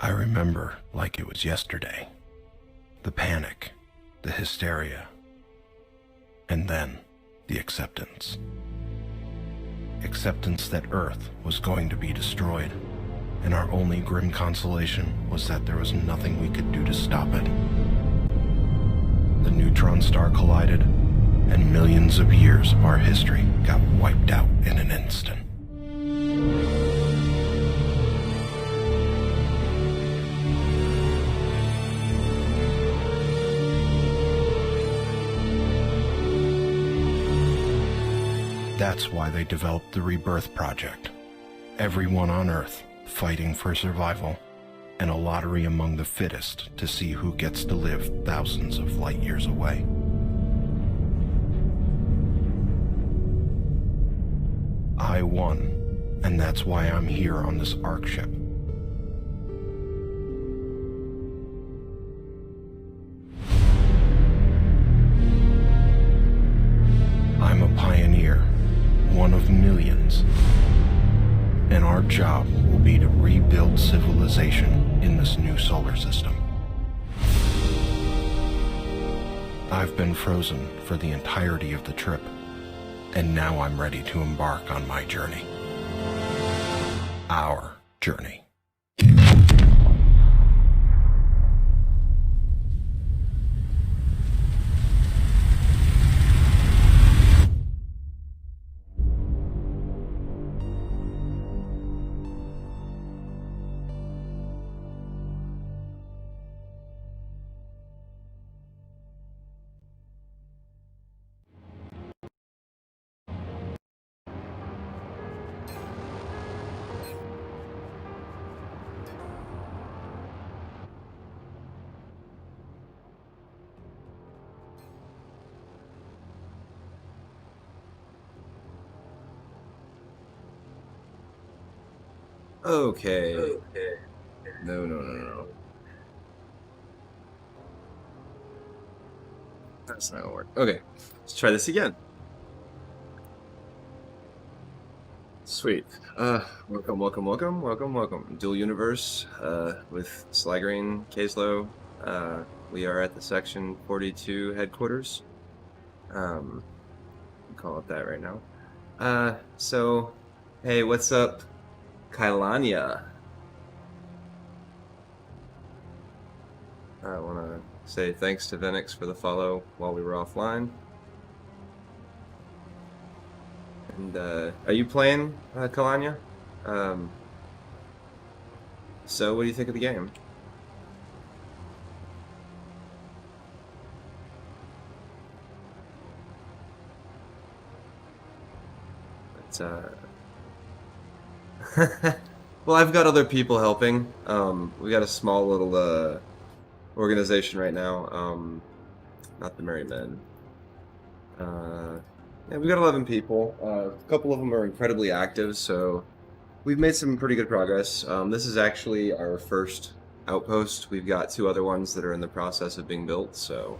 I remember like it was yesterday. The panic, the hysteria, and then the acceptance. Acceptance that Earth was going to be destroyed, and our only grim consolation was that there was nothing we could do to stop it. The neutron star collided, and millions of years of our history got wiped out in an instant. That's why they developed the Rebirth Project. Everyone on Earth fighting for survival, and a lottery among the fittest to see who gets to live thousands of light years away. I won, and that's why I'm here on this Ark ship. I'm a pioneer, one of millions, and our job will be to rebuild civilization in this new solar system. I've been frozen for the entirety of the trip, and now I'm ready to embark on my journey. Our journey. Okay. No. That's not gonna work. Okay, let's try this again. Sweet. Welcome. Dual Universe, with Slygreen, Caslow. We are at the Section 42 headquarters. Call it that right now. So, hey, what's up, Kailania? I want to say thanks to Venix for the follow while we were offline. And are you playing, Kalanya? So what do you think of the game? It's well, I've got other people helping. We got a small little organization right now. Not the Merry Men. Yeah, we got 11 people. A couple of them are incredibly active, so we've made some pretty good progress. This is actually our first outpost. We've got 2 other ones that are in the process of being built, so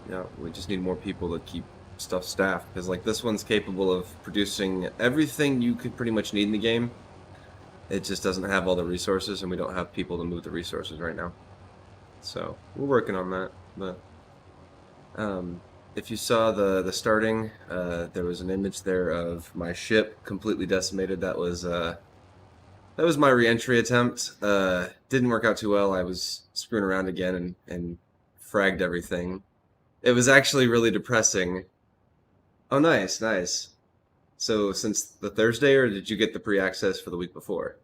yeah, we just need more people to keep stuff staffed, because like this one's capable of producing everything you could pretty much need in the game. It just doesn't have all the resources, and we don't have people to move the resources right now. So we're working on that. But if you saw the starting, there was an image there of my ship completely decimated. That was my re-entry attempt. Didn't work out too well. I was screwing around again and fragged everything. It was actually really depressing. Oh, nice. So since the Thursday, or did you get the pre-access for the week before?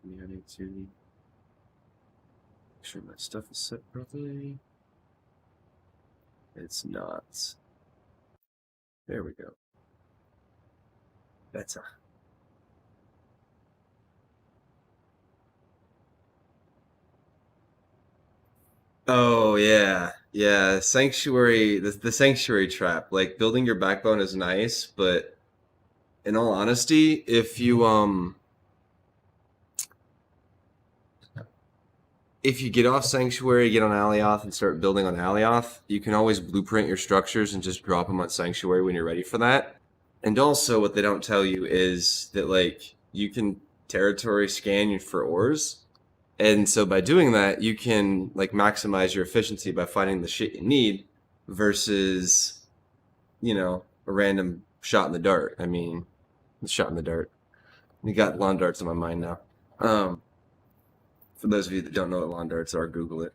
I need to make sure my stuff is set properly. It's not. There we go. Better. Oh, yeah. Yeah, sanctuary, the sanctuary trap. Like building your backbone is nice, but in all honesty, if you get off sanctuary, get on Alioth, and start building on Alioth, you can always blueprint your structures and just drop them on sanctuary when you're ready for that. And also, what they don't tell you is that like you can territory scan for ores. And so by doing that, you can like maximize your efficiency by finding the shit you need versus, a random shot in the dart. I mean, shot in the dart. You got lawn darts in my mind now. For those of you that don't know what lawn darts are, Google it.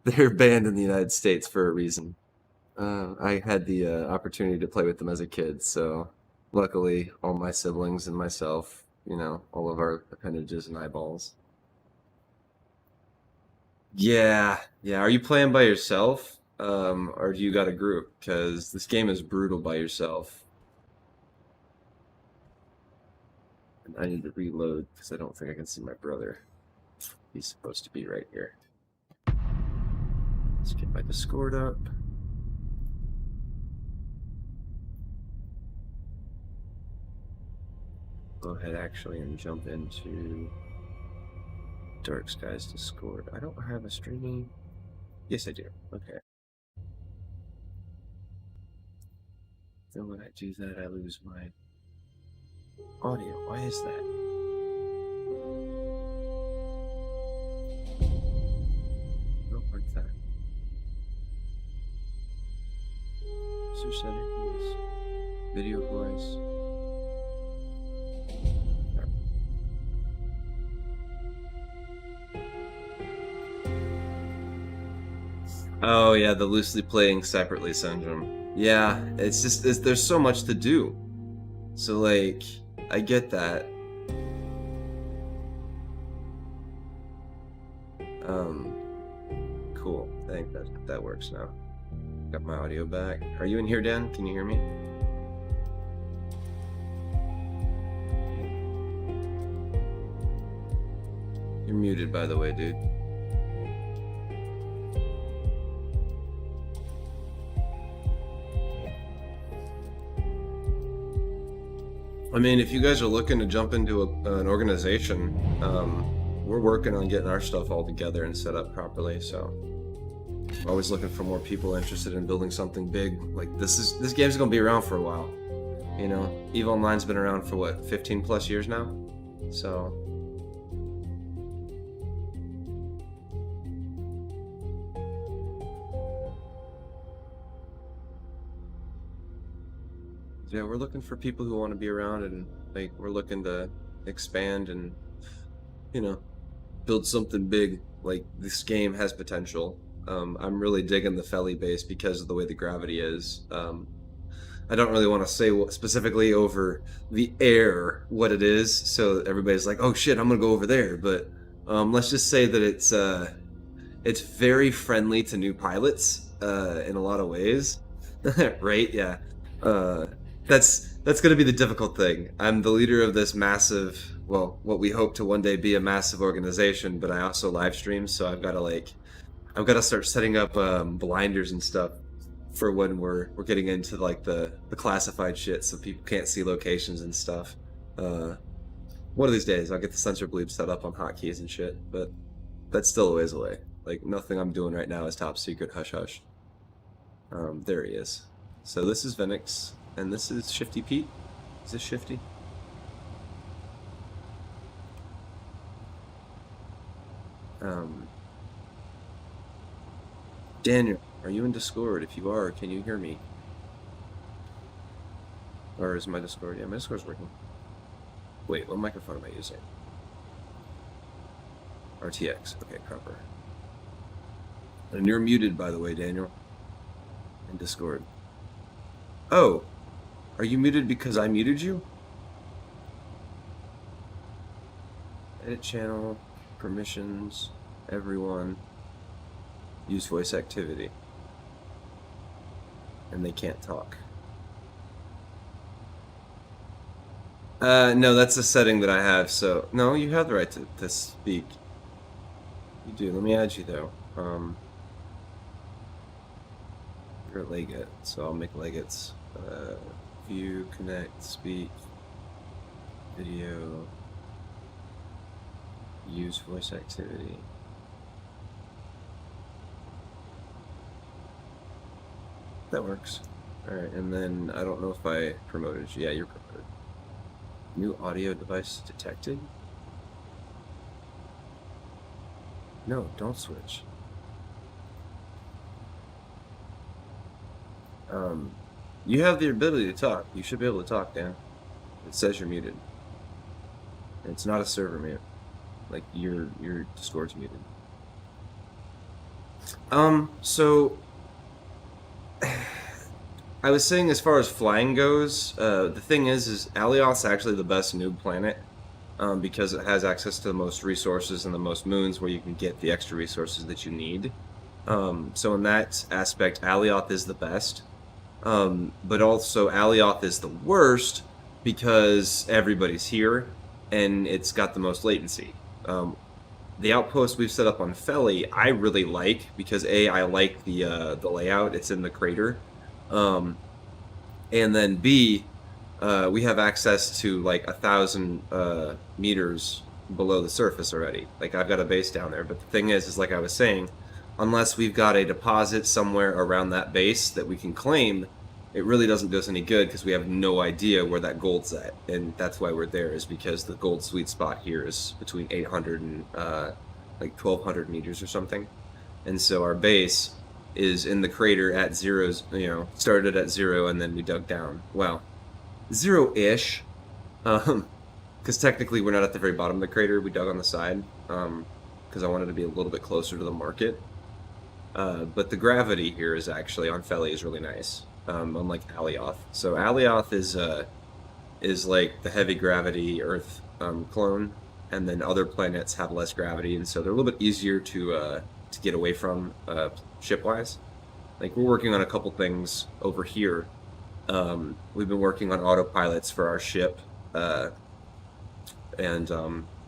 They're banned in the United States for a reason. I had the opportunity to play with them as a kid, so luckily all my siblings and myself, all of our appendages and eyeballs. Yeah. Are you playing by yourself? Or do you got a group? Because this game is brutal by yourself. And I need to reload because I don't think I can see my brother. He's supposed to be right here. Let's get my Discord up. Go ahead actually and jump into Dark Sky's Discord. I don't have a streaming. Yes, I do. Okay. Then when I do that, I lose my audio. Why is that? Don't like that. User settings, video voice. Oh yeah, the loosely playing separately syndrome. Yeah, it's just there's so much to do. So like, I get that. Cool. I think that works now. Got my audio back. Are you in here, Dan? Can you hear me? You're muted, by the way, dude. I mean, if you guys are looking to jump into an organization, we're working on getting our stuff all together and set up properly. So, always looking for more people interested in building something big. Like this game's gonna be around for a while. EVE Online's been around for what, 15 plus years now. So. Yeah, we're looking for people who want to be around, and like we're looking to expand and build something big. Like this game has potential. I'm really digging the Feli base because of the way the gravity is. I don't really want to say specifically over the air what it is, so everybody's like, "Oh shit, I'm gonna go over there." But let's just say that it's very friendly to new pilots in a lot of ways, right? Yeah. That's going to be the difficult thing. I'm the leader of this massive, well, what we hope to one day be a massive organization, but I also live stream, so I've got to start setting up blinders and stuff for when we're getting into like the classified shit, so people can't see locations and stuff. One of these days, I'll get the sensor bleep set up on hotkeys and shit, but that's still a ways away. Like nothing I'm doing right now is top secret. Hush hush. There he is. So this is Venix. And this is Shifty Pete. Is this Shifty? Daniel, are you in Discord? If you are, can you hear me? Or is my Discord? Yeah, my Discord's working. Wait, what microphone am I using? RTX. Okay, proper. And you're muted, by the way, Daniel. In Discord. Oh! Are you muted because I muted you? Edit channel, permissions, everyone, use voice activity. And they can't talk. No, that's a setting that I have, so... No, you have the right to speak. You do. Let me add you, though. or Leggett. So I'll make Leggett's view, connect, speak, video, use voice activity. That works. Alright, and then I don't know if I promoted you. Yeah, you're promoted. New audio device detected? No, don't switch. You have the ability to talk. You should be able to talk, Dan. It says you're muted. It's not a server mute. Like your Discord's muted. So I was saying as far as flying goes, the thing is Alioth's actually the best noob planet. Because it has access to the most resources and the most moons where you can get the extra resources that you need. So in that aspect, Alioth is the best. But also Alioth is the worst because everybody's here and it's got the most latency. The outpost we've set up on Feli, I really like because I like the layout. It's in the crater, and then B, we have access to like 1,000 meters below the surface already. Like I've got a base down there, but the thing is like I was saying, unless we've got a deposit somewhere around that base that we can claim, it really doesn't do us any good because we have no idea where that gold's at, and that's why we're there, is because the gold sweet spot here is between 800 and like 1,200 meters or something, and so our base is in the crater at zeros. You know, started at 0 and then we dug down. Well, 0-ish, because technically we're not at the very bottom of the crater. We dug on the side because I wanted to be a little bit closer to the market. But the gravity here is actually on Feli is really nice, unlike Alioth. So Alioth is like the heavy gravity Earth clone, and then other planets have less gravity, and so they're a little bit easier to get away from ship-wise. Like we're working on a couple things over here. We've been working on autopilots for our ship, and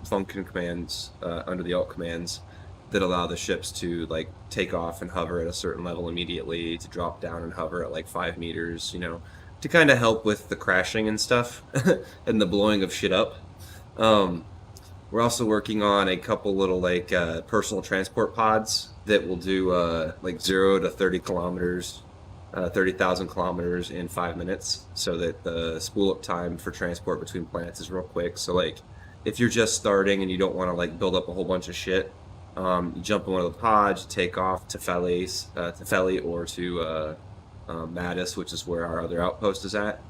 function commands under the alt commands that allow the ships to like take off and hover at a certain level immediately, to drop down and hover at like 5 meters, you know, to kind of help with the crashing and stuff and the blowing of shit up. We're also working on a couple little like personal transport pods that will do like 0 to 30 kilometers, 30,000 kilometers in 5 minutes, so that the spool up time for transport between planets is real quick. So like if you're just starting and you don't want to like build up a whole bunch of shit, you jump in one of the pods, you take off to Feli or to Mattis, which is where our other outpost is at.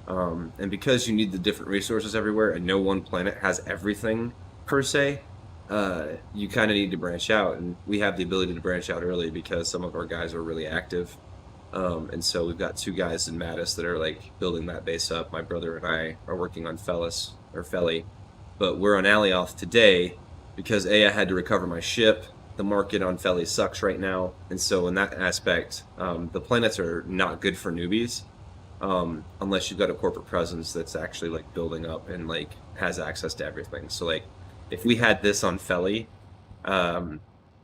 And because you need the different resources everywhere and no one planet has everything per se, you kind of need to branch out. And we have the ability to branch out early because some of our guys are really active. And so we've got 2 guys in Mattis that are like building that base up. My brother and I are working on Feli, but we're on Alioth today because I had to recover my ship. The market on Feli sucks right now, and so in that aspect, the planets are not good for newbies, unless you've got a corporate presence that's actually like building up and like has access to everything. So like, if we had this on Feli,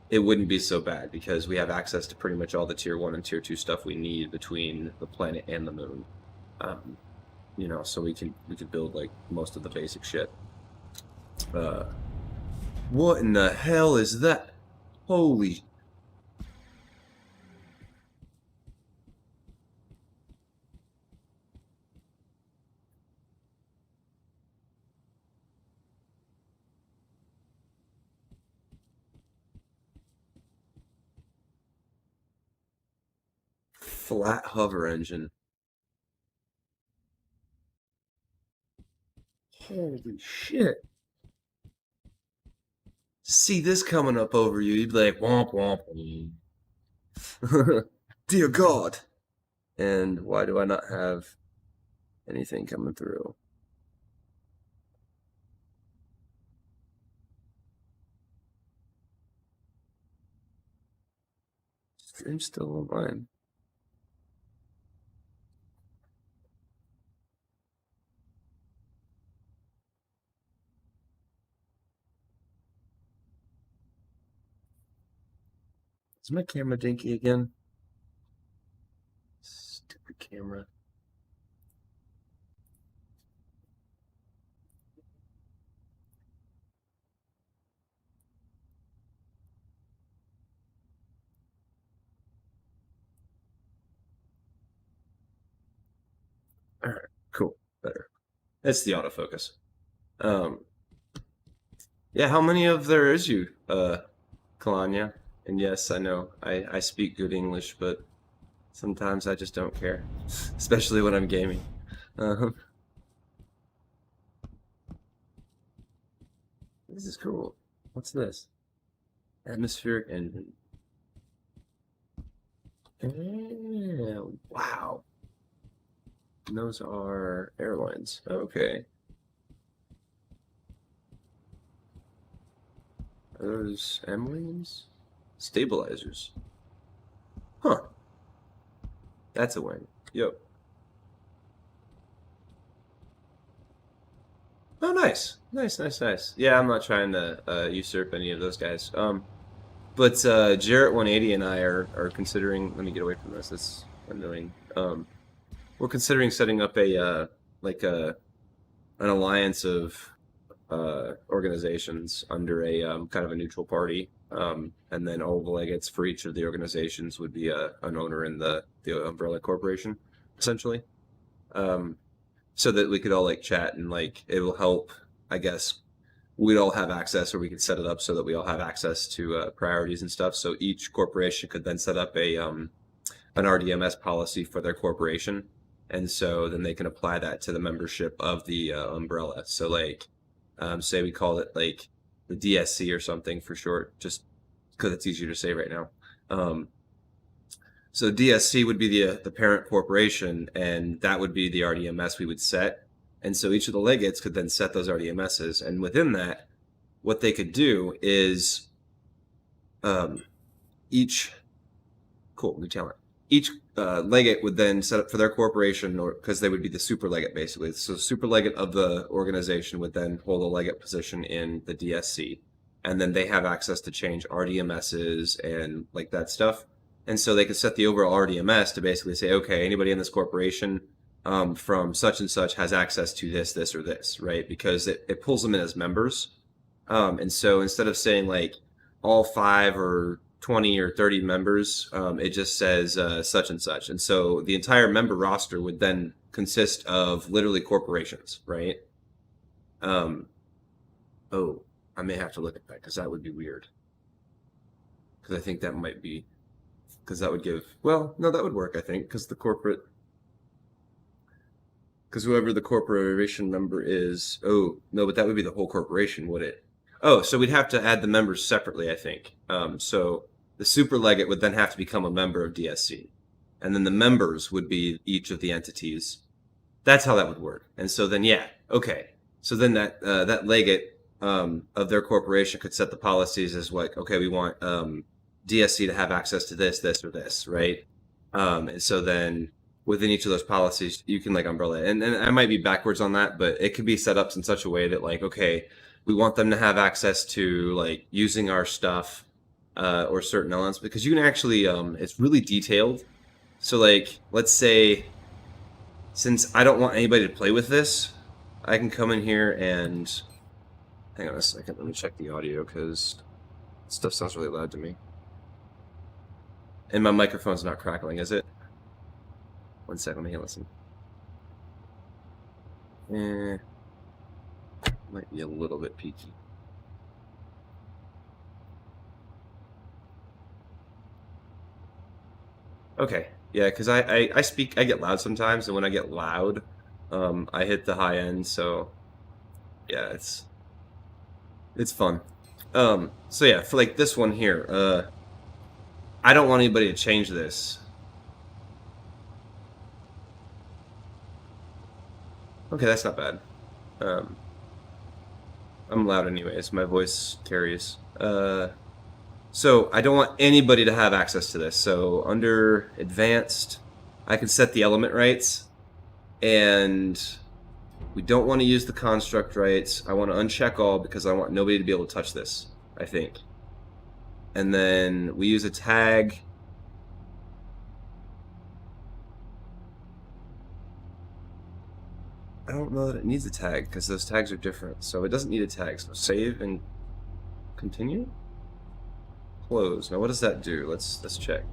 it wouldn't be so bad because we have access to pretty much all the tier 1 and tier 2 stuff we need between the planet and the moon. You know, so we could build like most of the basic shit. What in the hell is that? Holy. Flat hover engine. Holy shit. See this coming up over you, you'd be like, womp womp. Dear God. And why do I not have anything coming through? Stream's still online. Is my camera dinky again? Stupid camera. All right, cool, better. It's the autofocus. Yeah, how many of there is you, Kalanya? And yes, I know I speak good English, but sometimes I just don't care, especially when I'm gaming. Uh, this is cool. What's this? Atmospheric engine. Yeah, wow. And those are airlines. Okay. Are those M-wings? Stabilizers. Huh. That's a wing. Yep. Oh, nice. Nice, nice, nice. Yeah, I'm not trying to usurp any of those guys. But Jarrett 180 and I are considering. Let me get away from this. That's annoying. We're considering setting up a like an alliance of organizations under a kind of a neutral party, and then all the legates for each of the organizations would be an owner in the umbrella corporation, essentially. So that we could all like chat and like it will help. I guess we'd all have access, or we could set it up so that we all have access to priorities and stuff. So each corporation could then set up a an RDMS policy for their corporation, and so then they can apply that to the membership of the umbrella. So like, say we call it like the DSC or something for short, just because it's easier to say right now. So DSC would be the parent corporation, and that would be the RDMS we would set. And so each of the legates could then set those RDMSs, and within that, what they could do is each new talent. Each legate would then set up for their corporation, or because they would be the super legate basically. So super legate of the organization would then hold a legate position in the DSC, and then they have access to change RDMSs and like that stuff. And so they could set the overall RDMS to basically say, okay, anybody in this corporation from such and such has access to this, or this, right? Because it pulls them in as members. And so instead of saying like all 5 or 20 or 30 members, it just says such and such. And so the entire member roster would then consist of literally corporations, right? Oh, I may have to look at that because that would be weird. Because I think that might be, because that would give, well, no, that would work, I think, because whoever the corporation member is, oh, no, but that would be the whole corporation, would it? Oh, so we'd have to add the members separately, I think. So the super legate would then have to become a member of DSC. And then the members would be each of the entities. That's how that would work. And so then, yeah, okay. So then that legate of their corporation could set the policies as like, okay, we want DSC to have access to this, or this, right? And so then within each of those policies, you can like umbrella it. And I might be backwards on that, but it could be set up in such a way that like, okay, we want them to have access to like using our stuff or certain elements, because you can actually, it's really detailed. So like, let's say, since I don't want anybody to play with this, I can come in here and, hang on a second, let me check the audio because stuff sounds really loud to me. And my microphone's not crackling, is it? One second, let me listen. Might be a little bit peaky. Okay, yeah, because I get loud sometimes, and when I get loud, I hit the high end, so yeah, it's fun. So yeah, for like this one here, I don't want anybody to change this. Okay, that's not bad. I'm loud anyways, my voice carries. So I don't want anybody to have access to this. So under advanced, I can set the element rights, and we don't want to use the construct rights. I want to uncheck all because I want nobody to be able to touch this, I think. And then we use a tag. I don't know that it needs a tag because those tags are different. So it doesn't need a tag. So save and continue. Close. Now what does that do? Let's check.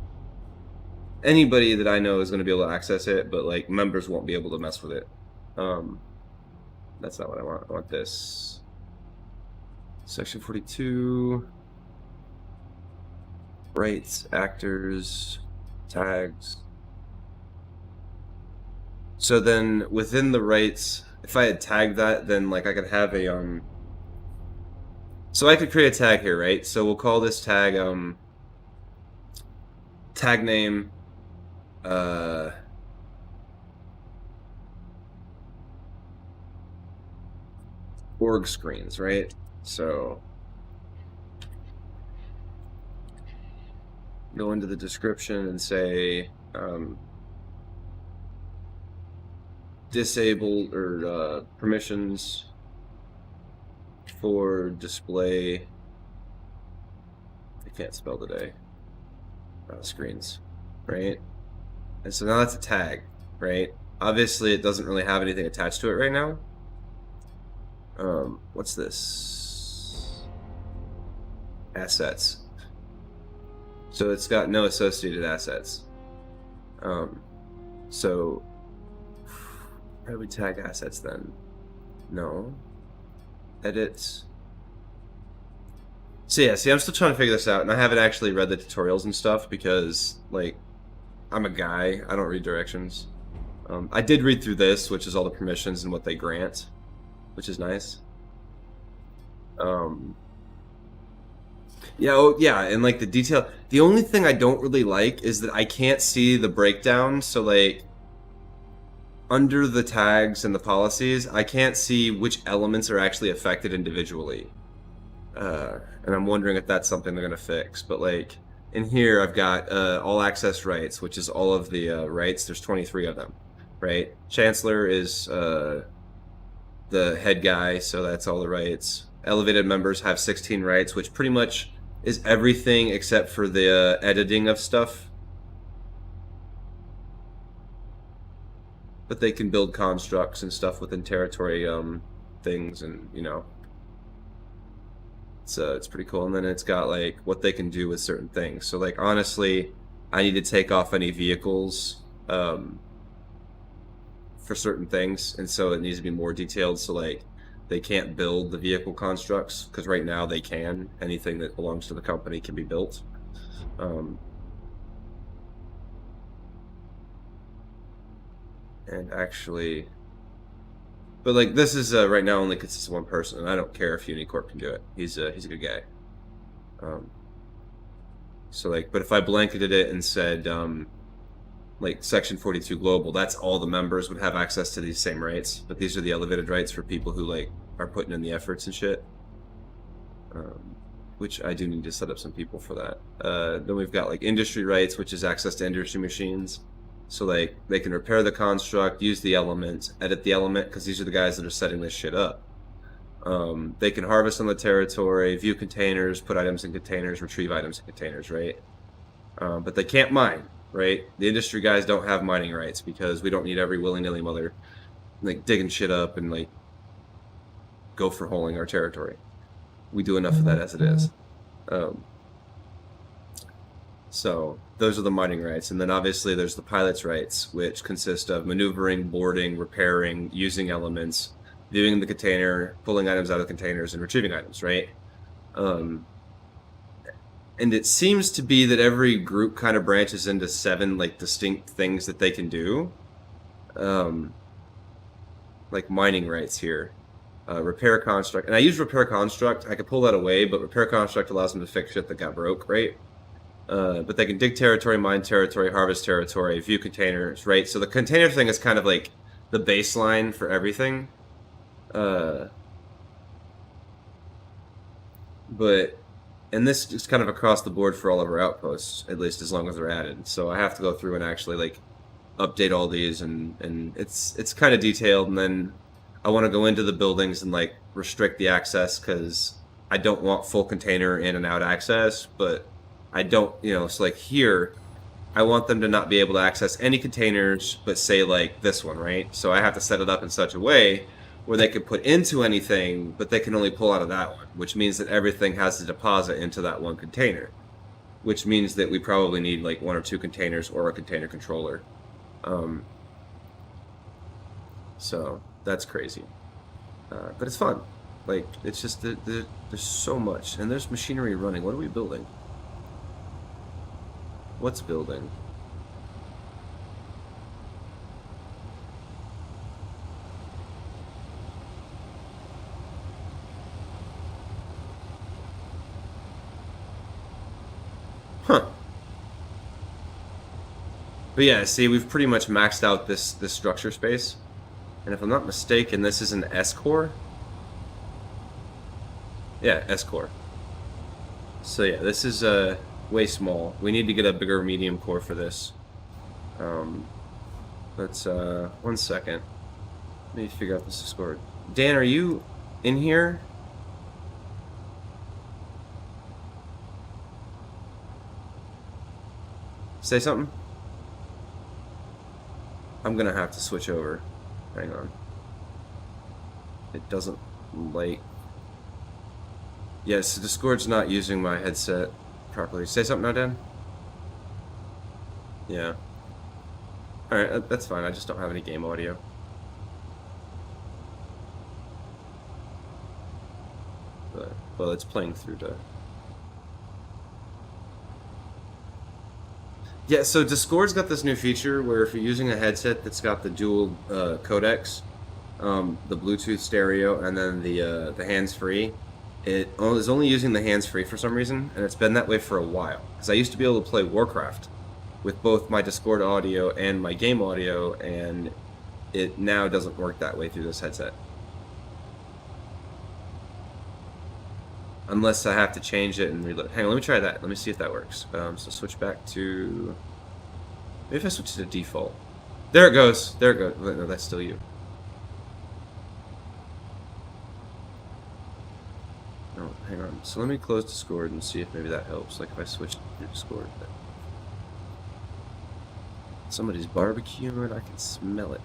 Anybody that I know is going to be able to access it, but like members won't be able to mess with it. That's not what I want. I want this. Section 42. Rights, actors, tags. So then within the rights, if I had tagged that, then like I could have a so I could create a tag here, right? So we'll call this tag tag name org screens, right? So go into the description and say disabled or permissions for display. I can't spell today. Screens, right? And so now that's a tag, right? Obviously, it doesn't really have anything attached to it right now. What's this? Assets. So it's got no associated assets. So how do we tag assets then? No. Edit. So yeah, see, I'm still trying to figure this out, and I haven't actually read the tutorials and stuff because, like, I'm a guy. I don't read directions. I did read through this, which is all the permissions and what they grant, which is nice. Yeah, oh, yeah, and like the detail. The only thing I don't really like is that I can't see the breakdown. So like under the tags and the policies, I can't see which elements are actually affected individually. And I'm wondering if that's something they're gonna fix. But like in here, I've got all access rights, which is all of the rights. There's 23 of them, right? Chancellor is the head guy, so that's all the rights. Elevated members have 16 rights, which pretty much is everything except for the editing of stuff. But they can build constructs and stuff within territory things, and you know, it's pretty cool. And then it's got like what they can do with certain things. So like honestly, I need to take off any vehicles for certain things, and so it needs to be more detailed. So like they can't build the vehicle constructs because right now they can. Anything that belongs to the company can be built. And actually, but like this is right now only consists of one person, and I don't care if Unicorp can do it. He's a good guy. So like, but if I blanketed it and said like section 42 global, that's all the members would have access to these same rights, but these are the elevated rights for people who like are putting in the efforts and shit, which I do need to set up some people for that. Then we've got like industry rights, which is access to industry machines. So like they can repair the construct, use the element, edit the element, because these are the guys that are setting this shit up. They can harvest on the territory, view containers, put items in containers, retrieve items in containers, right? But they can't mine, right? The industry guys don't have mining rights because we don't need every willy-nilly mother like digging shit up and like go for holing our territory. We do enough of that as it is. So those are the mining rights, and then obviously there's the pilot's rights, which consist of maneuvering, boarding, repairing, using elements, viewing the container, pulling items out of containers, and retrieving items, right? And it seems to be that every group kind of branches into 7 like distinct things that they can do. Like mining rights here. Repair construct, and I use repair construct. I could pull that away, but repair construct allows them to fix shit that got broke, right? But they can dig territory, mine territory, harvest territory, view containers, right? So the container thing is kind of like the baseline for everything. But, and this is kind of across the board for all of our outposts, at least as long as they're added. So I have to go through and actually like update all these, and it's kind of detailed. And then I want to go into the buildings and like restrict the access because I don't want full container in and out access, but I don't, you know, it's like here, I want them to not be able to access any containers, but say like this one, right? So I have to set it up in such a way where they could put into anything, but they can only pull out of that one, which means that everything has to deposit into that one container, which means that we probably need like 1 or 2 containers or a container controller. So that's crazy, but it's fun. Like, it's just there's so much, and there's machinery running. What are we building? What's building? Huh. But yeah, see, we've pretty much maxed out this structure space. And if I'm not mistaken, this is an S core. Yeah, S core. So yeah, this is way small. We need to get a bigger medium core for this. Let's 1 second. Let me figure out this Discord. Dan, are you in here? Say something. I'm gonna have to switch over. Hang on. It doesn't like. Yes, Discord's not using my headset properly. Say something now, Dan. Yeah. Alright, that's fine. I just don't have any game audio. But, well, it's playing through the... Yeah, so Discord's got this new feature where if you're using a headset that's got the dual codecs, the Bluetooth stereo, and then the hands-free, it is only using the hands-free for some reason, and it's been that way for a while. Because I used to be able to play Warcraft with both my Discord audio and my game audio, and it now doesn't work that way through this headset. Unless I have to change it and reload. Hang on, let me try that. Let me see if that works. So switch back to... Maybe if I switch to default. There it goes. There it goes. No, that's still you. No, hang on. So let me close Discord and see if maybe that helps. Like if I switch to Discord. Somebody's barbecuing. I can smell it.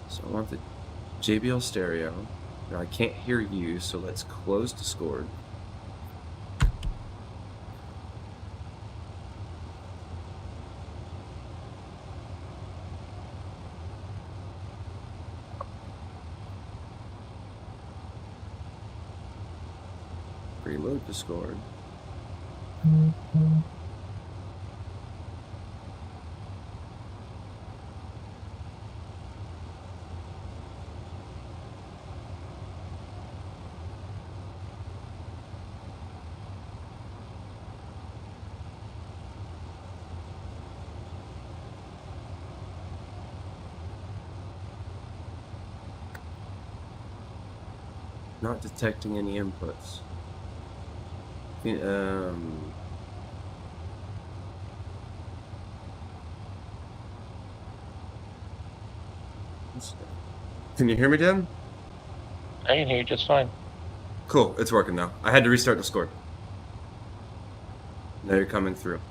So I want the JBL stereo. Now I can't hear you, so let's close Discord. Reload Discord. Not detecting any inputs. Can you hear me, Dan? I can hear you just fine. Cool, it's working now. I had to restart Discord. Now you're coming through.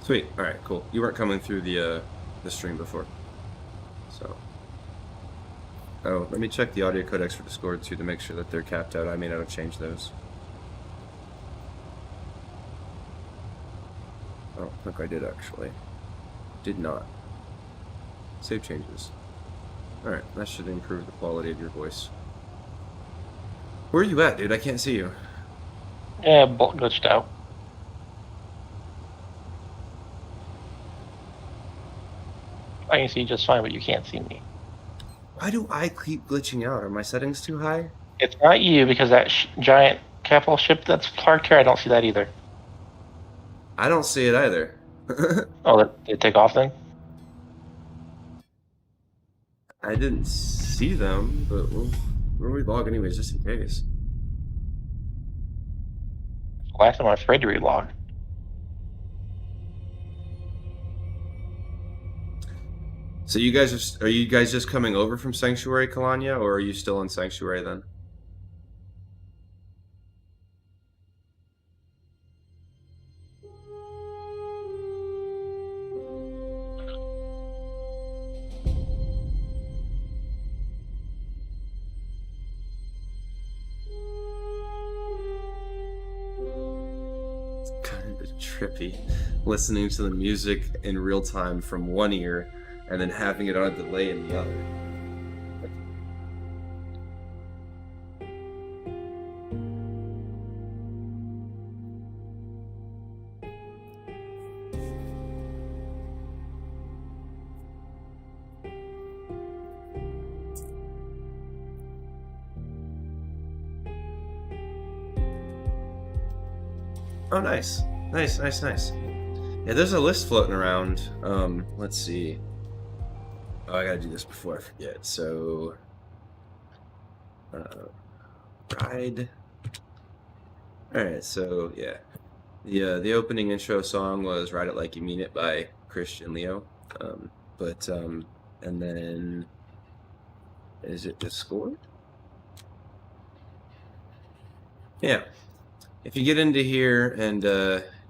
Sweet. All right, cool. You weren't coming through the stream before, so. Oh, let me check the audio codecs for Discord too to make sure that they're capped out. I may not have changed those. I don't think I did actually. Did not. Save changes. Alright, that should improve the quality of your voice. Where are you at, dude? I can't see you. Yeah, bolt glitched out. I can see you just fine, but you can't see me. Why do I keep glitching out? Are my settings too high? It's not you, because that giant capital ship that's parked here, I don't see that either. I don't see it either. Oh, did it take off then? I didn't see them, but we'll relog anyways, just in case. Last time I was afraid to relog. So you guys are you guys just coming over from Sanctuary, Kalanya, or are you still in Sanctuary then? trippy. Listening to the music in real time from one ear and then having it on a delay in the other. Oh, nice. Nice. Yeah, there's a list floating around. Let's see. Oh, I gotta do this before I forget. So, ride. Alright, so, yeah. The opening intro song was Ride It Like You Mean It by Christian Leo. And then, is it Discord? Yeah. If you get into here and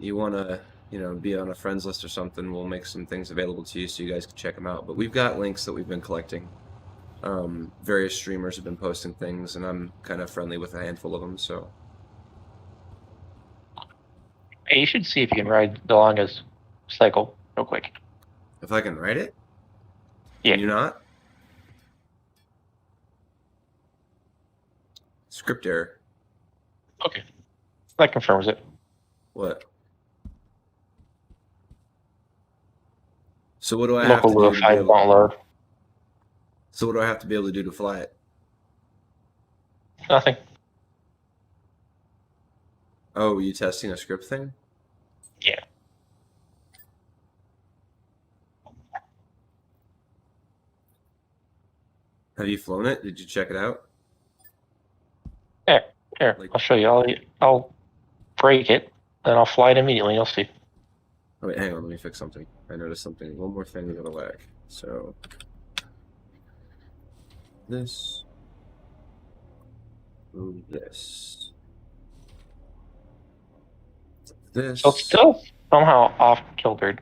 you want to, be on a friends list or something, we'll make some things available to you so you guys can check them out. But we've got links that we've been collecting. Various streamers have been posting things, and I'm kind of friendly with a handful of them, so. Hey, you should see if you can ride the longest cycle real quick. If I can write it? Yeah. Can you not? Script error. Okay. That confirms it. What? So what do I have to Local do? file won't load. So what do I have to be able to do to fly it? Nothing. Oh, you testing a script thing? Yeah. Have you flown it? Did you check it out? Here, Like- I'll show you. I'll break it, then I'll fly it immediately. You'll see. Oh, wait, hang on. Let me fix something. I noticed something. One more thing we gotta lag. So this. Move this. This. So it's still somehow off kiltered.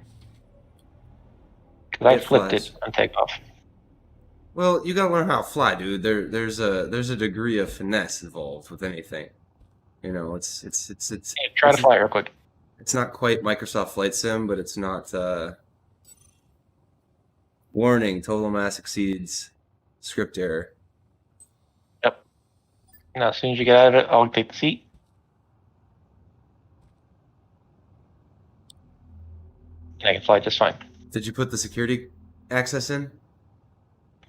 Because I It flipped flies. it on takeoff. Well, you gotta learn how to fly, dude. There's a degree of finesse involved with anything. It's Hey, try to fly it real quick. It's not quite Microsoft Flight Sim, but it's not. Warning: total mass exceeds script error. Yep. Now, as soon as you get out of it, I'll take the seat. And I can fly just fine. Did you put the security access in?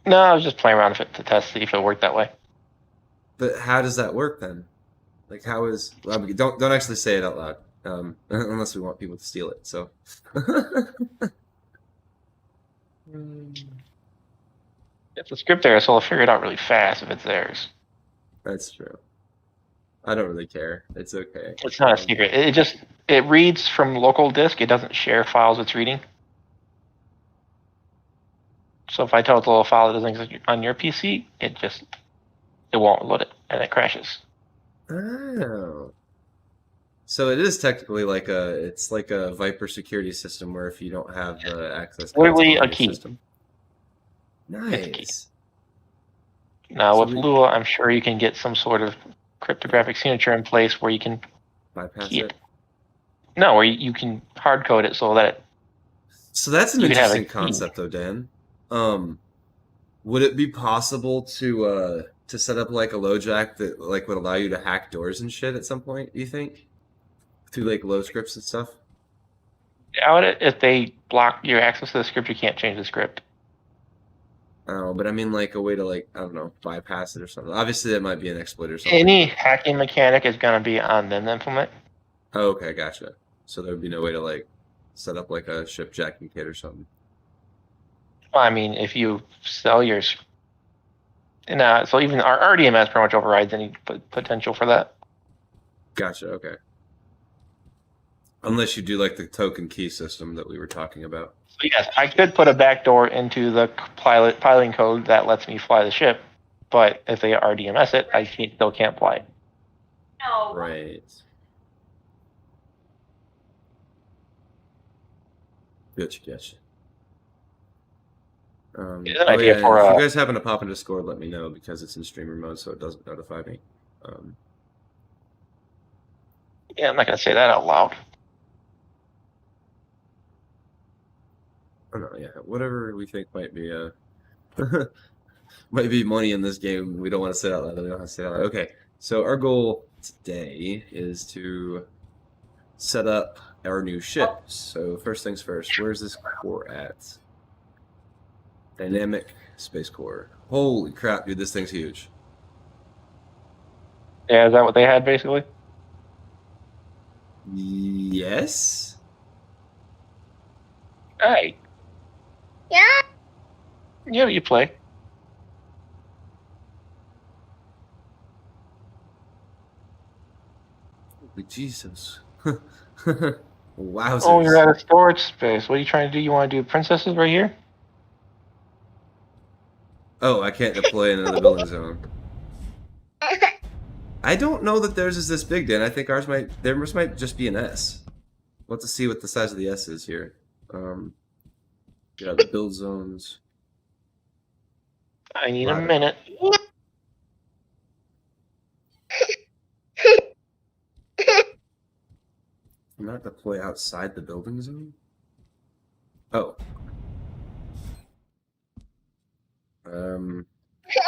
No, I was just playing around with it to test, see if it worked that way. But how does that work then? Like, how is? Well, don't actually say it out loud, unless we want people to steal it. So. It's a script error, so I'll figure it out really fast if it's theirs. That's true. I don't really care. It's okay. It's not a secret. It reads from local disk. It doesn't share files it's reading. So if I tell it to load a file that doesn't exist on your PC, it won't load it and it crashes. Oh. So it is technically like a Viper security system where if you don't have access, Literally to a key. system. Nice. Now So with Lua, I'm sure you can get some sort of cryptographic signature in place where you can Bypass key it. it. No, where you can hard code it so that So that's an You could have a interesting key. concept, though, Dan. Would it be possible to set up like a LoJack that like would allow you to hack doors and shit at some point? Do you think through like low scripts and stuff? if they block your access to the script, you can't change the script. Oh, but I mean like a way to like I don't know bypass it or something. Obviously, that might be an exploit or something. Any hacking mechanic is going to be on them to implement. Oh, okay, gotcha. So there would be no way to like set up like a ship jacking kit or something. Well, I mean, if you sell your, so even our RDMS pretty much overrides any potential for that. Gotcha. Okay. Unless you do like the token key system that we were talking about. So yes, I could put a backdoor into the piloting code that lets me fly the ship, but if they RDMS it, I still can't fly it. No. Right. Gotcha. Here's an idea for, if you guys happen to pop into Discord, let me know because it's in streamer mode, so it doesn't notify me. Yeah, I'm not going to say that out loud. Oh no, yeah, whatever we think might be might be money in this game. We don't want to say out loud. We don't want to say out loud. Okay, so our goal today is to set up our new ship. So first things first, where's this core at? Dynamic space core. Holy crap, dude, this thing's huge. Yeah, is that what they had basically? Yes. Hey. Yeah. Yeah, you play. Holy Jesus. Wowzers. Oh, you're out of storage space. What are you trying to do? You want to do princesses right here? Oh, I can't deploy in another building zone. I don't know that theirs is this big, Dan. I think theirs might just be an S. We'll have to see what the size of the S is here. Get out the build zones. I need Right. a minute. Not deploy outside the building zone? Oh.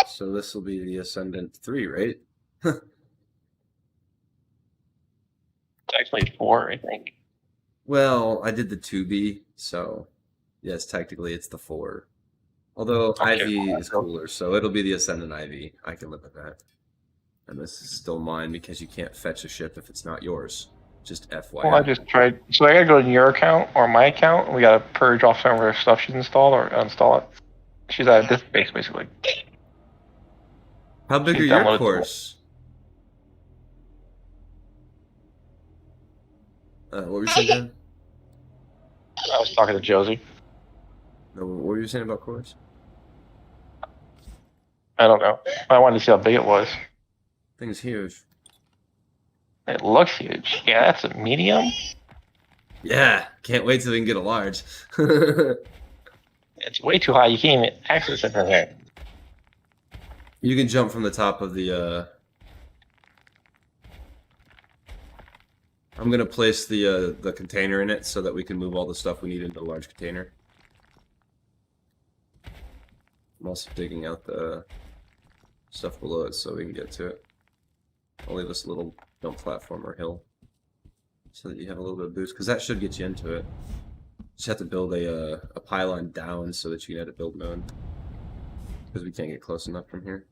So this will be the Ascendant 3, right? It's actually 4, I think. Well, I did the 2B, so yes, technically it's the 4. Although Okay. IV is cooler, so it'll be the Ascendant IV. I can live with that. And this is still mine because you can't fetch a ship if it's not yours. Just FYI. Well, I just tried. So I gotta go to your account or my account, and we gotta purge off some of her stuff she's installed or uninstall it. She's out of disk space, basically. How big She's are your downloaded cores? What were you saying, Dan? I was talking to Josie. No, what were you saying about cores? I don't know. I wanted to see how big it was. Thing's huge. It looks huge. Yeah, that's a medium. Yeah, can't wait till we can get a large. It's way too high. You can't even access it from here. You can jump from the top of the. I'm gonna place the container in it so that we can move all the stuff we need into the large container. I'm also digging out the stuff below it so we can get to it. I'll leave this little jump platform or hill so that you have a little bit of boost, because that should get you into it. Just have to build a pylon down so that you can edit build mode, because we can't get close enough from here.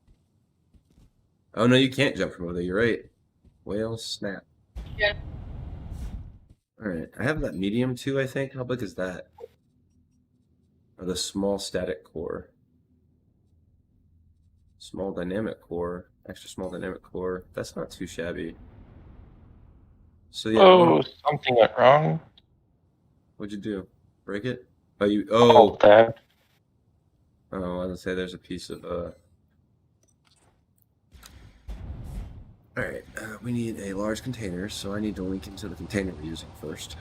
Oh no, you can't jump from over there. You're right. Whale snap. Yeah. All right, I have that medium too. I think. How big is that? Or the small static core. Small dynamic core. Extra small dynamic core. That's not too shabby. So yeah. Oh, something went wrong. What'd you do? Break it? Oh, you. Oh, Oh. tab. Oh, I was gonna say there's a piece of. Alright, we need a large container, so I need to link into the container we're using first.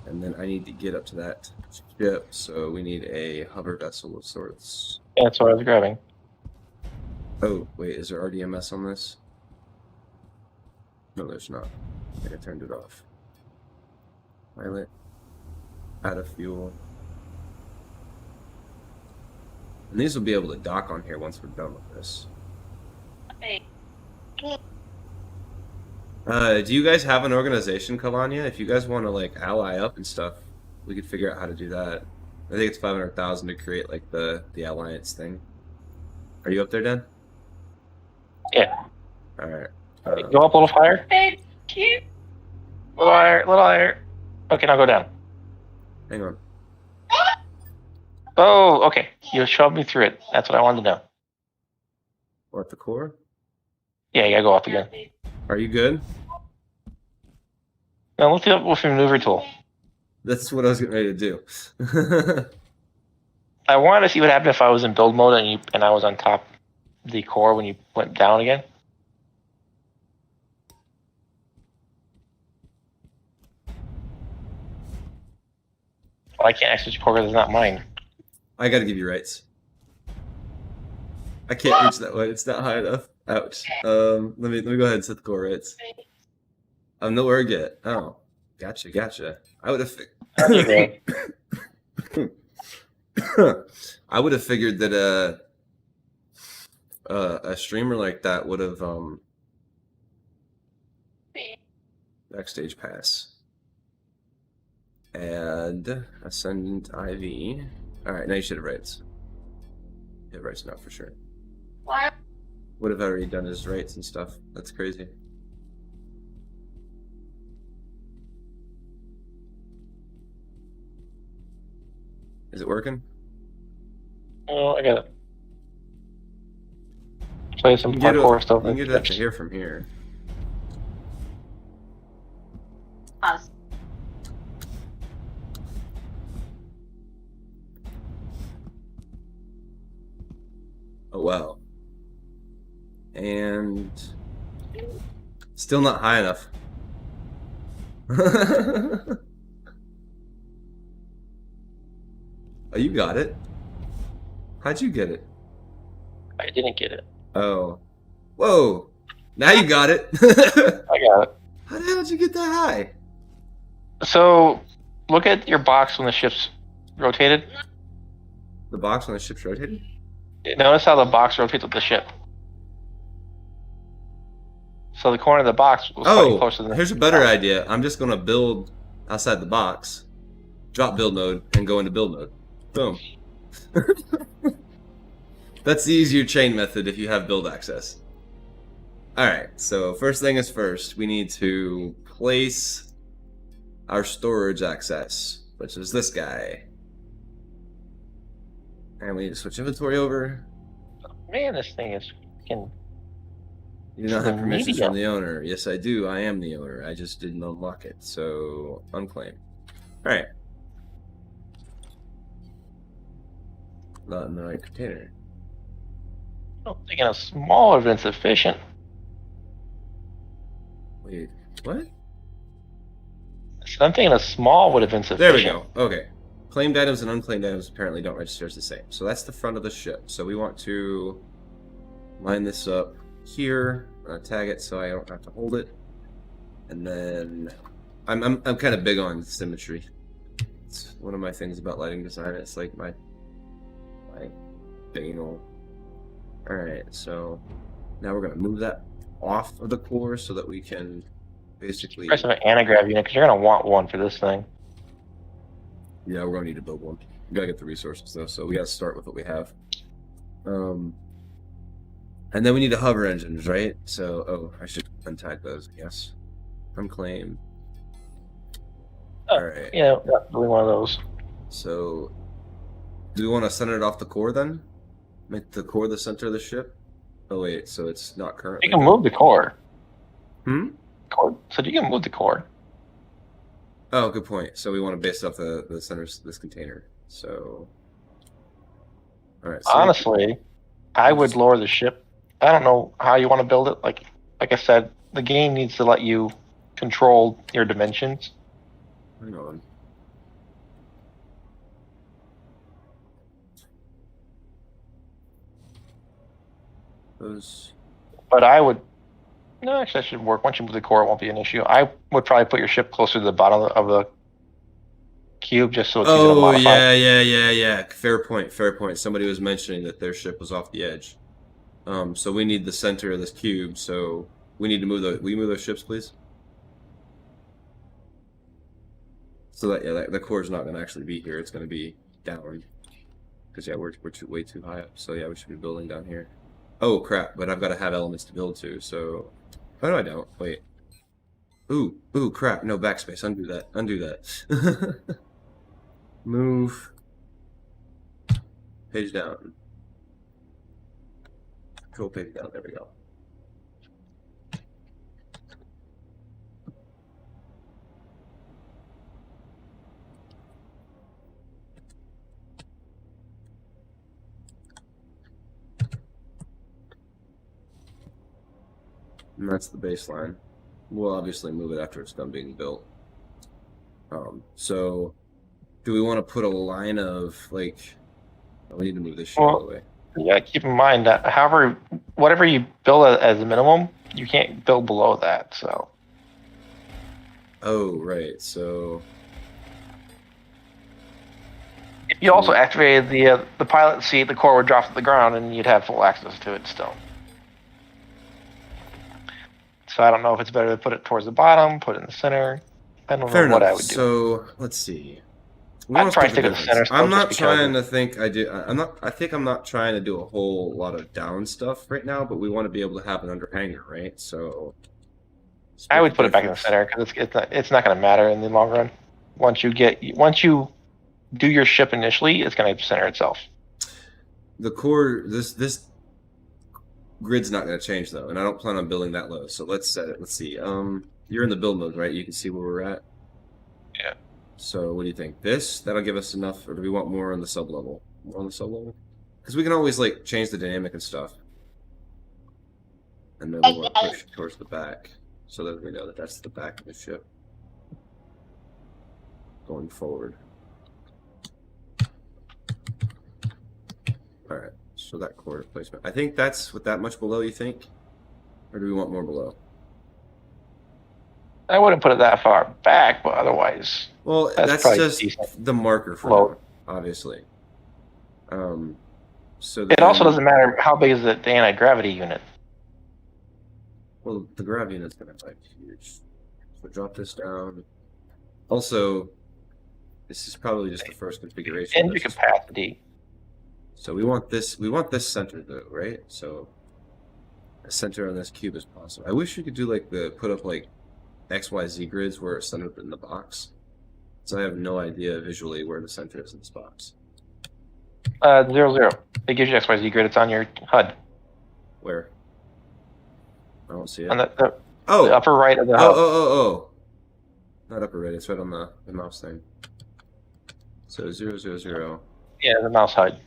And then I need to get up to that ship, so we need a hover vessel of sorts. Yeah, that's what I was grabbing. Oh, wait, is there RDMS on this? No, there's not. I think I turned it off. Pilot. Out of fuel. And these will be able to dock on here once we're done with this. Hey. Do you guys have an organization, Kalanya? If you guys want to like ally up and stuff, we could figure out how to do that. I think it's 500,000 to create like the alliance thing. Are you up there, Dan? Yeah. All right. Go up a little higher. Thank you. Little higher. Little higher. Okay, now go down. Hang on. Oh, okay. You shoved me through it. That's what I wanted to know. Or at the core? Yeah, you gotta go up again. Are you good? Now let's up with your maneuver tool. That's what I was getting ready to do. I wanted to see what happened if I was in build mode and I was on top of the core when you went down again. Well, I can't access your core because it's not mine. I gotta give you rights. I can't reach that way. It's not high enough. Ouch. Let me go ahead and set the core rights. I'm nowhere yet. Oh, gotcha. I would have. There you go. I would have figured that a streamer like that would have backstage pass and Ascendant IV. All right, now you should have rights. Yeah, rights now for sure. What? Would have already done his rights and stuff. That's crazy. Is it working? Oh, I gotta play some You can parkour stuff. You can get that to here from here. Us. Oh wow. And still not high enough. Oh, you got it. How'd you get it? I didn't get it. Oh. Whoa. Now you got it. I got it. How the hell did you get that high? So, look at your box when the ship's rotated. The box when the ship's rotated? Notice how the box rotates with the ship. So the corner of the box was slightly closer than here's a better idea. I'm just going to build outside the box, drop build mode, and go into build mode. Boom. That's the easier chain method if you have build access. Alright, so first thing is first. We need to place our storage access, which is this guy. And we need to switch inventory over. Man, this thing is fucking. You do not have permissions Media. from the owner. Yes, I do. I am the owner. I just didn't unlock it. So, unclaim. Alright. Not in the right container. I'm thinking a small would have been sufficient. Wait, what? So I'm thinking a small would have been There sufficient. we go. Okay. Claimed items and unclaimed items apparently don't register as the same. So that's the front of the ship. So we want to line this up here. Tag it so I don't have to hold it. And then I'm kind of big on symmetry. It's one of my things about lighting design. It's like my banal. Alright, so now we're gonna move that off of the core so that we can basically Price of an anagraph unit, because you're gonna want one for this thing. yeah, we're gonna need to build one. We gotta get the resources though, so we gotta start with what we have. And then we need the hover engines, right? So, oh, I should untag those, yes. Unclaim. Alright. Yeah, definitely one of those. So, do we want to center it off the core then? Make the core the center of the ship? Oh wait, so it's not currently. You can move the core. Hmm? So you can move the core. Oh, good point. So we want to base it off the center of this container. So, alright. So Honestly, I would lower the ship. I don't know how you want to build it. Like I said, the game needs to let you control your dimensions. hang on. Those. But I would. No, actually, that should work. Once you move the core, it won't be an issue. I would probably put your ship closer to the bottom of the cube just so it's easy to Oh modify. yeah. Fair point. Somebody was mentioning that their ship was off the edge. So we need the center of this cube. So we need to move the. Will you move those ships, please? So that the core is not going to actually be here. It's going to be down. Because yeah, we're way too high up. So yeah, we should be building down here. Oh crap! But I've got to have elements to build to. So oh no, I don't. Wait. Ooh, crap! No backspace. Undo that. Move. Page down. Control page down. There we go. And that's the baseline. We'll obviously move it after it's done being built. So, do we want to put a line of, like, we need to move this shit out of the way. Yeah, keep in mind that whatever you build as a minimum, you can't build below that. So Oh, right, so... You also activated the pilot seat. The core would drop to the ground, and you'd have full access to it still. So I don't know if it's better to put it towards the bottom, put it in the center. I don't Fair know what enough. I would do. So let's see. I'd probably stick with the center. I'm not trying to think. I think I'm not trying to do a whole lot of down stuff right now, but we want to be able to have an underhanger, right? So I would put it back in the center because it's not going to matter in the long run. Once you do your ship initially, it's going to center itself. The core, this grid's not going to change though, and I don't plan on building that low. So let's set it. Let's see. You're in the build mode, right? You can see where we're at. Yeah. So what do you think? That'll give us enough, or do we want more on the sub level? More on the sub level? Because we can always like change the dynamic and stuff. And then we want to push towards the back, so that we know that that's the back of the ship going forward. All right. So that core placement. I think that's with that much below. You think, or do we want more below? I wouldn't put it that far back, but otherwise, well, that's just decent. The marker for now, obviously. So it also doesn't matter how big is the anti-gravity unit. Well, the gravity unit's gonna be huge. So drop this down. Also, this is probably just the first configuration. Engine capacity. So we want this center though, right? So a center on this cube is possible. I wish we could do like put up like XYZ grids where it's centered in the box. So I have no idea visually where the center is in this box. 0, 0. It gives you XYZ grid. It's on your HUD. Where? I don't see it. On the upper right of the HUD. Oh. Not upper right. It's right on the mouse thing. So 0, 0, 0. Yeah, the mouse HUD.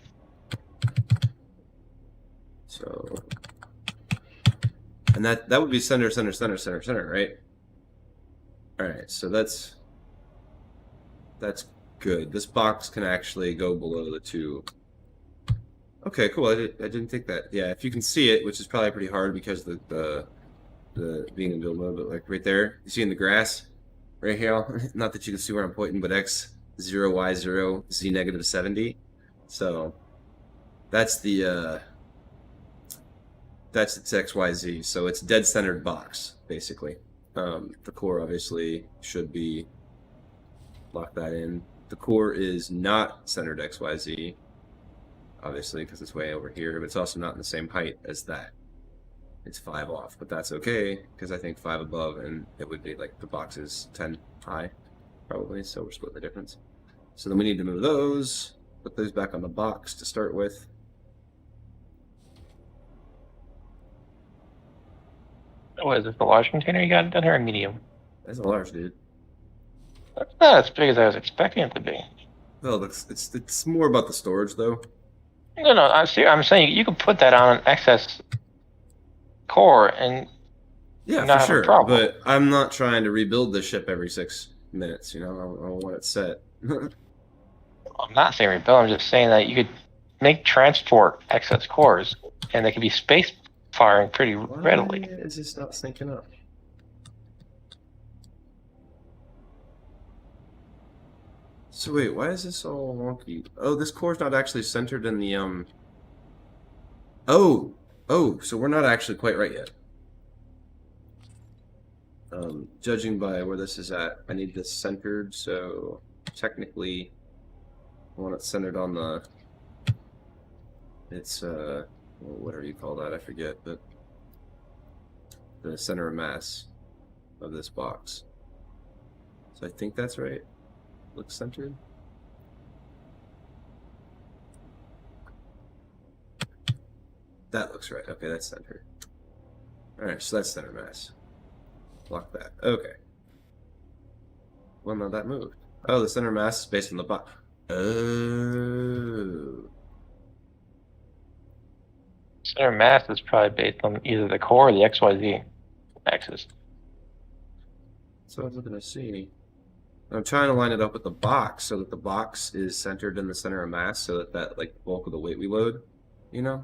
So, and that would be center, right? All right, so that's good. This box can actually go below the 2. Okay, cool. I didn't think that. Yeah, if you can see it, which is probably pretty hard because the being in build mode, but like right there, you see in the grass, right here. Not that you can see where I'm pointing, but X 0, Y 0, Z negative 70. So that's the that's its XYZ. So it's dead centered box basically. The core obviously should be, lock that in. The core is not centered XYZ, obviously, because it's way over here, but it's also not in the same height as that. It's 5 off, but that's okay, because I think 5 above, and it would be like the box is 10 high, probably, so we're splitting the difference. So then we need to move those, put those back on the box to start with. What is this, the large container you got down here, or medium? That's a large, dude. That's not as big as I was expecting it to be. Well, it's more about the storage, though. No, I'm saying you could put that on an excess core and yeah, not for sure. Have a problem. But I'm not trying to rebuild this ship every 6 minutes. You know, I want it set. I'm not saying rebuild. I'm just saying that you could make transport excess cores, and they could be space firing pretty readily. Why is this not syncing up? So wait, why is this all wonky? Oh, this core's not actually centered in the Oh, so we're not actually quite right yet. Judging by where this is at, I need this centered, so technically I want it centered on the, it's whatever you call that, I forget, but the center of mass of this box. So I think that's right. Looks centered. That looks right. Okay, that's centered. Alright, so that's center mass. Lock that. Okay. Well, no, that moved. Oh, the center mass is based on the box. Oh. Center mass is probably based on either the core or the XYZ axis. So I was looking to see. I'm trying to line it up with the box so that the box is centered in the center of mass, so that like bulk of the weight we load, you know.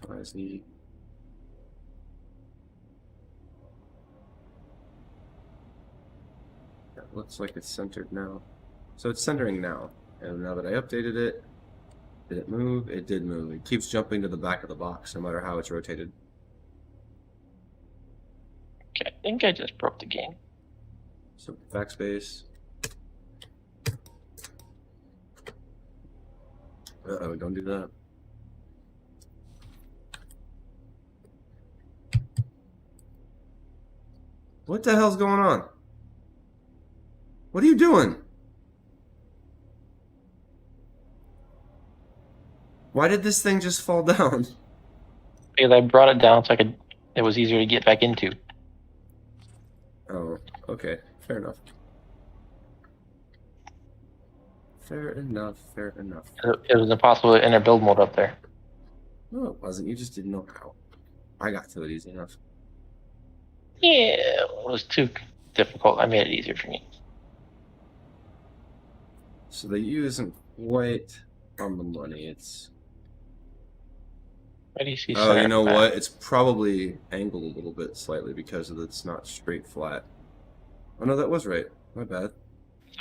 XYZ. looks like it's centered now. So it's centering now. And now that I updated it, did it move? It did move. It keeps jumping to the back of the box, no matter how it's rotated. Okay, I think I just broke the game. So backspace. Uh-oh, don't do that. What the hell's going on? What are you doing? Why did this thing just fall down? Because I brought it down so it was easier to get back into. Oh, okay. Fair enough. Fair enough, fair enough. It was impossible to enter build mode up there. No, it wasn't. You just didn't know how. I got to it easy enough. Yeah, it was too difficult. I made it easier for me. So the U isn't quite on the money. It's... Why do you see Oh, center you know back? what? It's probably angled a little bit slightly because it's not straight flat. Oh no, that was right. My bad.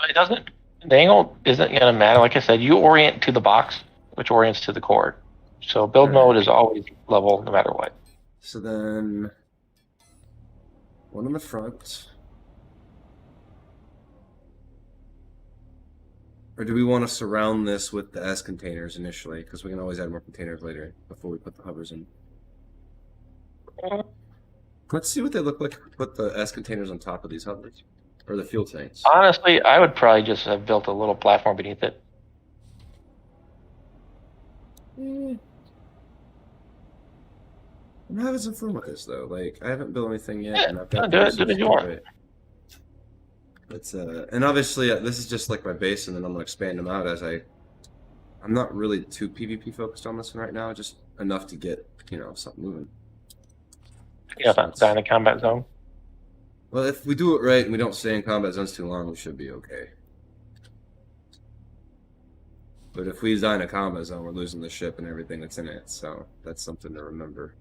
It doesn't. The angle isn't going to matter. Like I said, you orient to the box, which orients to the core. So build mode is always level no matter what. So then, one on the front. Or do we want to surround this with the S containers initially? Because we can always add more containers later before we put the hovers in. Let's see what they look like if we put the S containers on top of these hovers. Or the fuel tanks. Honestly, I would probably just have built a little platform beneath it. I'm having some fun with this though. Like, I haven't built anything yet, Yeah, and I've got do it, the do what you want. It's and obviously this is just like my base, and then I'm gonna expand them out as I'm not really too PvP focused on this one right now, just enough to get something moving. Yeah, So die in the combat zone. well, if we do it right and we don't stay in combat zones too long, we should be okay. But if we die in a combat zone, we're losing the ship and everything that's in it, so that's something to remember.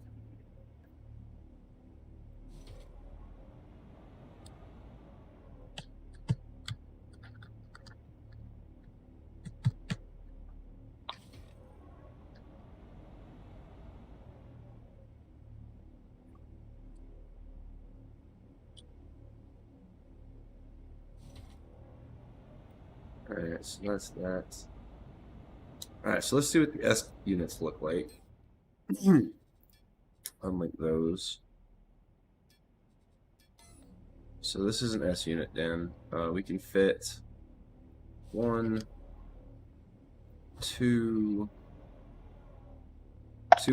Alright, so that's that. Alright, so let's see what the S units look like. Unlike those. So this is an S unit, Dan. We can fit 1, 2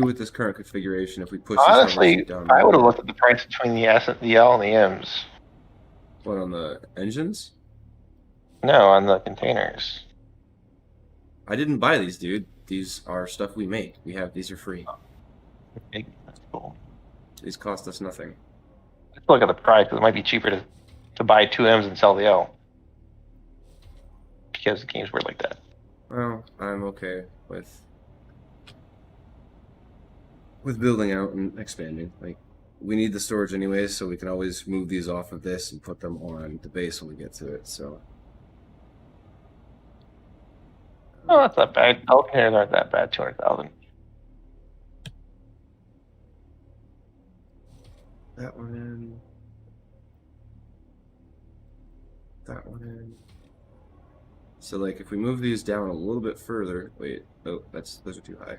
with this current configuration. If we push these Honestly, hovers down, I would have looked at the price between the S, the L, and the M's. what, on the engines? No, on the containers. I didn't buy these, dude. These are stuff we make. These are free. Okay, that's cool. These cost us nothing. Let's look at the price, because it might be cheaper to buy 2 M's and sell the L. Because the games work like that. Well, I'm okay with building out and expanding. Like, we need the storage anyways, so we can always move these off of this and put them on the base when we get to it. So Oh, that's not bad. L containers aren't that bad. 200,000. that one in. That one in. So like if we move these down a little bit further, wait, oh, those are too high.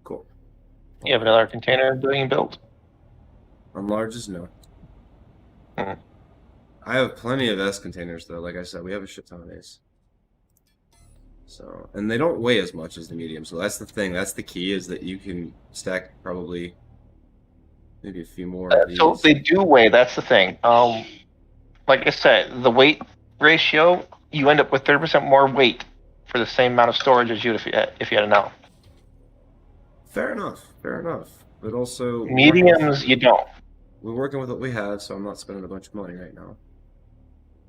Cool. You have another container being built? On larges, no. Hmm. I have plenty of S containers though. Like I said, we have a shit ton of these. So, and they don't weigh as much as the medium. So that's the thing. That's the key, is that you can stack probably maybe a few more of these. So they do weigh. That's the thing. Like I said, the weight ratio, you end up with 30% more weight for the same amount of storage as you would if you had an L. Fair enough. Fair enough. But also Mediums, you don't. we're working with what we have, so I'm not spending a bunch of money right now.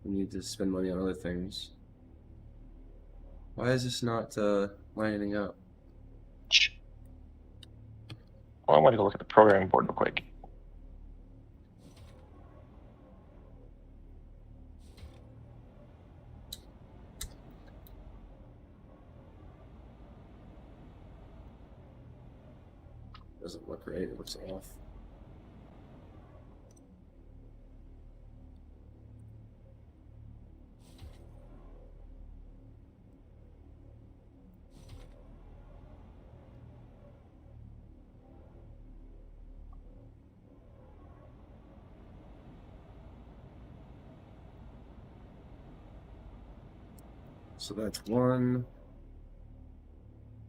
We need to spend money on other things. Why is this not lining up? Well, I want to go look at the programming board real quick. Doesn't look right. It looks off. So that's 1,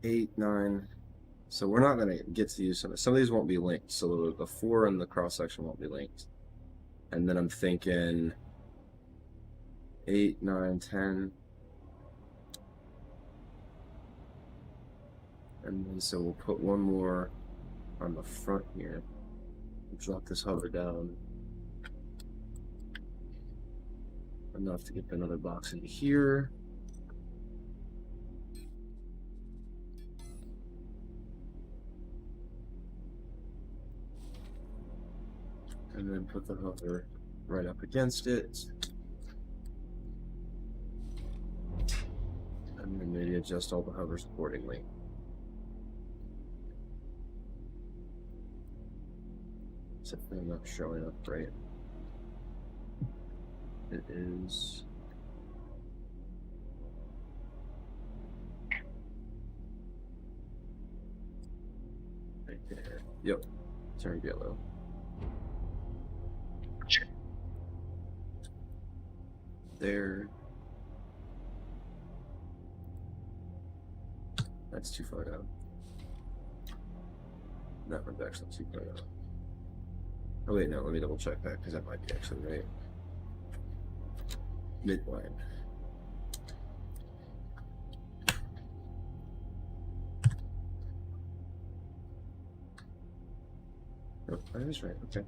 8, 9. So we're not going to get to use some. Some of these won't be linked. So the 4 and the cross section won't be linked. And then I'm thinking 8, 9, 10. And then so we'll put one more on the front here. Drop this hover down enough to get another box into here. And then put the hover right up against it. And then maybe adjust all the hovers accordingly. Except they're not showing up right. It is. Right there. Yep. Turned yellow. There. That's too far down. That one's actually too far down. Oh wait, no, let me double check that because that might be actually right. Midline. Oh, that is right, okay.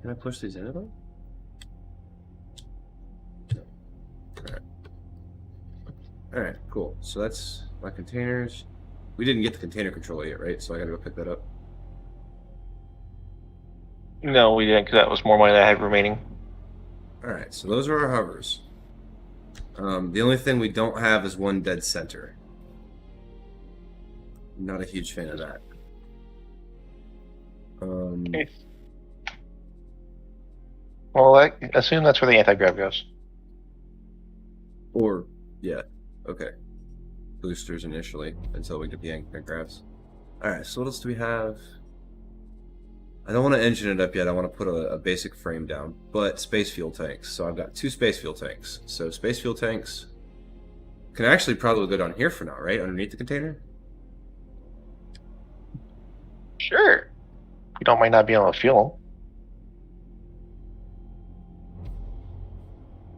Can I push these in at all? Alright, cool. So that's my containers. We didn't get the container controller yet, right? So I gotta go pick that up. No, we didn't, because that was more money that I had remaining. Alright, so those are our hovers. The only thing we don't have is one dead center. Not a huge fan of that. Okay. Well, I assume that's where the anti-grav goes. Or, yeah, okay. Boosters initially, until we get the anti-gravs. Alright, so what else do we have? I don't want to engine it up yet, I want to put a basic frame down. But space fuel tanks. So I've got 2 space fuel tanks. So space fuel tanks can actually probably go down here for now, right? Underneath the container? Sure. You don't might not be able to fuel them.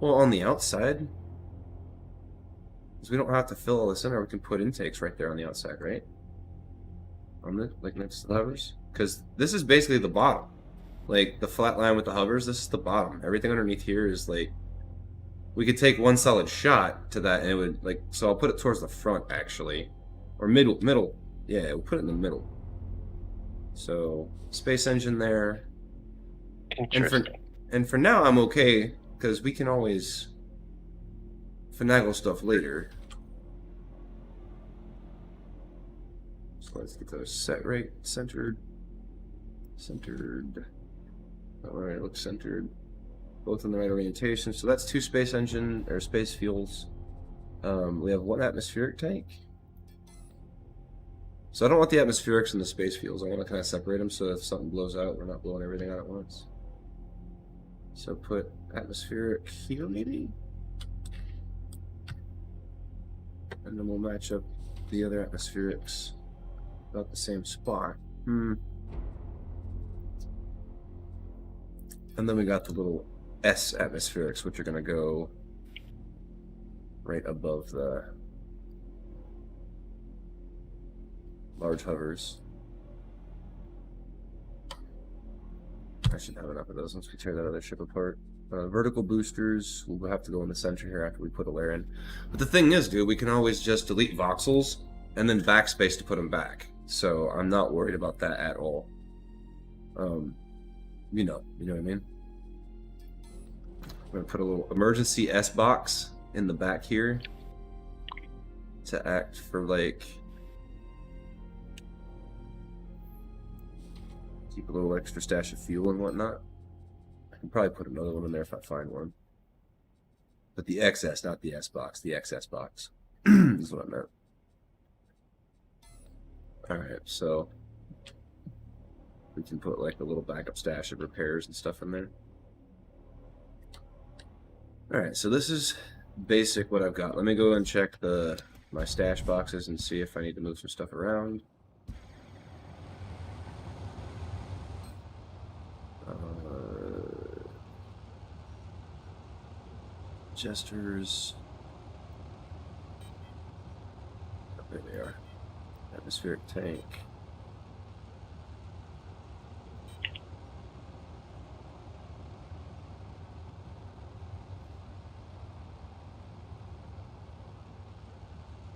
Well, on the outside. Because we don't have to fill all this in, or we can put intakes right there on the outside, right? On the, like, next to the hovers? Because this is basically the bottom. Like, the flat line with the hovers, this is the bottom. Everything underneath here is, like... We could take one solid shot to that, and it would, like... So I'll put it towards the front, actually. Or middle. Yeah, we'll put it in the middle. So, space engine there. Interesting. And for now, I'm okay, because we can always finagle stuff later. So let's get those set right, centered. Alright, looks centered. Both in the right orientation. So that's 2 space engine, or space fuels. We have 1 atmospheric tank. So I don't want the atmospherics and the space fuels. I want to kind of separate them so if something blows out, we're not blowing everything out at once. So put atmospheric here, maybe? And then we'll match up the other atmospherics about the same spot. And then we got the little S atmospherics, which are going to go right above the large hovers. should have enough of those once we tear that other ship apart. Vertical boosters, we'll have to go in the center here after we put a layer in. But the thing is, dude, we can always just delete voxels and then backspace to put them back. So I'm not worried about that at all. You know what I mean? I'm gonna put a little emergency S box in the back here to act for like keep a little extra stash of fuel and whatnot. I can probably put another one in there if I find one. But the XS, not the S box, the XS box is what I meant. Alright, so we can put like a little backup stash of repairs and stuff in there. Alright, so this is basic what I've got. Let me go and check my stash boxes and see if I need to move some stuff around. Gestures. Oh, there they are. Atmospheric tank.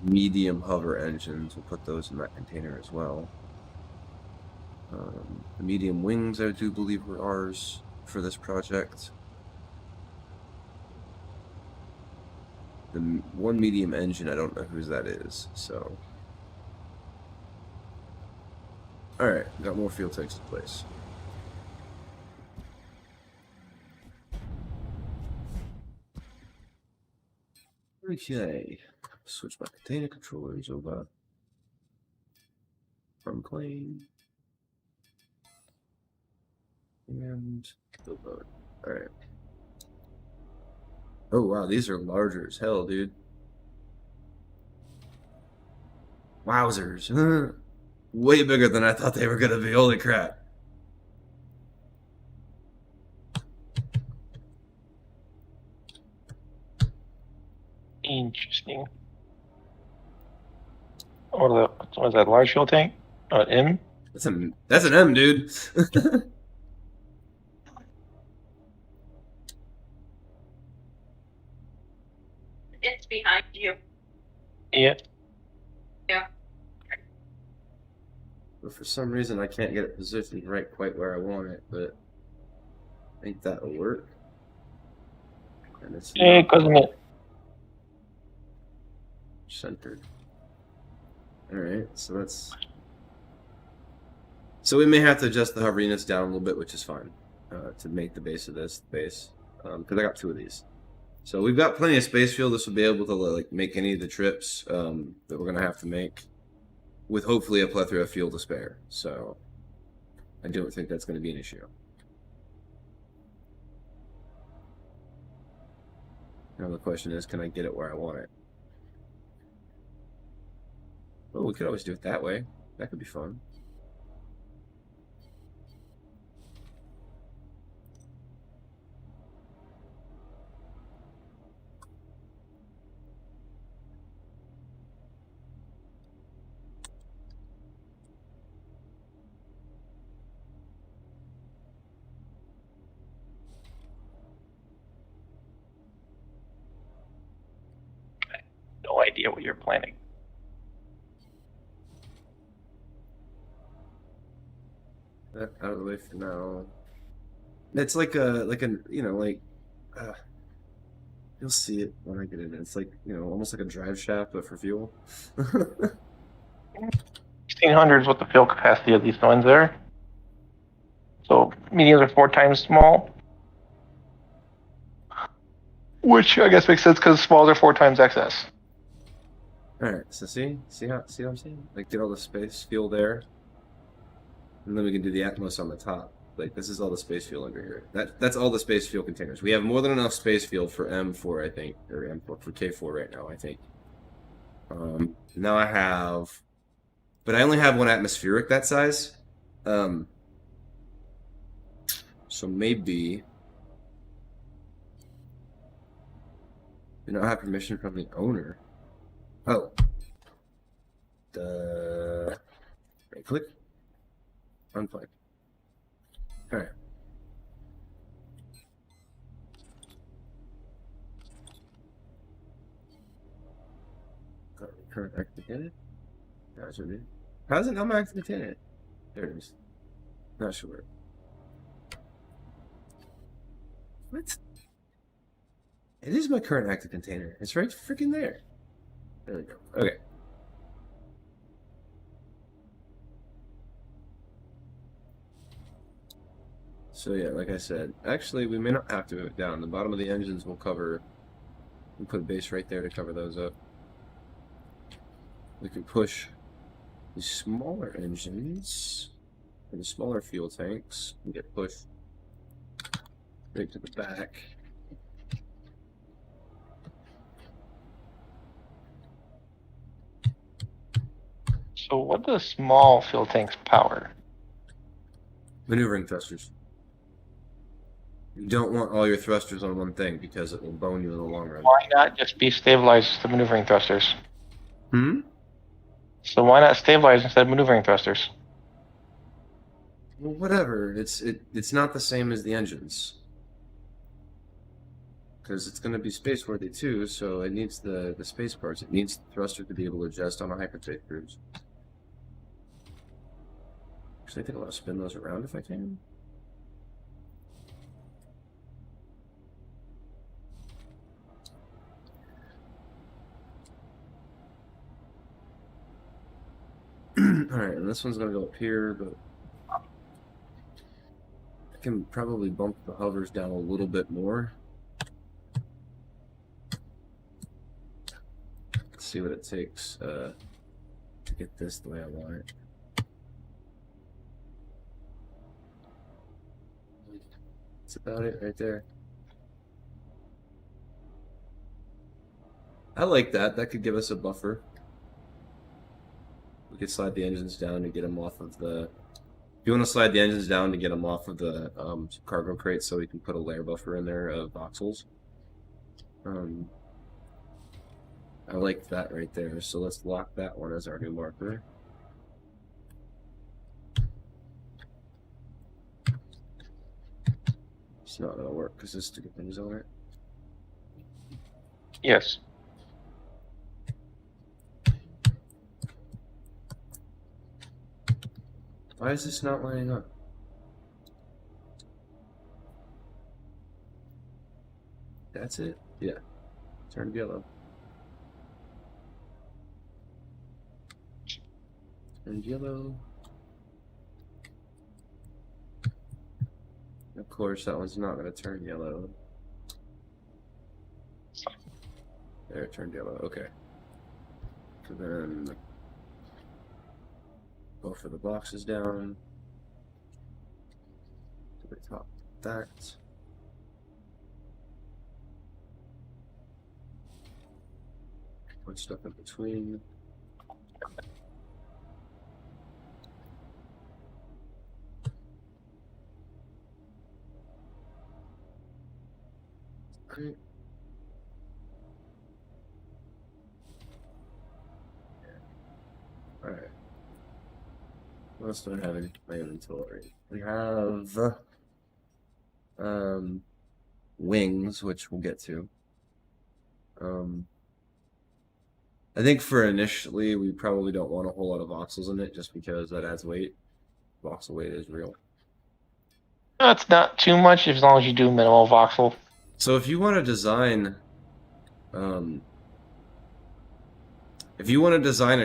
Medium hover engines, we'll put those in that container as well. The medium wings, I do believe, were ours for this project. The one medium engine, I don't know whose that is, so. Alright, got more fuel tanks in place. Okay, switch my container controllers over from plane and build mode. Alright. Oh wow, these are larger as hell, dude. Wowzers. Way bigger than I thought they were gonna be, holy crap. Interesting. What was that, large fuel tank? M? That's an M, dude. It's behind you. Yeah. Yeah. But for some reason I can't get it positioned right quite where I want it, but I think that'll work. And it's Yeah, couldn't it? centered. Alright, so that's... So we may have to adjust the hover units down a little bit, which is fine, to make the base of this the base, because I got two of these. So we've got plenty of space fuel. This will be able to like make any of the trips that we're gonna have to make, with hopefully a plethora of fuel to spare. So I don't think that's going to be an issue. Now the question is, can I get it where I want it? Oh, we could always do it that way. That could be fun. No idea what you're planning. That out of the way for now. It's like you'll see it when I get it in. It's like, almost like a drive shaft, but for fuel. 1600 is what the fuel capacity of these ones are. So mediums are 4 times small, which I guess makes sense because smalls are 4 times XS. All right, so see what I'm saying? Like, get all the space fuel there, and then we can do the Atmos on the top. Like, this is all the space fuel under here. That's all the space fuel containers. We have more than enough space fuel for M4, I think, or M4 for K4 right now, I think. Now I have, but I only have one atmospheric that size. So maybe we don't have permission from the owner. Oh. Right click. Unplug. Alright. current active container? How's it not my active container? There it is. Not sure. What? It is my current active container. It's right freaking there. There we go. Okay. So yeah, like I said, actually we may not have to move it down. The bottom of the engines will cover. We put a base right there to cover those up. We can push the smaller engines and the smaller fuel tanks and get pushed right to the back. So what does small fuel tanks power? Maneuvering thrusters. You don't want all your thrusters on one thing because it will bone you in the long run. Why not just be stabilized to maneuvering thrusters? Hmm? So why not stabilize instead of maneuvering thrusters? Well, whatever. It's not the same as the engines. Because it's going to be space-worthy too, so it needs the space parts. It needs the thruster to be able to adjust on a hyperspace cruise. Actually, I think I'll spin those around if I can. Alright, and this one's going to go up here, but I can probably bump the hovers down a little bit more. Let's see what it takes to get this the way I want it. That's about it right there. I like that. That could give us a buffer. We could slide the engines down to get them off of the... If you want to slide the engines down to get them off of the cargo crate so we can put a layer buffer in there of voxels. I like that right there, so let's lock that one as our new marker. It's not going to work because there's stupid things on it. Yes. Why is this not lining up? That's it? Yeah. Turned yellow. Turned yellow. Of course, that one's not going to turn yellow. There, it turned yellow. Okay. So then... go for the boxes down to the top of that. Put stuff in between. Right. All right. What else do I have in my inventory? We have wings, which we'll get to. I think for initially, we probably don't want a whole lot of voxels in it, just because that adds weight. Voxel weight is real. It's not too much as long as you do minimal voxel. So if you want to design, a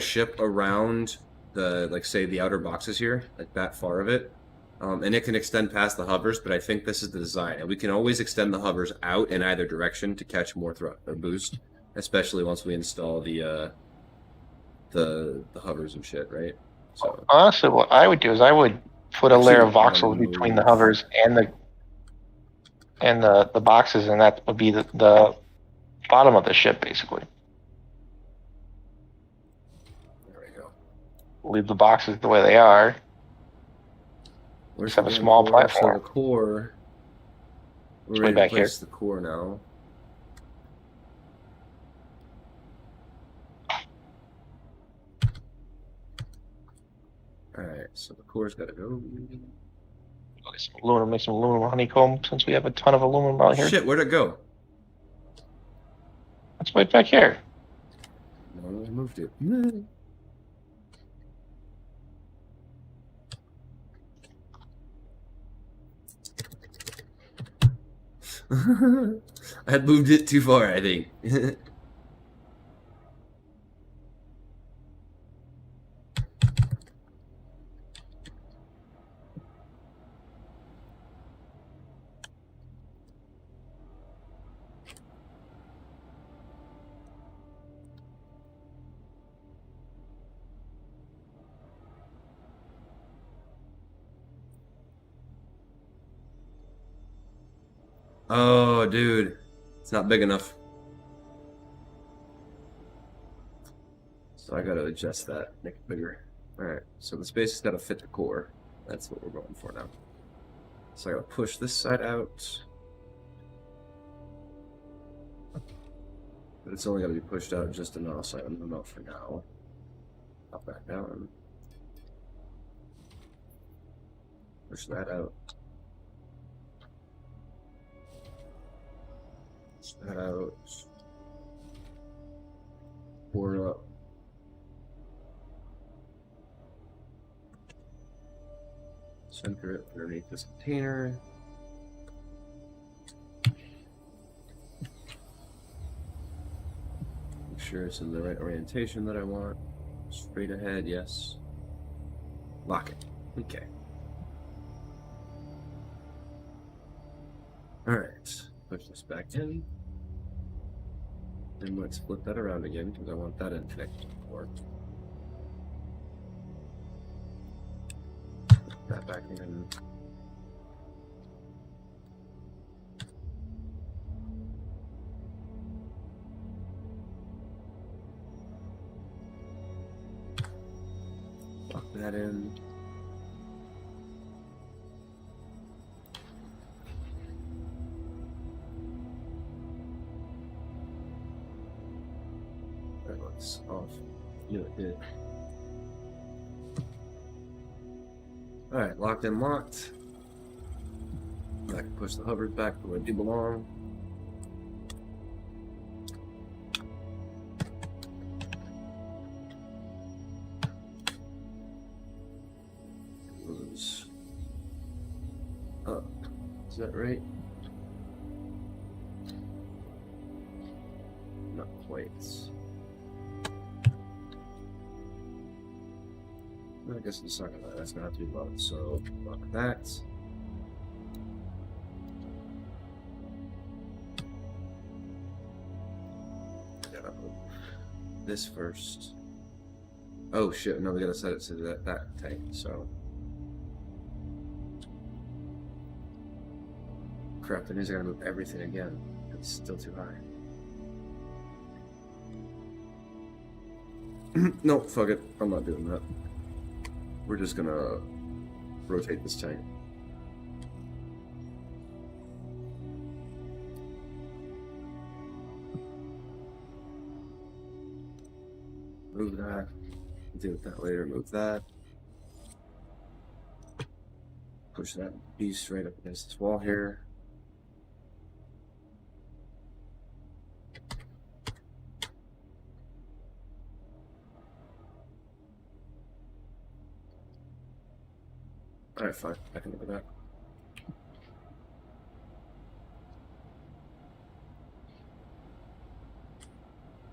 ship around the, like, say the outer boxes here, like that far of it, and it can extend past the hovers, but I think this is the design, and we can always extend the hovers out in either direction to catch more thrust or boost, especially once we install the hovers and shit, right? So Honestly, what I would do is I would put a layer of voxels between the hovers and the boxes, and that would be the bottom of the ship, basically. there we go. Leave the boxes the way they are. Where's Just have a the small core? platform. So the core, we're It's ready way to back here. place the core now. Alright, so the core's gotta go. Get some aluminum, make some aluminum honeycomb, since we have a ton of aluminum out here. Shit, where'd it go? It's right back here. No, I moved it. I had moved it too far, I think. Oh, dude. It's not big enough. So I gotta adjust that, make it bigger. Alright, so the space has gotta fit the core. That's what we're going for now. So I gotta push this side out. But it's only gotta be pushed out just enough, so I'm enough for now. Pop back down. Push that out. Push that out. Pour it up. Center it underneath this container. Make sure it's in the right orientation that I want. Straight ahead, yes. Lock it. Okay. Alright. Push this back in. And let's flip that around again because I want that in connected to the core. That back in. Lock that in. That looks off. Yeah, it did. Alright, locked and locked. I can push the hovers back to where they belong. Goes up. Is that right? Not quite. I guess it's not gonna, that's gonna have to be locked, so lock that. Gotta move this first. Oh shit, no, we gotta set it to that tank, so. Crap, that means I gotta move everything again. It's still too high. No, fuck it, I'm not doing that. We're just gonna rotate this tank. Move that. Deal with that later. Move that. Push that beast right up against this wall here. Alright, fine. I can look at that.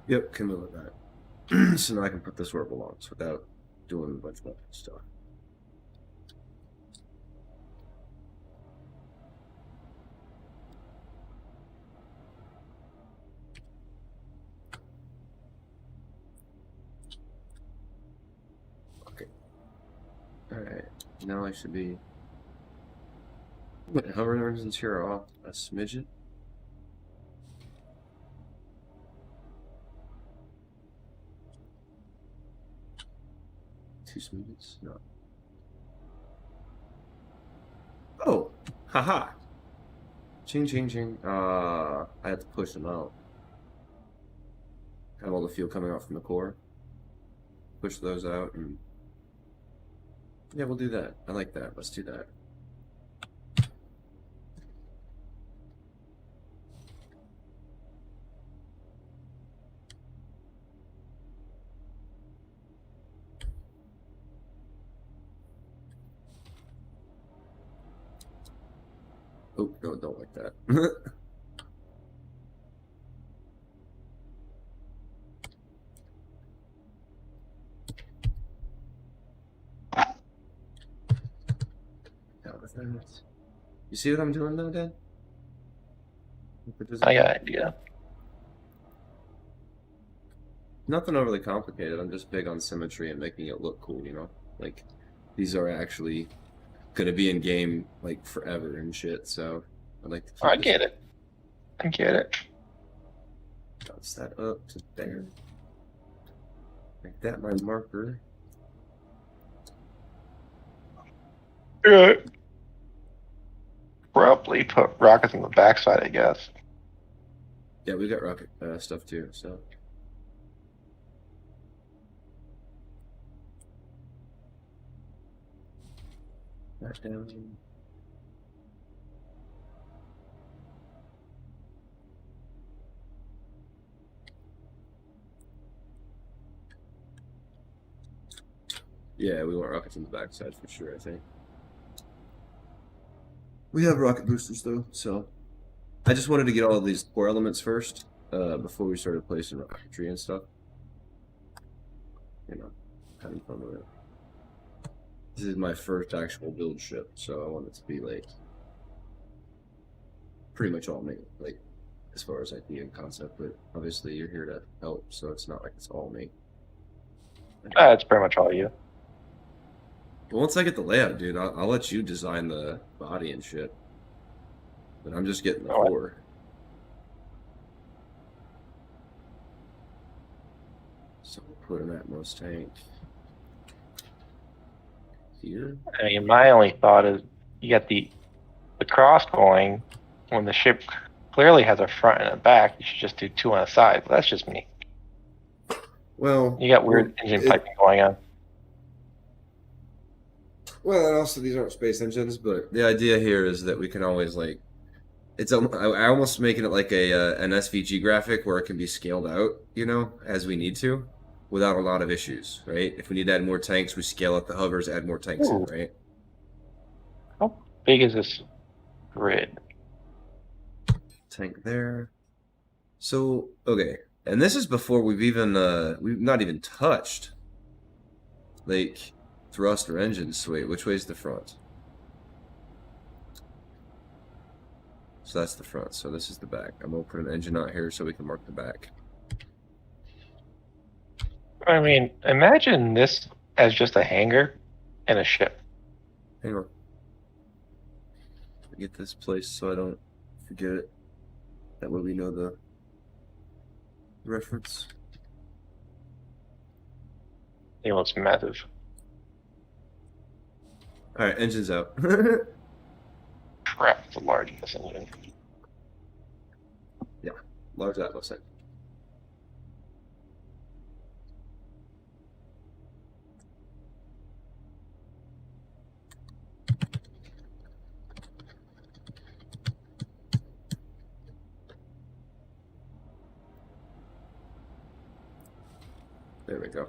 Yep, can live with that. So now I can put this where it belongs without doing a bunch of stuff. Okay. Alright. Now I should be. What hover engines here are off a smidgen. Two smidgens? No. Oh! Haha! Ching ching ching. I have to push them out. Have all the fuel coming out from the core. Push those out and. Yeah, we'll do that. I like that. Let's do that. Oh, no, don't like that. You see what I'm doing though, Dad? I got an idea. Nothing overly complicated. I'm just big on symmetry and making it look cool, you know? Like, these are actually gonna be in game, like, forever and shit, so I'd like to keep I this- get it. I get it. Bounce that up to there. Make that my marker. Good. Probably put rockets on the backside, I guess. Yeah, we got rocket stuff too, so. That down. Yeah, we want rockets on the backside for sure, I think. We have rocket boosters though, so I just wanted to get all of these core elements first, before we started placing rocketry and stuff. You know, having fun with it. This is my first actual build ship, so I want it to be like pretty much all me, like as far as idea and concept, but obviously you're here to help, so it's not like it's all me. It's pretty much all you. But once I get the layout, dude, I'll let you design the body and shit. But I'm just getting the All right. core. So we'll put an Atmos tank here. I mean, my only thought is you got the cross going when the ship clearly has a front and a back. You should just do two on the side. But that's just me. Well, You got weird engine piping going on. Well, and also these aren't space engines, but the idea here is that we can always like, I almost making it like an SVG graphic where it can be scaled out, you know, as we need to, without a lot of issues, right? If we need to add more tanks, we scale up the hovers, add more tanks in, Ooh. right? How big is this grid? Tank there. So okay, and this is before we've not even touched like thrust or engine sway. Which way's the front? So that's the front. So this is the back. I'm gonna put an engine out here so we can mark the back. I mean, imagine this as just a hangar and a ship. Hang on. Get this placed so I don't forget it. That way we know the reference. It looks massive. All right, engine's out. Crap, it's a large ass engine. Yeah, large Atmos tank. There we go.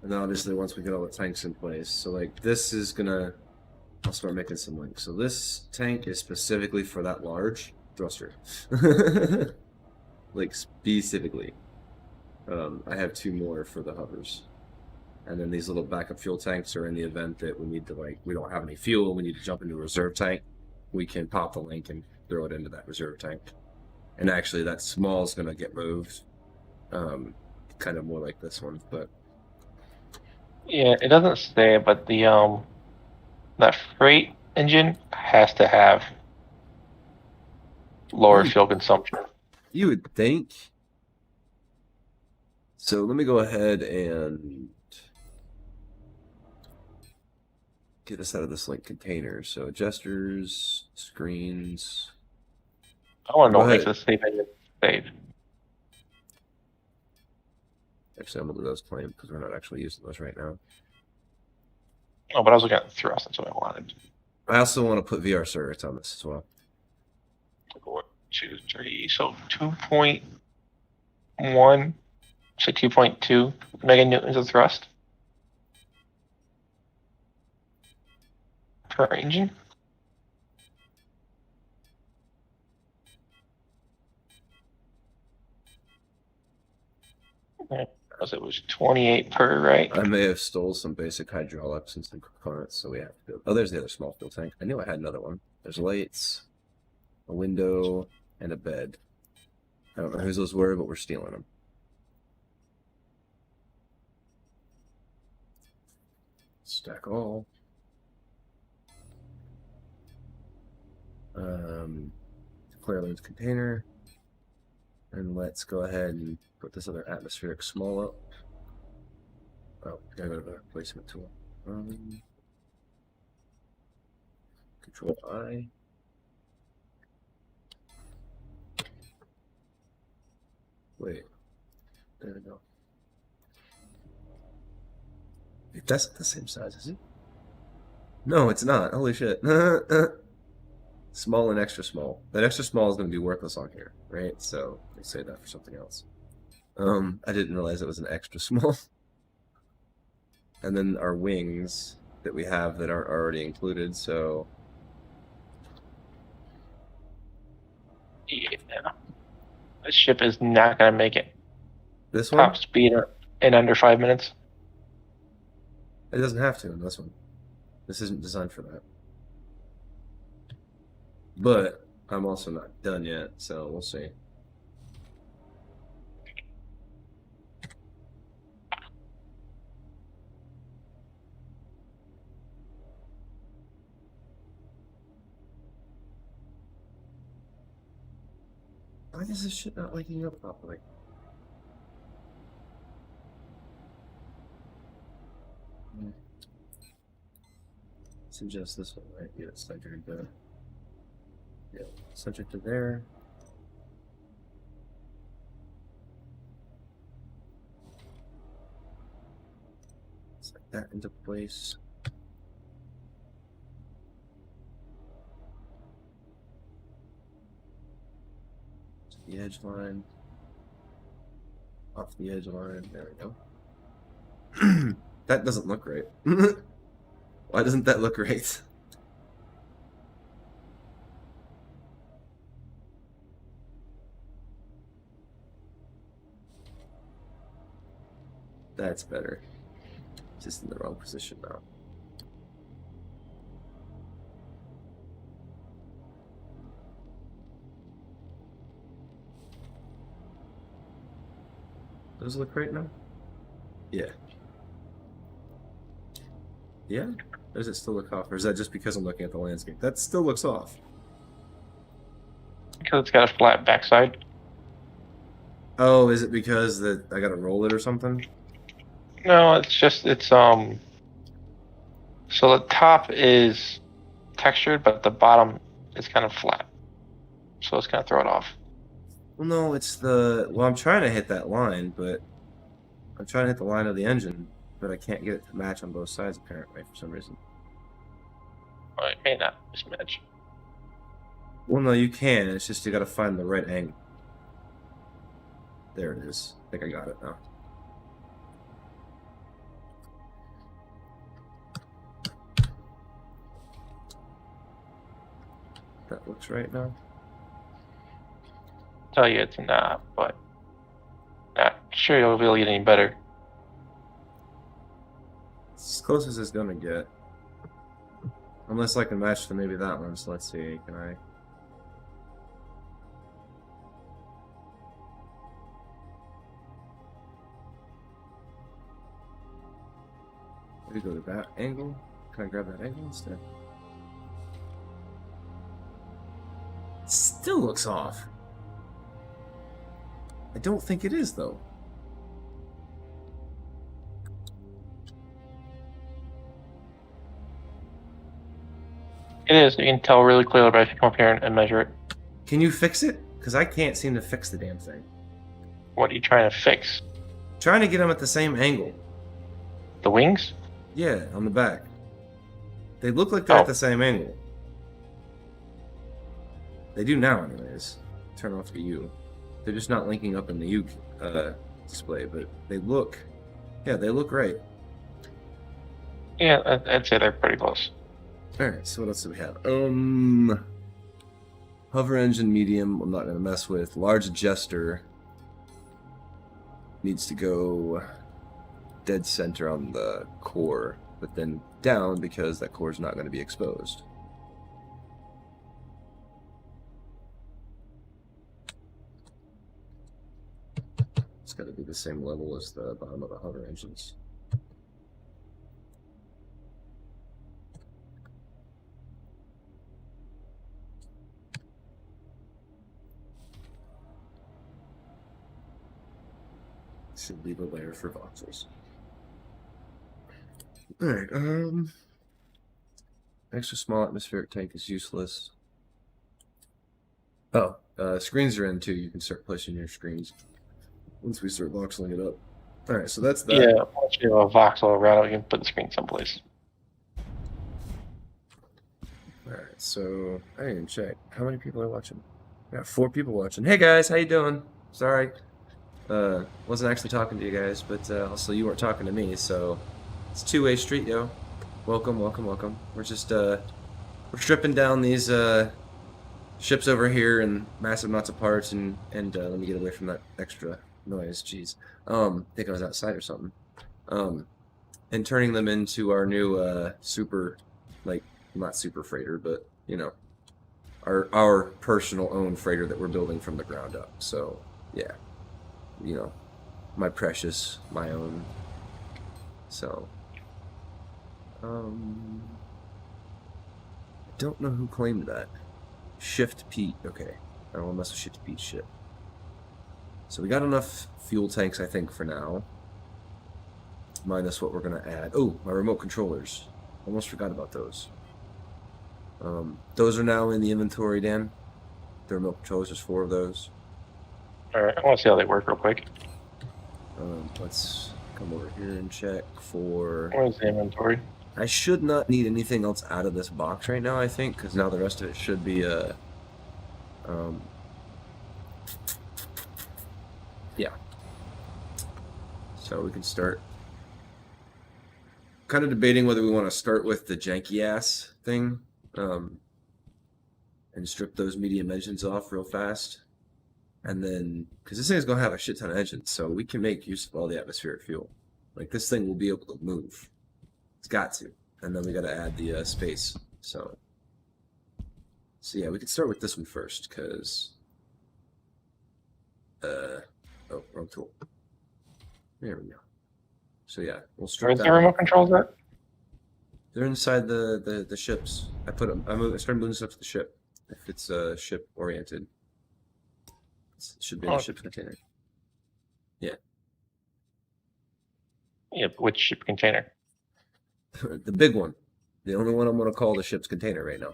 And then obviously once we get all the tanks in place, so like this is gonna, I'll start making some links. So this tank is specifically for that large thruster. Like specifically. I have two more for the hovers. And then these little backup fuel tanks are in the event that we need to we don't have any fuel, we need to jump into a reserve tank. We can pop the link and throw it into that reserve tank. And actually that small is gonna get moved. Kind of more like this one, but Yeah, it doesn't say, but the that freight engine has to have lower fuel consumption. you would think. So let me go ahead and get us out of this link container. So gestures, screens. I want to know Go what makes ahead. this safe engine safe. Actually, I'm gonna do those claim because we're not actually using those right now. Oh, but I was looking at the thrust. That's what I wanted. I also want to put VR circuits on this as well. 1, 2, 3. So 2.1. So 2.2 meganewtons of thrust. Current engine. Because it was 28 per, right? I may have stole some basic hydraulics and some components, so we have to go. Oh, there's the other small fuel tank. I knew I had another one. There's lights, a window, and a bed. I don't know whose those were, but we're stealing them. Stack all. Clear lens container. And let's go ahead and put this other atmospheric small up. Oh, gotta go to the placement tool. Control I. Wait. There we go. Wait, that's not the same size, is it? No, it's not. Holy shit. Small and extra small. That extra small is going to be worthless on here, right? So let's save that for something else. I didn't realize it was an extra small. And then our wings that we have that aren't already included, so... Yeah. This ship is not going to make it. This one? Top speed in under 5 minutes. It doesn't have to in this one. This isn't designed for that. But I'm also not done yet, so we'll see. Why is this shit not waking up properly? Suggest this one, right? Yeah, it's centered to, yeah, centered to there. Set that into place. To the edge line. Off the edge line. There we go. That doesn't look right. Why doesn't that look right? That's better. Just in the wrong position now. Does it look right now? Yeah. Yeah? Or does it still look off? Or is that just because I'm looking at the landscape? That still looks off. Because it's got a flat backside. Oh, is it because that I gotta roll it or something? No, it's just, so the top is textured, but the bottom is kind of flat. So it's going to throw it off. Well, no, it's the... Well, I'm trying to hit that line, but... I'm trying to hit the line of the engine, but I can't get it to match on both sides, apparently, for some reason. Well, it may not mismatch. Well, no, you can. It's just you gotta find the right angle. There it is. I think I got it now. That looks right now. Tell you it's not, but not sure you'll be able to get any better. It's as close as it's gonna get. Unless I can match to maybe that one, so let's see, can I... Maybe go to that angle? Can I grab that angle instead? It still looks off. I don't think it is, though. It is. You can tell really clearly by if you come up here and measure it. Can you fix it? Because I can't seem to fix the damn thing. What are you trying to fix? Trying to get them at the same angle. The wings? Yeah, on the back. They look like they're at the same angle. They do now, anyways. Turn off the U. They're just not linking up in the U display, but they look... Yeah, they look right. Yeah, I'd say they're pretty close. Alright, so what else do we have? Hover engine medium, I'm not going to mess with. Large jester needs to go dead center on the core, but then down because that core is not going to be exposed. It's got to be the same level as the bottom of the hover engines. Should leave a layer for voxels. Alright, extra small atmospheric tank is useless. Oh, screens are in too. You can start placing your screens once we start voxeling it up. Alright, so that's that. Yeah, once you have a voxel around it, you can put the screen someplace. Alright, so I didn't even check. How many people are watching? We got 4 people watching. Hey guys, how you doing? Sorry. Wasn't actually talking to you guys, but also you weren't talking to me, so it's two-way street, yo. Welcome, welcome, welcome. We're just we're stripping down these ships over here and massive amounts of parts, and let me get away from that extra noise. Jeez, I think I was outside or something. And turning them into our new super, like, not super freighter, but you know, our personal own freighter that we're building from the ground up. So yeah. You know, my precious, my own. So, I don't know who claimed that. Shift Pete. Okay, I don't want to mess with Shift Pete shit. So we got enough fuel tanks, I think, for now. Minus what we're gonna add. Oh, my remote controllers. Almost forgot about those. Those are now in the inventory, Dan. The remote controllers. There's 4 of those. Alright, I want to see how they work real quick. Let's come over here and check for... Where's the inventory? I should not need anything else out of this box right now, I think, because now the rest of it should be, yeah. So we can start kind of debating whether we want to start with the janky-ass thing, and strip those medium engines off real fast. And then, because this thing is going to have a shit ton of engines, so we can make use of all the atmospheric fuel. Like, this thing will be able to move. It's got to. And then we got to add the space. So yeah, we could start with this one first, because... oh, wrong tool. There we go. So yeah, we'll strip Where's that the remote off. controls at? They're inside the ships. I started moving stuff to the ship. If it's ship oriented. It should be in the ship's container. Yeah. Yeah, but which ship container? The big one. The only one I'm going to call the ship's container right now.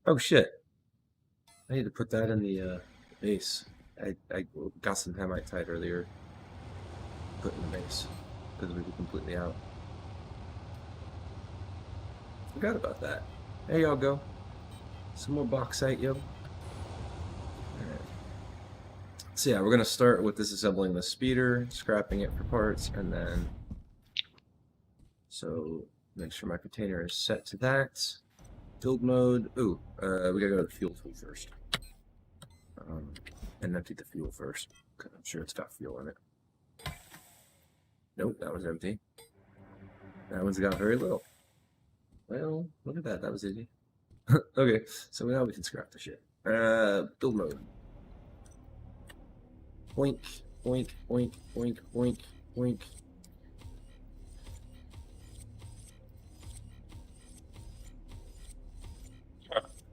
Oh shit. I need to put that in the base. I got some hematite earlier. Put in the base. Because we were completely out. Forgot about that. There y'all go. Some more bauxite, yo. Alright. So yeah, we're going to start with disassembling the speeder, scrapping it for parts, and then... So, make sure my container is set to that. Build mode. Ooh, we gotta go to the fuel tool first. And empty the fuel first. Cause I'm sure it's got fuel in it. Nope, that was empty. That one's got very little. Well, look at that. That was easy. Okay, so now we can scrap the shit. Build mode. Boink, boink, boink, boink, boink, boink.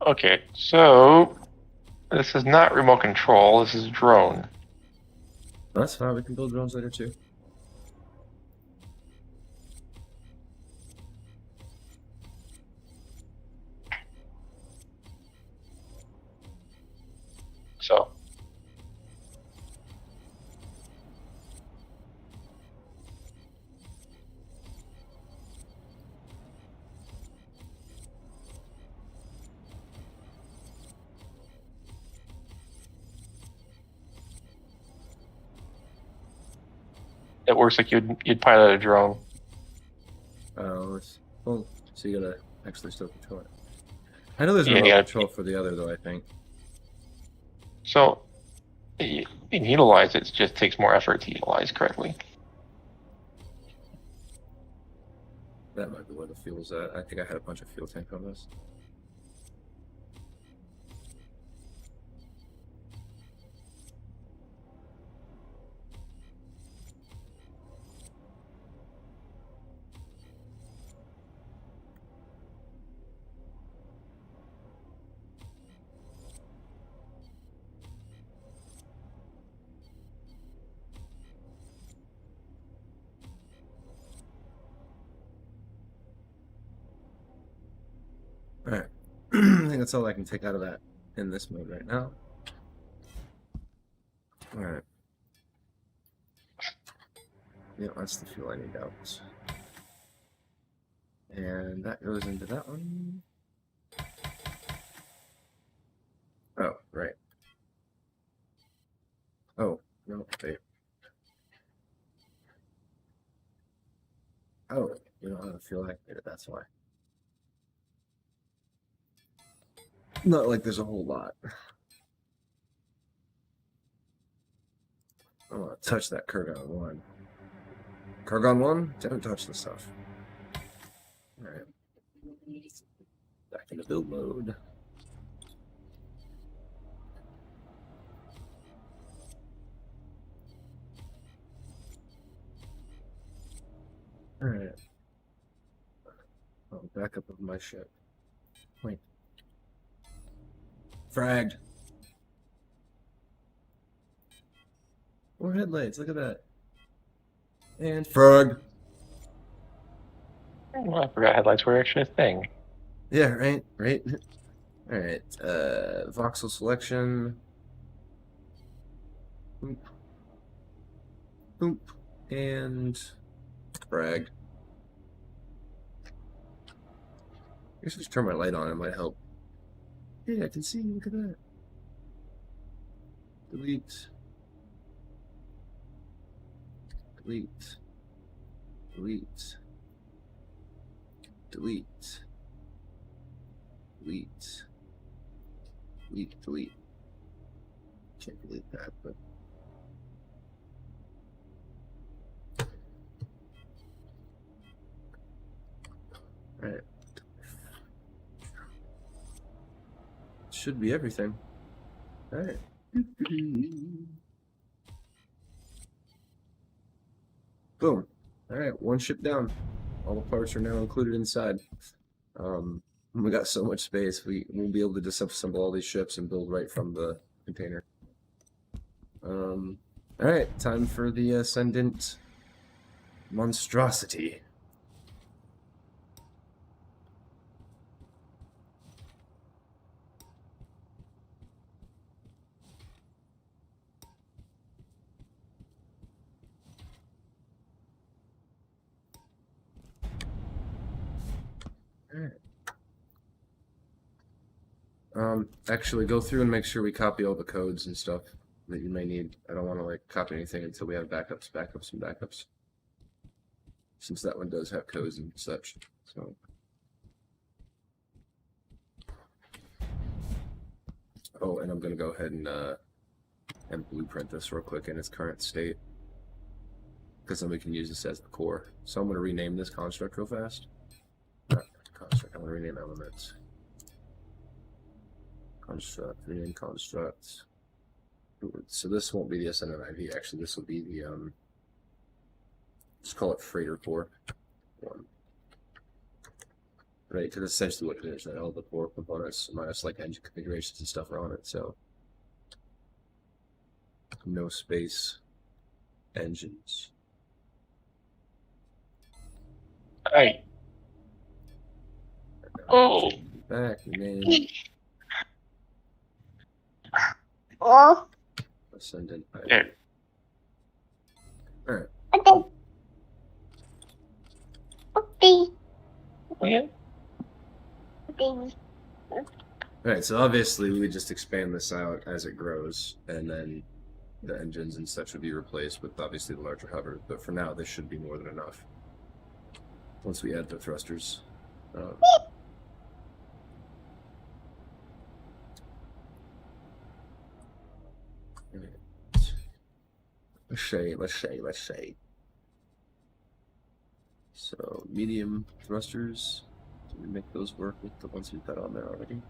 Okay, so this is not remote control. This is drone. That's fine. We can build drones later too. So it works like you'd pilot a drone. Oh, well, so you gotta actually still control it. I know there's Yeah, remote yeah. control for the other though. I think. So you can utilize it. It just takes more effort to utilize correctly. That might be where the fuel's at. I think I had a bunch of fuel tank on this. Alright. I think that's all I can take out of that in this mode right now. Alright. Yeah, that's the fuel I need out. And that goes into that one. Oh, right. Oh, no, wait. Oh, you don't have a fuel activated, that's why. Not like there's a whole lot. I don't want to touch that Kurgan 1. Kurgan 1? Don't touch the stuff. Alright. Back into build mode. Alright. Oh, backup of my ship. Wait. Fragged. More headlights, look at that. And frog. Well, I forgot headlights were actually a thing. Yeah, right, right. Alright, voxel selection. Boop. Boop. And frag. I guess just turn my light on, it might help. Yeah, I can see, look at that. Delete. Delete. Delete. Delete. Delete. Delete. Delete. Can't delete that, but. Alright. Should be everything. Alright. Boom. Alright, one ship down. All the parts are now included inside. We got so much space, we'll be able to disassemble all these ships and build right from the container. Alright, time for the Ascendant monstrosity. Actually, go through and make sure we copy all the codes and stuff that you may need. I don't want to like copy anything until we have backups, backups, and backups. Since that one does have codes and such. So. Oh, and I'm gonna go ahead and blueprint this real quick in its current state, because then we can use this as the core. So I'm gonna rename this construct real fast. Not construct. I'm gonna rename elements. Construct, rename construct. So this won't be the Ascendant IIb. Actually, this will be the let's call it freighter core 1. right? Because that's essentially what it is. Right? All the core components minus like engine configurations and stuff are on it. So no space engines. Hey. Oh. Back name Oh, Ascendant IIb. There. All right. okay. Okay. Yeah. Okay. All right. So obviously we just expand this out as it grows, and then the engines and such would be replaced with obviously the larger hover. But for now, this should be more than enough. Once we add the thrusters. Let's say. So medium thrusters. Can we make those work with the ones we've got on there already?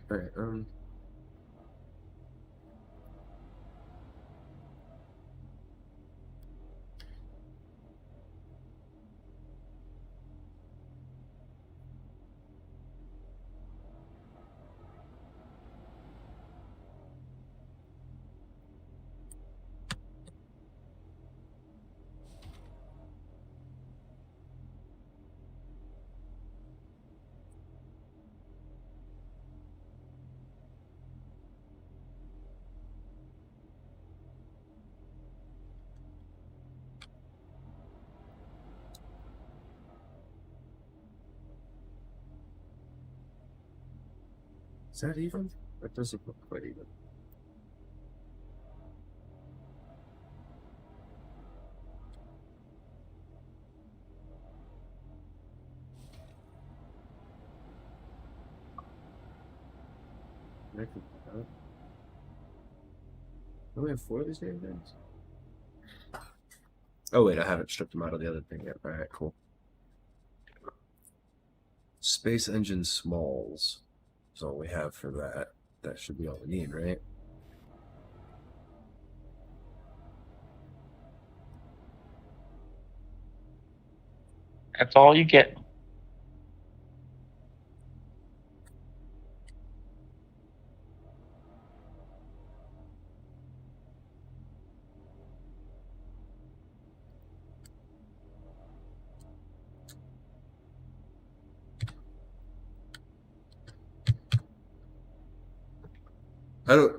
All right. Is that even? That doesn't look quite even. Do we have 4 of these damn things? Oh wait, I haven't stripped them out of the other thing yet. All right, cool. Space engine smalls is all we have for that. That should be all we need, right? That's all you get.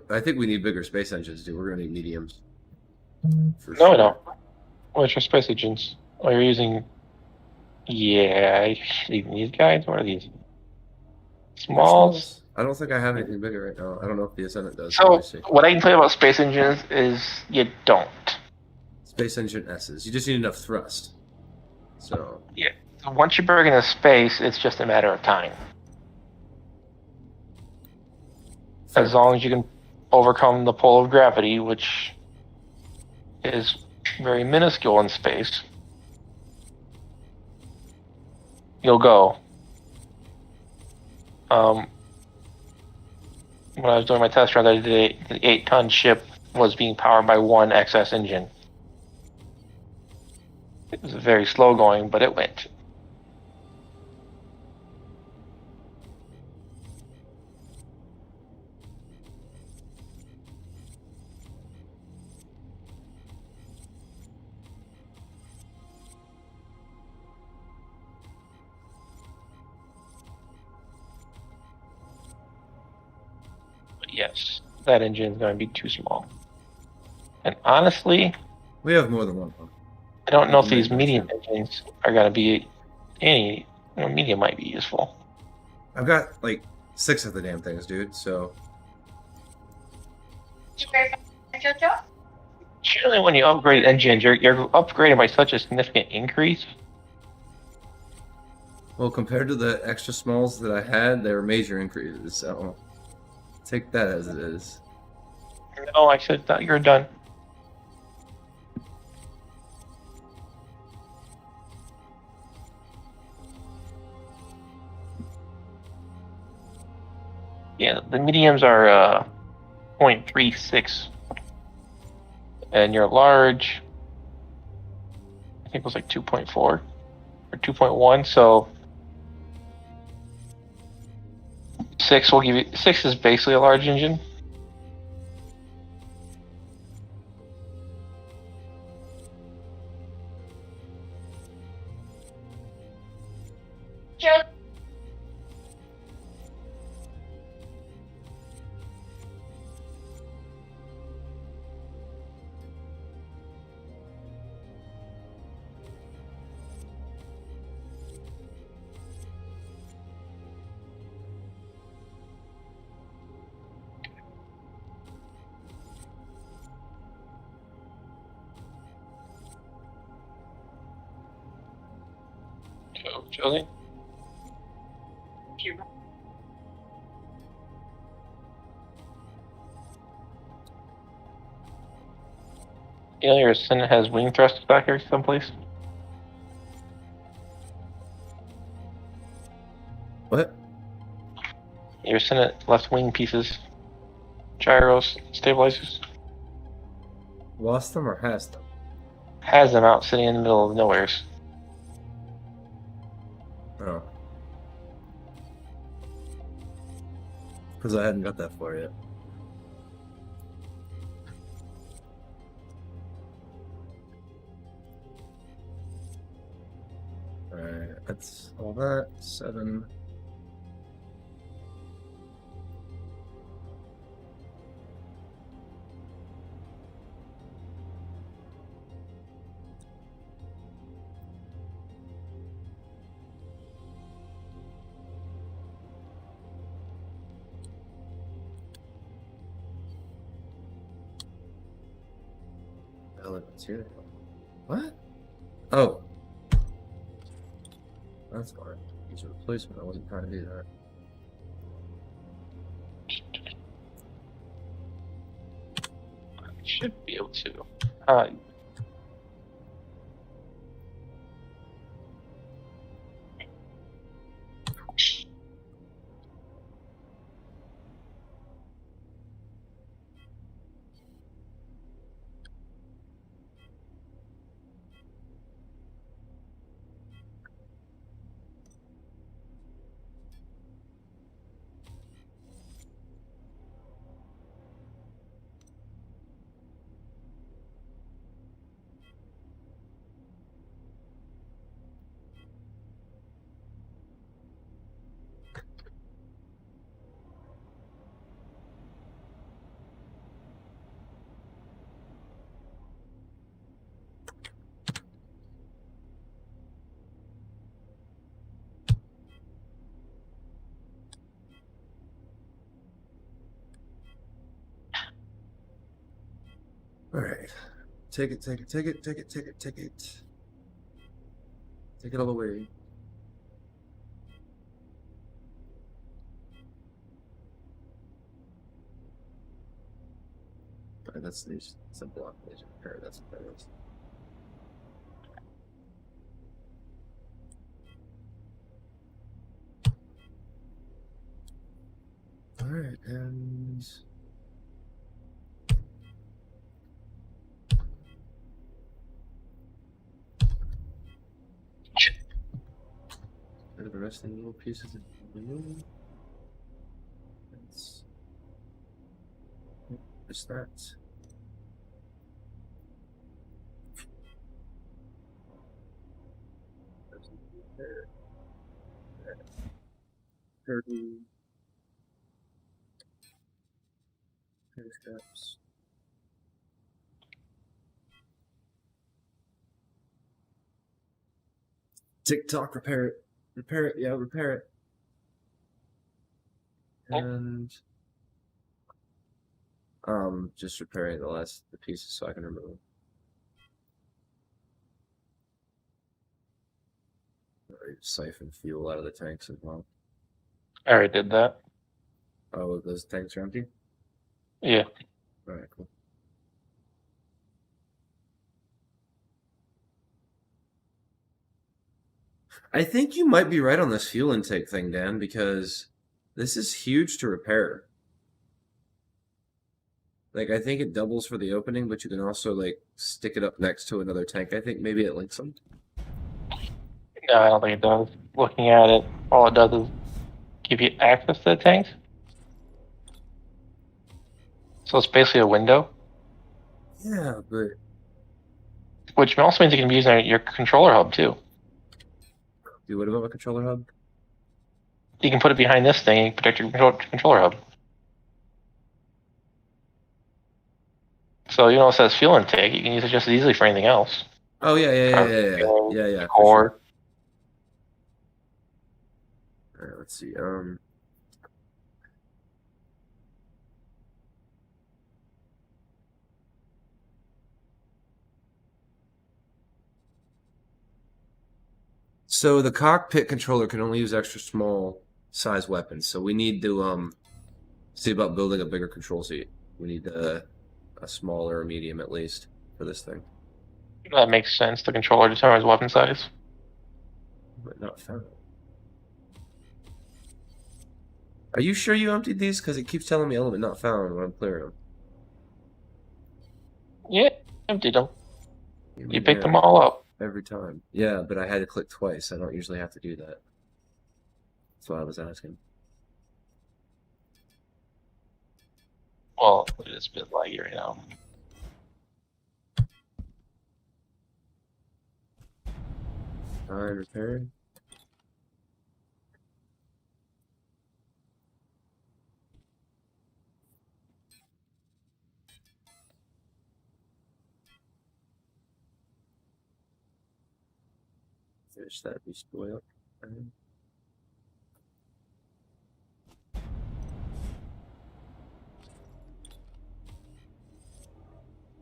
I think we need bigger space engines, dude. We're gonna need mediums. For No, sure. we don't. What's your space agents? Oh, you're using. Yeah, these guys. What are these? Smalls. I don't think I have anything bigger right now. I don't know if the Ascendant does. So Let me see. what I can tell you about space engines is you don't. Space engine S's. You just need enough thrust. So Yeah. So once you bring into space, it's just a matter of time. As long as you can overcome the pull of gravity, which is very minuscule in space, you'll go. When I was doing my test run the other day, the 8-ton ship was being powered by one XS engine. It was very slow going, but it went. But yes, that engine is going to be too small. And honestly, we have more than one. I don't know if these medium engines are going to be any. Medium might be useful. I've got like 6 of the damn things, dude. So Jojo? Surely when you upgrade engines, you're upgrading by such a significant increase. well, compared to the extra smalls that I had, they were major increases. So take that as it is. No, I said that you're done. Yeah, the mediums are 0.36, and your large, I think it was like 2.4 or 2.1. So 6 will give you 6 is basically a large engine. Jojo? So, Josie, you know your Ascendant has wing thrusters back here someplace? What? Your Ascendant left wing pieces, gyros, stabilizers. Lost them or has them? Has them out sitting in the middle of nowheres. Oh. Because I hadn't got that far yet. Alright, that's all that. 7. Elements here. What? Oh. That's fine. Use a replacement. I wasn't trying to do that. Should be able to. Alright. Take it, take it, take it, take it, take it, take it. Take it all away. Alright, that's these. It's a block laser repair. That's what that is. Alright, and the rest of the little pieces of blue. That's just that. There. 30 steps. TikTok, repair it. Repair it, yeah, repair it. And just repairing the pieces so I can remove them. Siphon fuel out of the tanks as well. I already did that. Oh, those tanks are empty? Yeah. Alright, cool. I think you might be right on this fuel intake thing, Dan, because this is huge to repair. Like, I think it doubles for the opening, but you can also, like, stick it up next to another tank. I think maybe it links them. No, I don't think it does. Looking at it, all it does is give you access to the tanks. So it's basically a window, Yeah, but which also means you can be using your controller hub too. dude, what about my controller hub? You can put it behind this thing and protect your controller hub. So it says fuel intake. You can use it just as easily for anything else. Oh yeah, for Core. sure. All right, let's see. So the cockpit controller can only use extra small size weapons. So we need to see about building a bigger control seat. We need a smaller or medium at least for this thing. That makes sense. The controller determines weapon size. But not found. Are you sure you emptied these? Because it keeps telling me element not found when I'm clearing them. Yeah, emptied them. You picked them all up. Every time. Yeah, but I had to click twice. I don't usually have to do that. That's why I was asking. Well, it's a bit laggy right now. Repaired. Finish that beast boy up.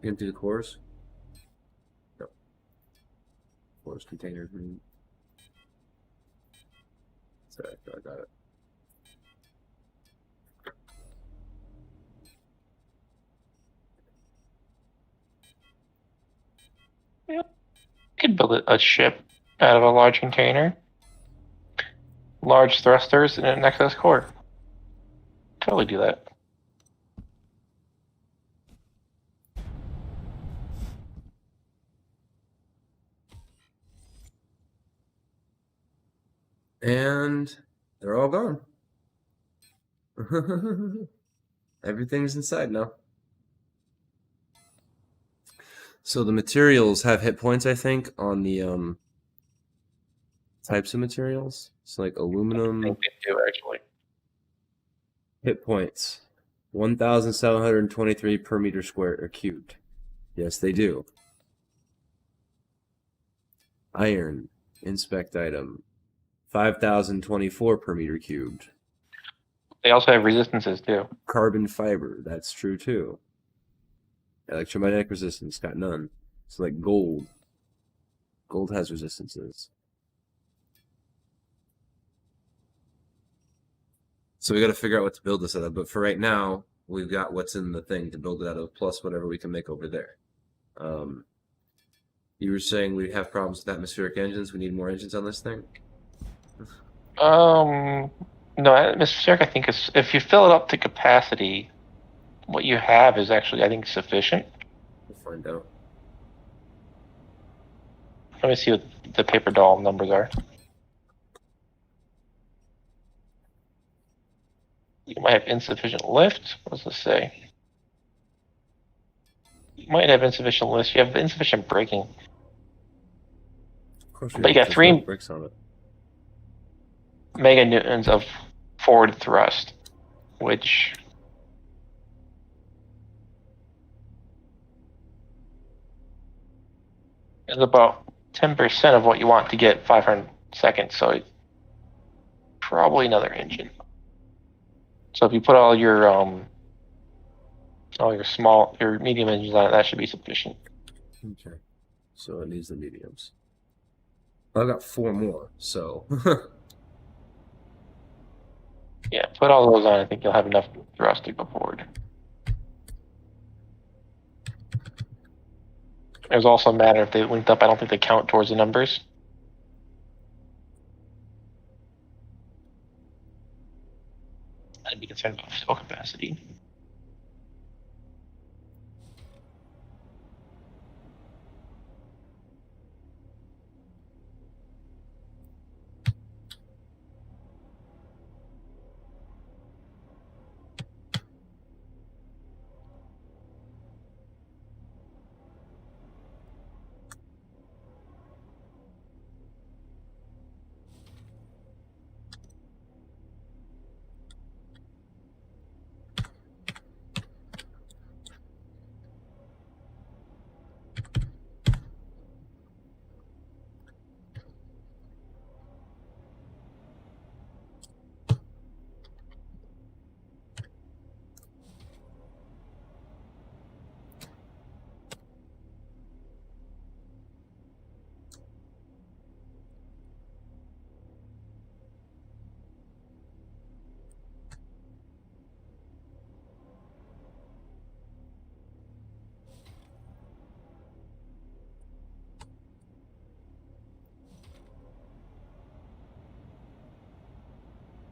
Empty the cores? No. Cores container. Sorry, I got it. Yeah. You could build a ship out of a large container. Large thrusters and an excess core. Totally do that. And they're all gone. Everything's inside now. So the materials have hit points, I think, on the types of materials. It's like I aluminum. think they do actually. Hit points. 1,723 per meter squared or cubed. Yes, they do. Iron. Inspect item. 5,024 per meter cubed. They also have resistances too. Carbon fiber. That's true too. Electromagnetic resistance. Got none. It's like gold. Gold has resistances. So we got to figure out what to build this out of. But for right now, we've got what's in the thing to build it out of, plus whatever we can make over there. You were saying we have problems with atmospheric engines. We need more engines on this thing. No, atmospheric, I think, is if you fill it up to capacity, what you have is actually, I think, sufficient. We'll find out. Let me see what the paper doll numbers are. You might have insufficient lift. What does this say? You might have insufficient lift. You have insufficient braking. Of course, But you got 3 bricks on it. meganewtons of forward thrust, which is about 10% of what you want to get 500 seconds. So probably another engine. So if you put all your medium engines on it, that should be sufficient. Okay. So it needs the mediums. I've got 4 more, so. Yeah, put all those on. I think you'll have enough thrust to go forward. It was also a matter if they linked up. I don't think they count towards the numbers. I'd be concerned about fuel capacity.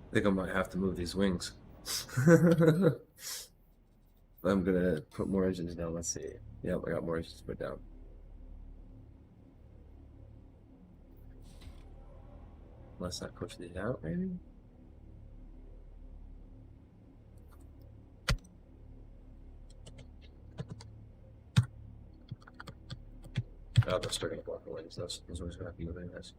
I think I might have to move these wings. I'm gonna put more engines down. Let's see. Yep, I got more engines to put down. Unless I push these out, maybe? Oh, they're still gonna block the wings. Those wings are gonna have to move anyways.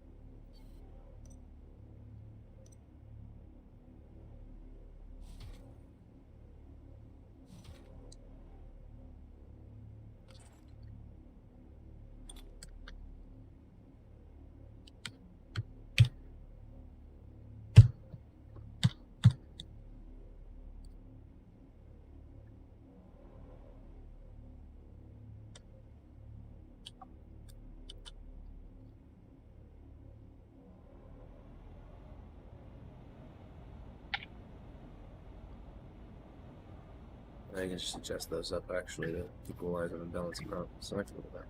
I can just adjust those up actually to equalize them and balance them out. So I can do that.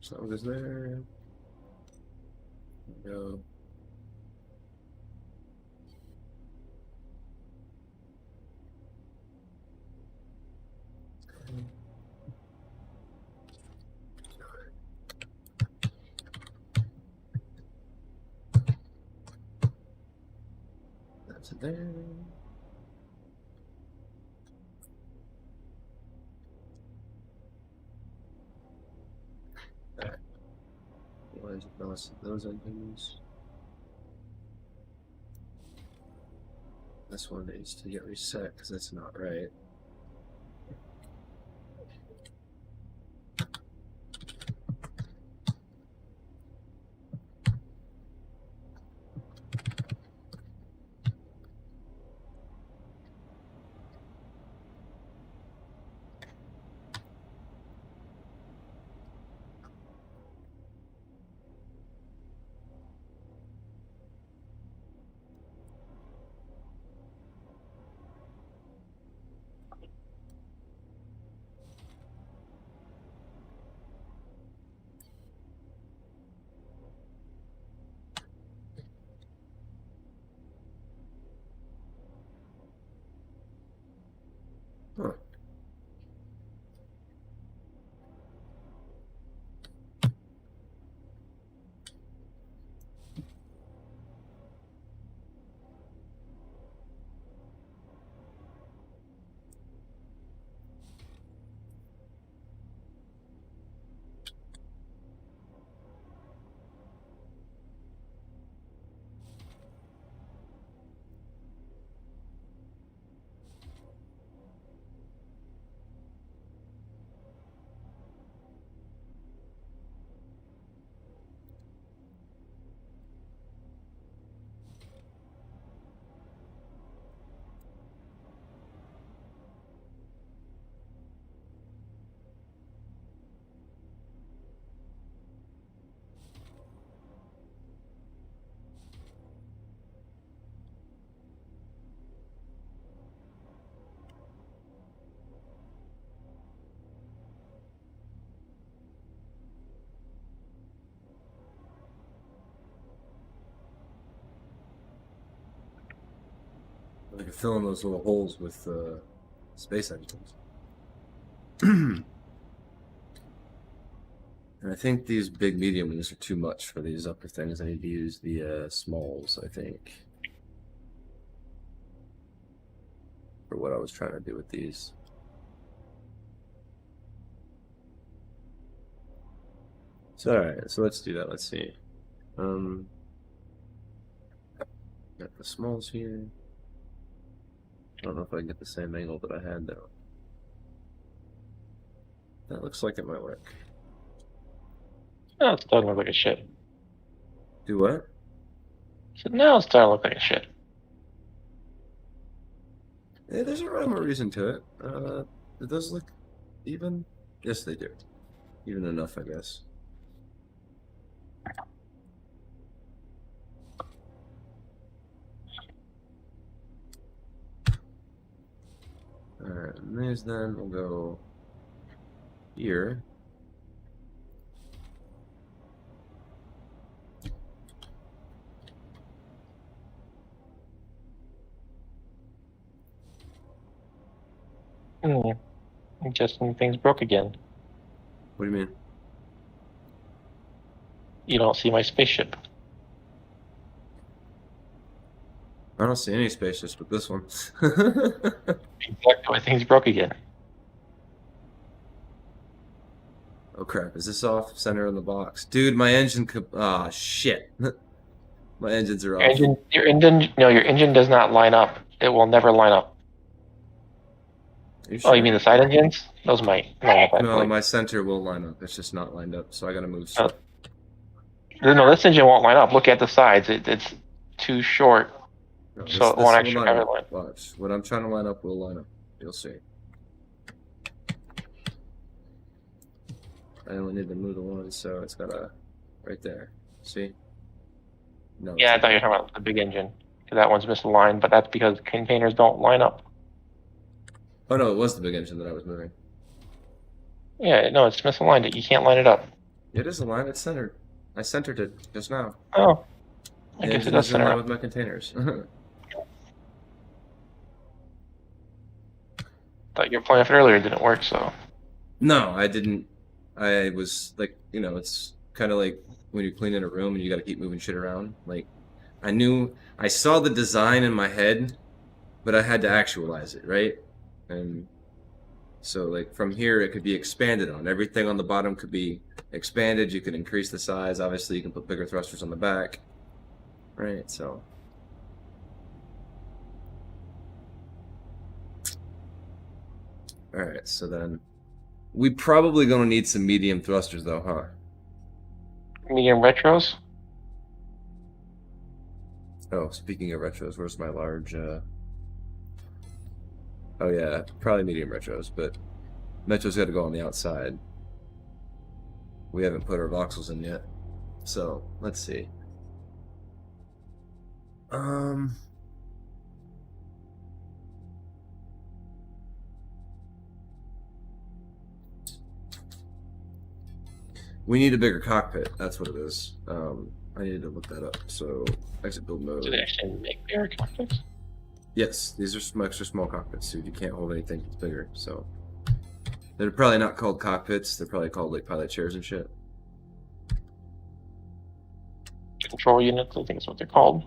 So that goes there. There we go. That's it there. Alright. Balance those engines. This one needs to get reset because it's not right. I can fill in those little holes with space engines. And I think these big medium ones are too much for these upper things. I need to use the smalls, I think, for what I was trying to do with these. So alright, so let's do that. Let's see. Got the smalls here. I don't know if I can get the same angle that I had though. That looks like it might work. No, it's starting to look like a shit. Do what? So now it's starting to look like a shit. Yeah, there's a rhyme or reason to it. It does look even. Yes, they do. Even enough, I guess. Alright, and these then will go here. I'm guessing things broke again. What do you mean? You don't see my spaceship. I don't see any spaceships with this one. Exactly why things broke again. Oh crap, is this off center in the box? Dude, my engine could. Ah, shit. My engines are off. Your engine does not line up. It will never line up. You Oh, you sure? mean the side engines? Those might line up. I No, believe. my center will line up. It's just not lined up, so I gotta move. Oh. No, this engine won't line up. Look at the sides. It's too short. No, So it won't will actually line ever up. line. Watch. What I'm trying to line up will line up. You'll see. I only need to move the one, so it's gotta right there. See? No. Yeah, I it's thought you were talking about the big engine. 'Cause that one's misaligned, but that's because containers don't line up. Oh no, it was the big engine that I was moving. Yeah, no, it's misaligned. You can't line it up. It is aligned. It's centered. I centered it just now. Oh, I The guess it engine does is in center line up. with my containers. Thought you were playing with it earlier. It didn't work, so. No, I didn't. I was like, it's kind of like when you're cleaning a room and you got to keep moving shit around. Like, I saw the design in my head, but I had to actualize it, right? And so, like, from here, it could be expanded on. Everything on the bottom could be expanded. You can increase the size. Obviously, you can put bigger thrusters on the back, right? So. Alright, so then we probably gonna need some medium thrusters though, huh? Medium retros? Oh, speaking of retros, where's my large Oh yeah, probably medium retros, but Metro's gotta go on the outside. We haven't put our voxels in yet. So, let's see. We need a bigger cockpit. That's what it is. I needed to look that up. So, exit build mode. Do they actually make bigger cockpits? Yes, these are some extra small cockpits, dude. You can't hold anything that's bigger. So, they're probably not called cockpits. They're probably called like pilot chairs and shit. Control units, I think is what they're called.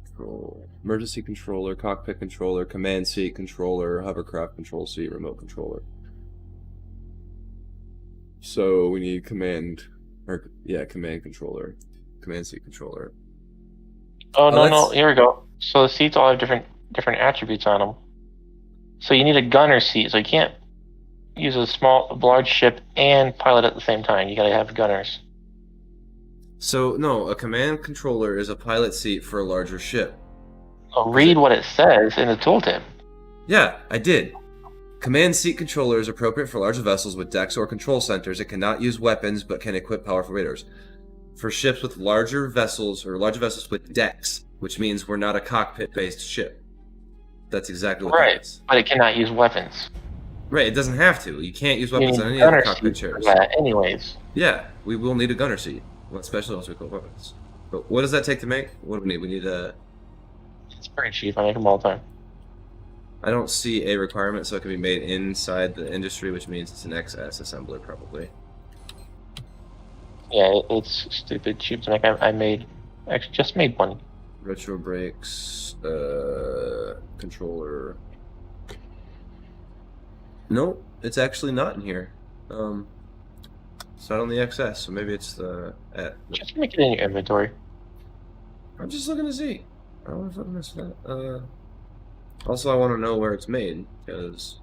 Control. Emergency controller, cockpit controller, command seat controller, hovercraft control seat, remote controller. So we need command controller, command seat controller. Oh, no, that's- here we go. So the seats all have different attributes on them. So you need a gunner seat, so you can't use a large ship and pilot at the same time. You gotta have gunners. So no, a command controller is a pilot seat for a larger ship. So read what it says in the tooltip. Yeah, I did. Command seat controller is appropriate for larger vessels with decks or control centers. It cannot use weapons, but can equip powerful radars. For ships with larger vessels with decks, which means we're not a cockpit-based ship. That's exactly what that is. But it cannot use weapons. Right, it doesn't have to. You can't use You weapons need on any gunner other cockpit seats for chairs. that anyways. Yeah, we will need a gunner seat. What special also cool weapons? But what does that take to make? What do we need? We need a. It's pretty cheap. I make them all the time. I don't see a requirement, so it can be made inside the industry, which means it's an XS assembler probably. Yeah, it's stupid cheap to make. I made, actually just made one. Retro brakes, controller. Nope, it's actually not in here. It's not on the XS, so maybe it's the. Just make it in your inventory. I'm just looking to see. I don't know if I missed that. Also, I want to know where it's made, because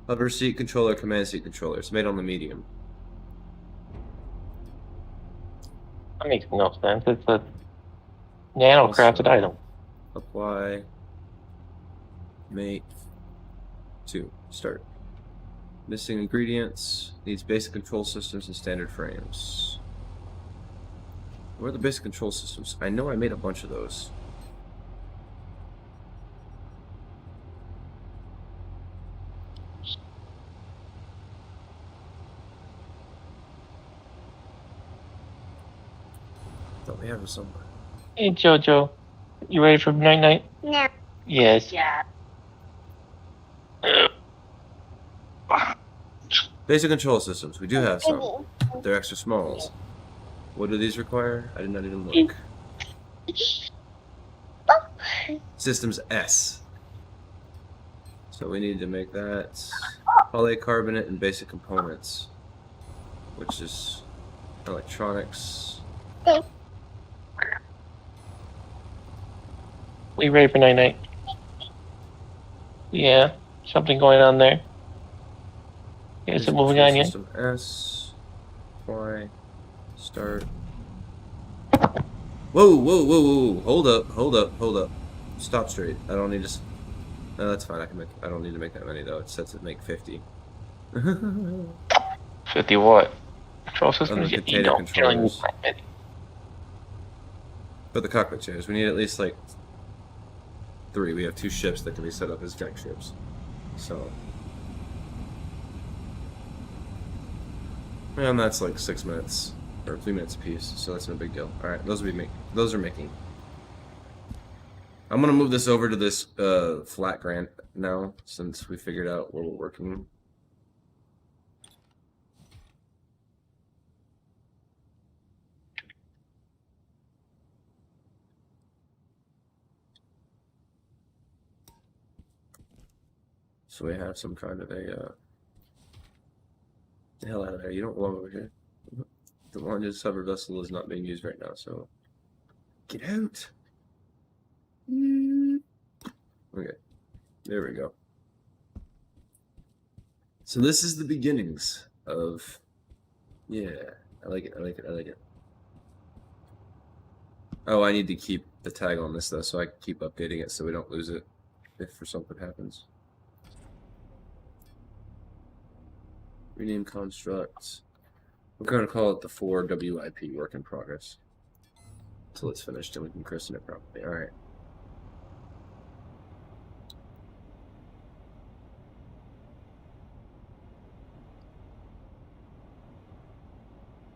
hover seat controller, command seat controller. It's made on the medium. That makes no sense. It's a nano crafted item. Apply. Make. 2. Start. Missing ingredients. Needs basic control systems and standard frames. Where are the basic control systems? I know I made a bunch of those. Thought we had them somewhere. Hey Jojo, you ready for night night? No. Yes. Yeah. Basic control systems. We do have some. They're extra smalls. What do these require? I did not even look. Systems S. So we need to make that polycarbonate and basic components, which is electronics. We ready for night night? Yeah. Something going on there. Is it moving on yet? System S. Y. Start. Whoa, whoa, whoa, whoa! Hold up, hold up, hold up! Stop straight. I don't need to. No, that's fine. I can make. I don't need to make that many though. It says to make 50. 50 what? Control systems? the You potato don't really need controllers. that many. But the cockpit chairs, we need at least like 3. We have 2 ships that can be set up as deck ships. So. And that's like 6 minutes. Or 3 minutes a piece, so that's no big deal. Alright, those are making. I'm gonna move this over to this flat grant now, since we figured out where we're working. So we have some kind of a the hell out of there. You don't belong over here. The largest hover vessel is not being used right now, so get out. Okay, there we go. So this is the beginnings of, yeah, I like it, I like it, I like it. Oh, I need to keep the tag on this though, so I can keep updating it so we don't lose it if for something happens. Rename construct. We're going to call it the 4 WIP work in progress until it's finished and we can christen it properly. All right.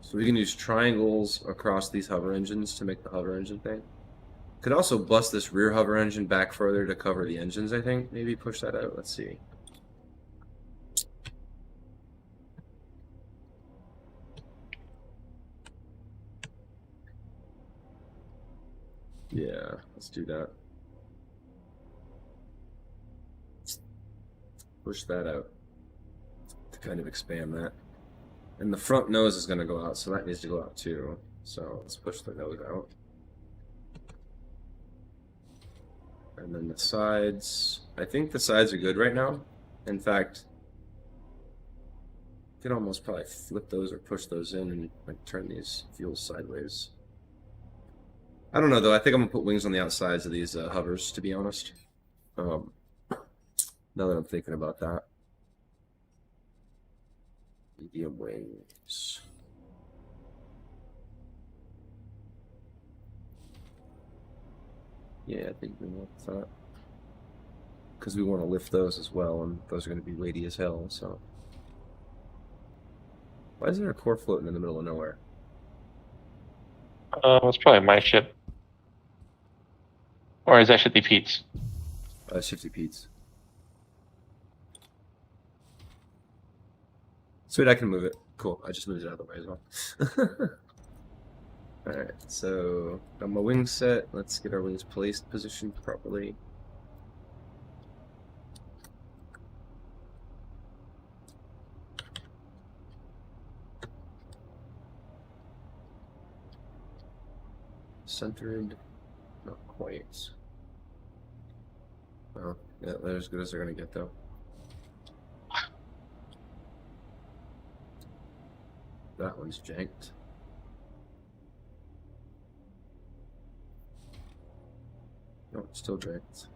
So we can use triangles across these hover engines to make the hover engine thing. Could also bust this rear hover engine back further to cover the engines, I think. Maybe push that out. Let's see. Yeah, let's do that. Push that out to kind of expand that. And the front nose is going to go out, so that needs to go out too. So let's push the nose out. And then the sides. I think the sides are good right now. In fact, you could almost probably flip those or push those in and like turn these fuels sideways. I don't know though. I think I'm gonna put wings on the outsides of these hovers, to be honest. Now that I'm thinking about that, medium wings. Yeah, I think we want that because we want to lift those as well, and those are going to be weighty as hell. So, why is there a core floating in the middle of nowhere? It's probably my ship. Or is that Shifty Pete's? Shifty Pete's. Sweet, I can move it. Cool. I just moved it out of the way as well. Alright, so got my wings set. Let's get our wings placed, positioned properly. Centered. Not quite. Oh, yeah, they're as good as they're gonna get though. That one's janked. No, it's still janked.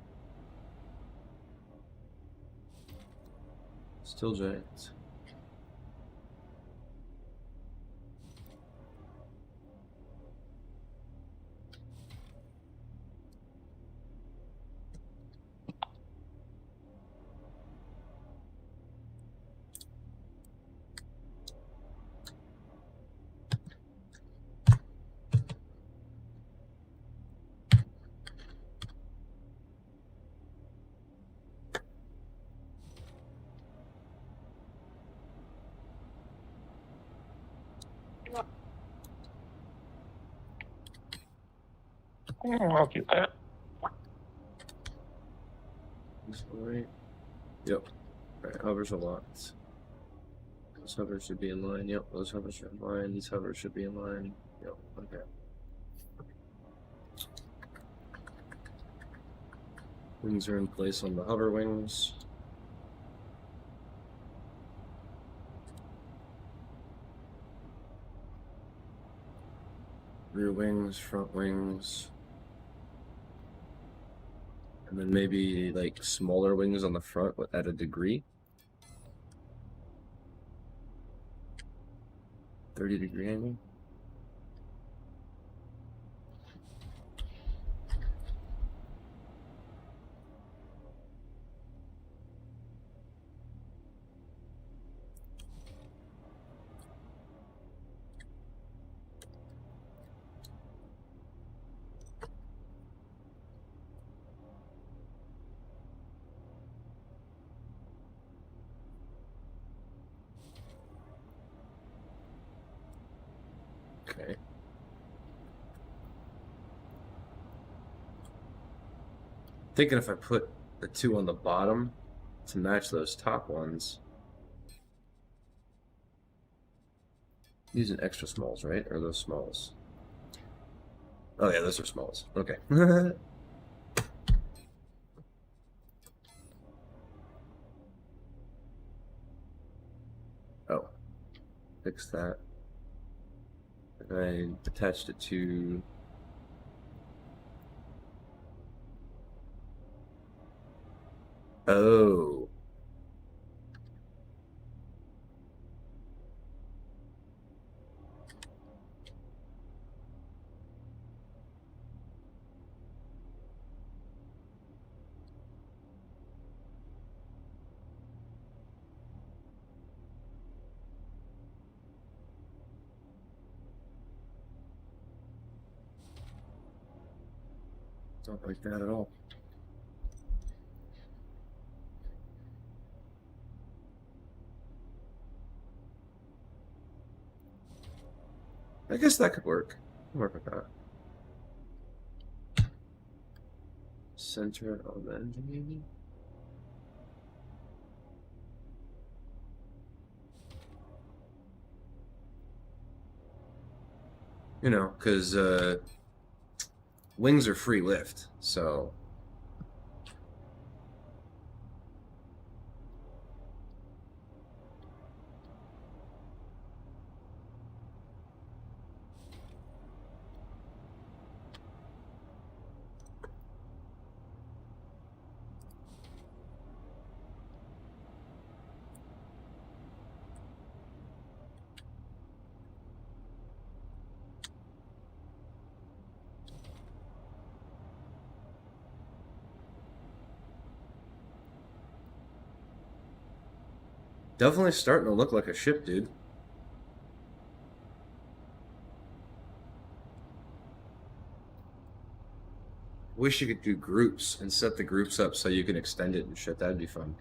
Still janked. I'll do that. This right. Yep. Alright, hovers are locked. Those hovers should be in line. Yep, those hovers are in line. These hovers should be in line. Yep, okay. Wings are in place on the hover wings. Rear wings, front wings. And then maybe like smaller wings on the front at a degree. 30-degree angle. Okay. Thinking if I put the two on the bottom to match those top ones. Using extra smalls, right? Or are those smalls? Oh yeah, those are smalls. Okay. Oh. Fix that. And I attached it to oh. Don't like that at all. I guess that could work. I'll work with that. Center on the engine, maybe? You know, because wings are free lift, so. Definitely starting to look like a ship, dude. Wish you could do groups and set the groups up so you can extend it and shit. That'd be fun.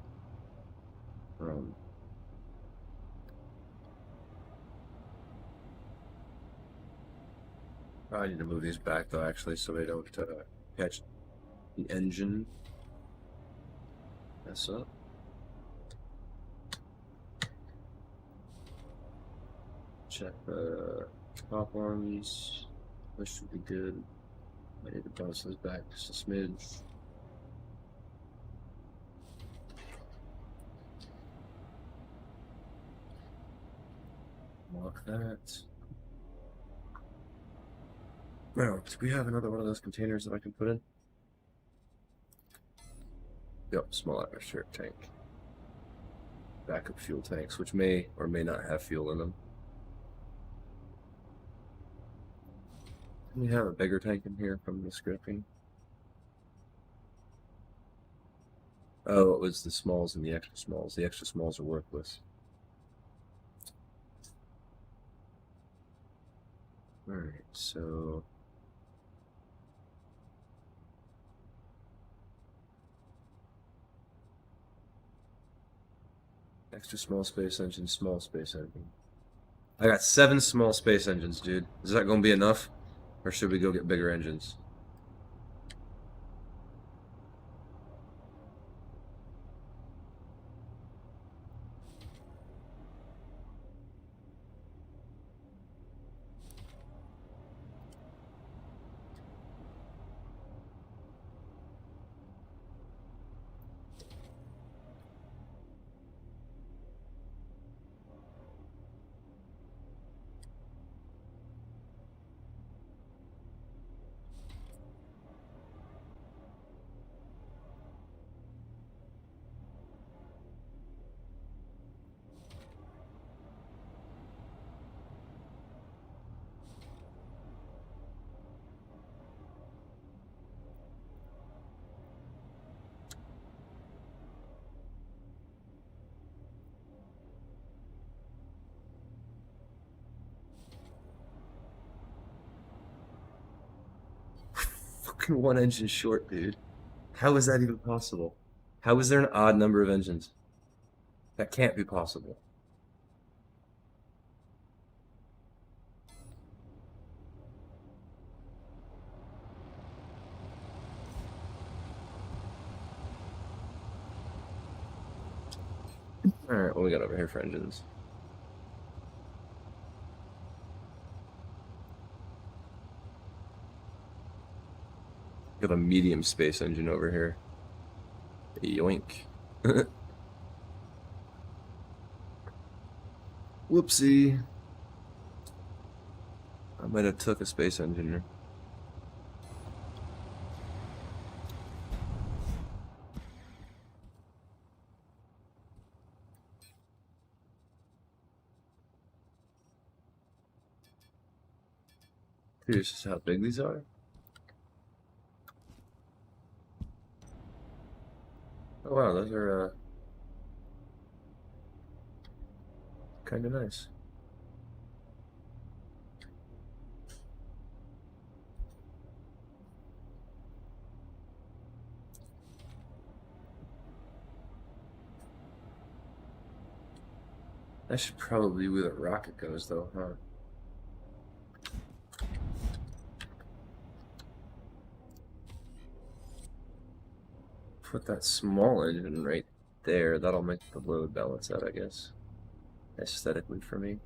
I need to move these back though, actually, so they don't catch the engine. Mess up. Check the top ones. This should be good. I need to bounce those back just a smidge. Lock that. Now, do we have another one of those containers that I can put in? Yep, small atmospheric tank. Backup fuel tanks, which may or may not have fuel in them. Can we have a bigger tank in here from the scripting? Oh, it was the smalls and the extra smalls. The extra smalls are worthless. Alright, so... extra small space engine, small space engine. I got 7 small space engines, dude. Is that going to be enough? Or should we go get bigger engines? Fucking 1 engine short, dude. How is that even possible? How is there an odd number of engines? That can't be possible. Alright, what we got over here for engines? Got a medium space engine over here. Yoink. Whoopsie. I might have took a space engineer. Curious as to how big these are. Oh wow, those are kind of nice. That should probably be where the rocket goes, though, huh? Put that small engine right there. That'll make the load balance out, I guess. Aesthetically for me.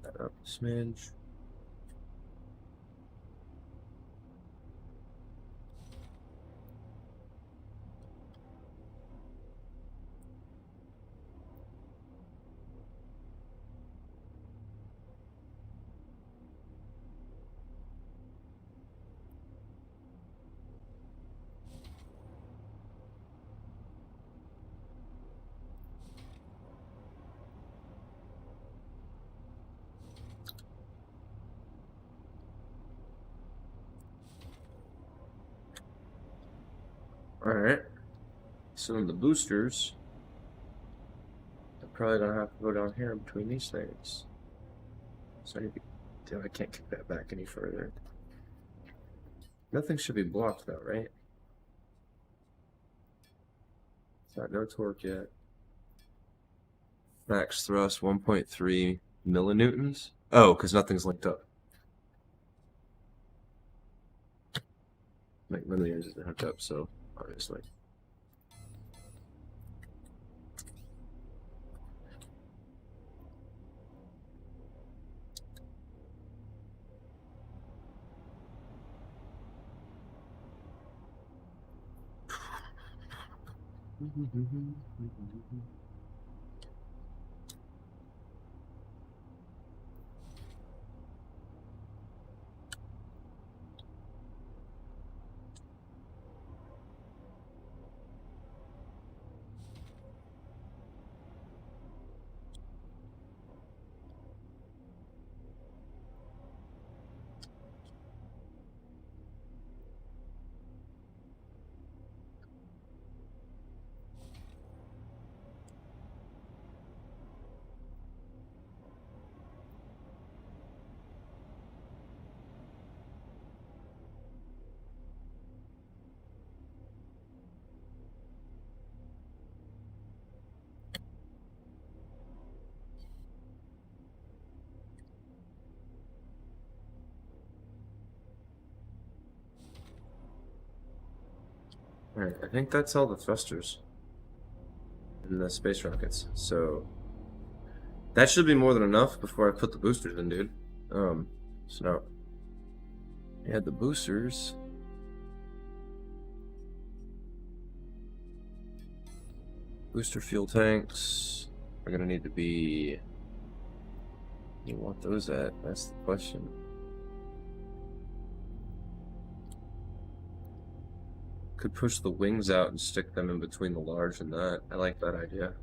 Put that up a smidge. Alright. So in the boosters, I'm probably gonna have to go down here between these things. So I need to, damn, I can't kick that back any further. Nothing should be blocked though, right? It's not no torque yet. Max thrust 1.3 millinewtons. Oh, because nothing's linked up. Like millimeters isn't hooked up, so obviously. Alright, I think that's all the thrusters in the space rockets. So that should be more than enough before I put the boosters in, dude. So now add the boosters. Booster fuel tanks are gonna need to be. You want those at? That's the question. Could push the wings out and stick them in between the large and that. I like that idea.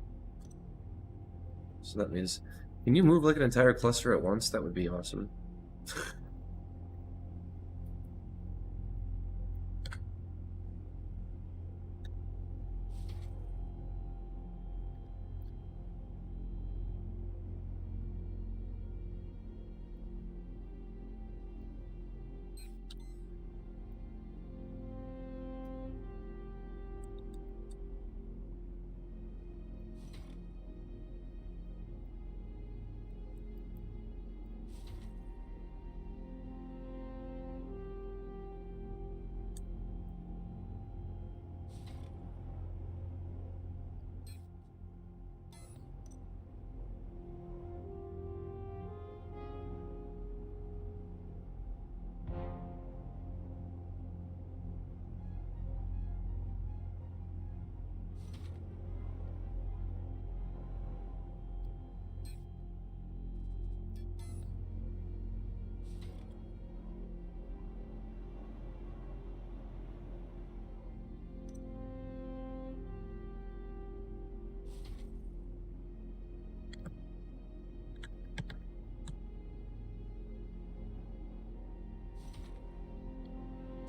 So that means, can you move like an entire cluster at once? That would be awesome.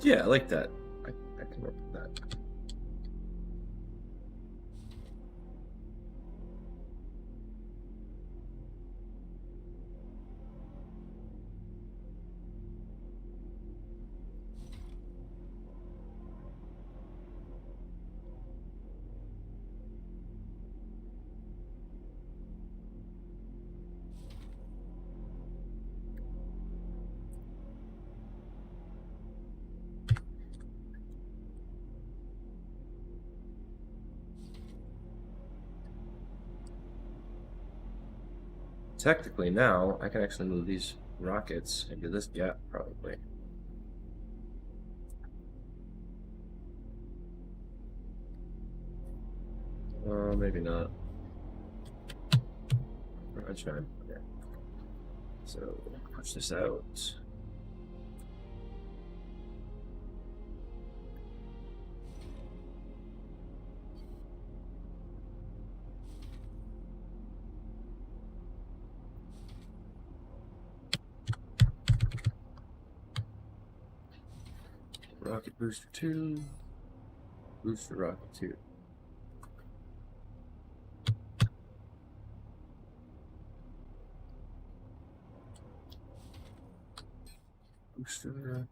Yeah, I like that. I can work with that. Technically now, I can actually move these rockets into this gap, probably. Maybe not. I'll try. Okay. So, push this out. Rocket booster 2. Booster rocket too. Booster.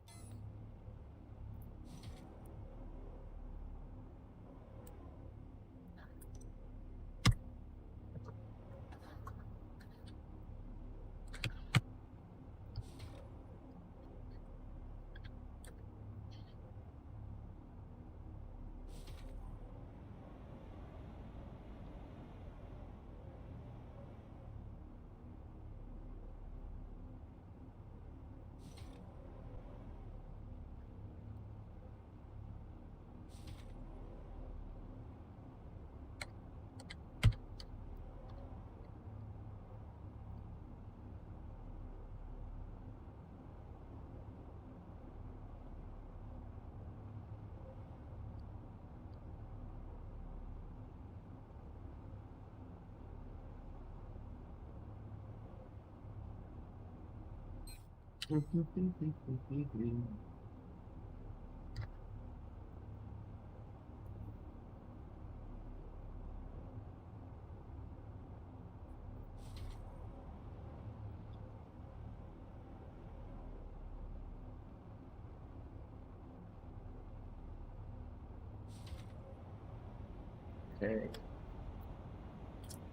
Okay.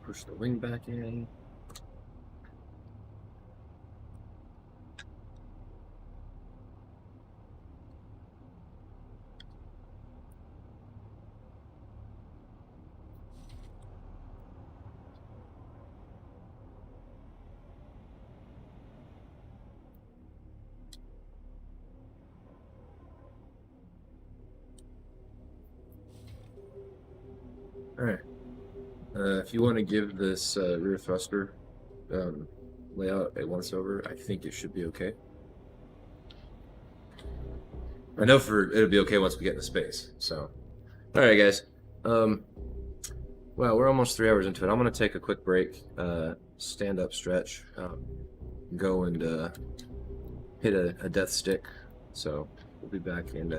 Push the wing back in. Alright. If you want to give this rear thruster layout a once over, I think it should be okay. I know it'll be okay once we get into space. So, all right, guys. Well, we're almost 3 hours into it. I'm gonna take a quick break, stand up, stretch, go and hit a death stick. So we'll be back in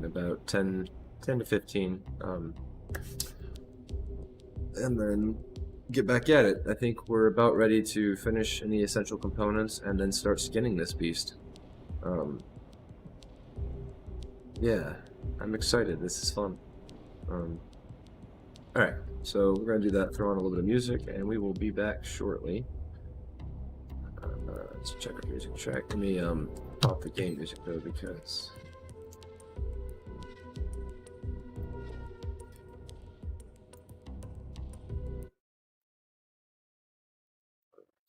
about 10 to 15. And then get back at it. I think we're about ready to finish any essential components and then start skinning this beast. Yeah, I'm excited. This is fun. Alright, so we're going to do that, throw on a little bit of music, and we will be back shortly. Let's check our music track. Let me pop the game music though, because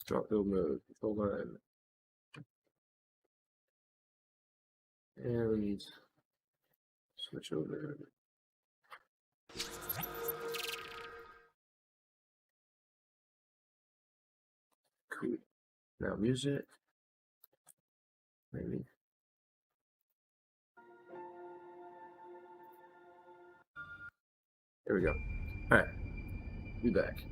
drop build mode, control line, and switch over. Cool. Now music, maybe. There we go. Alright, be back.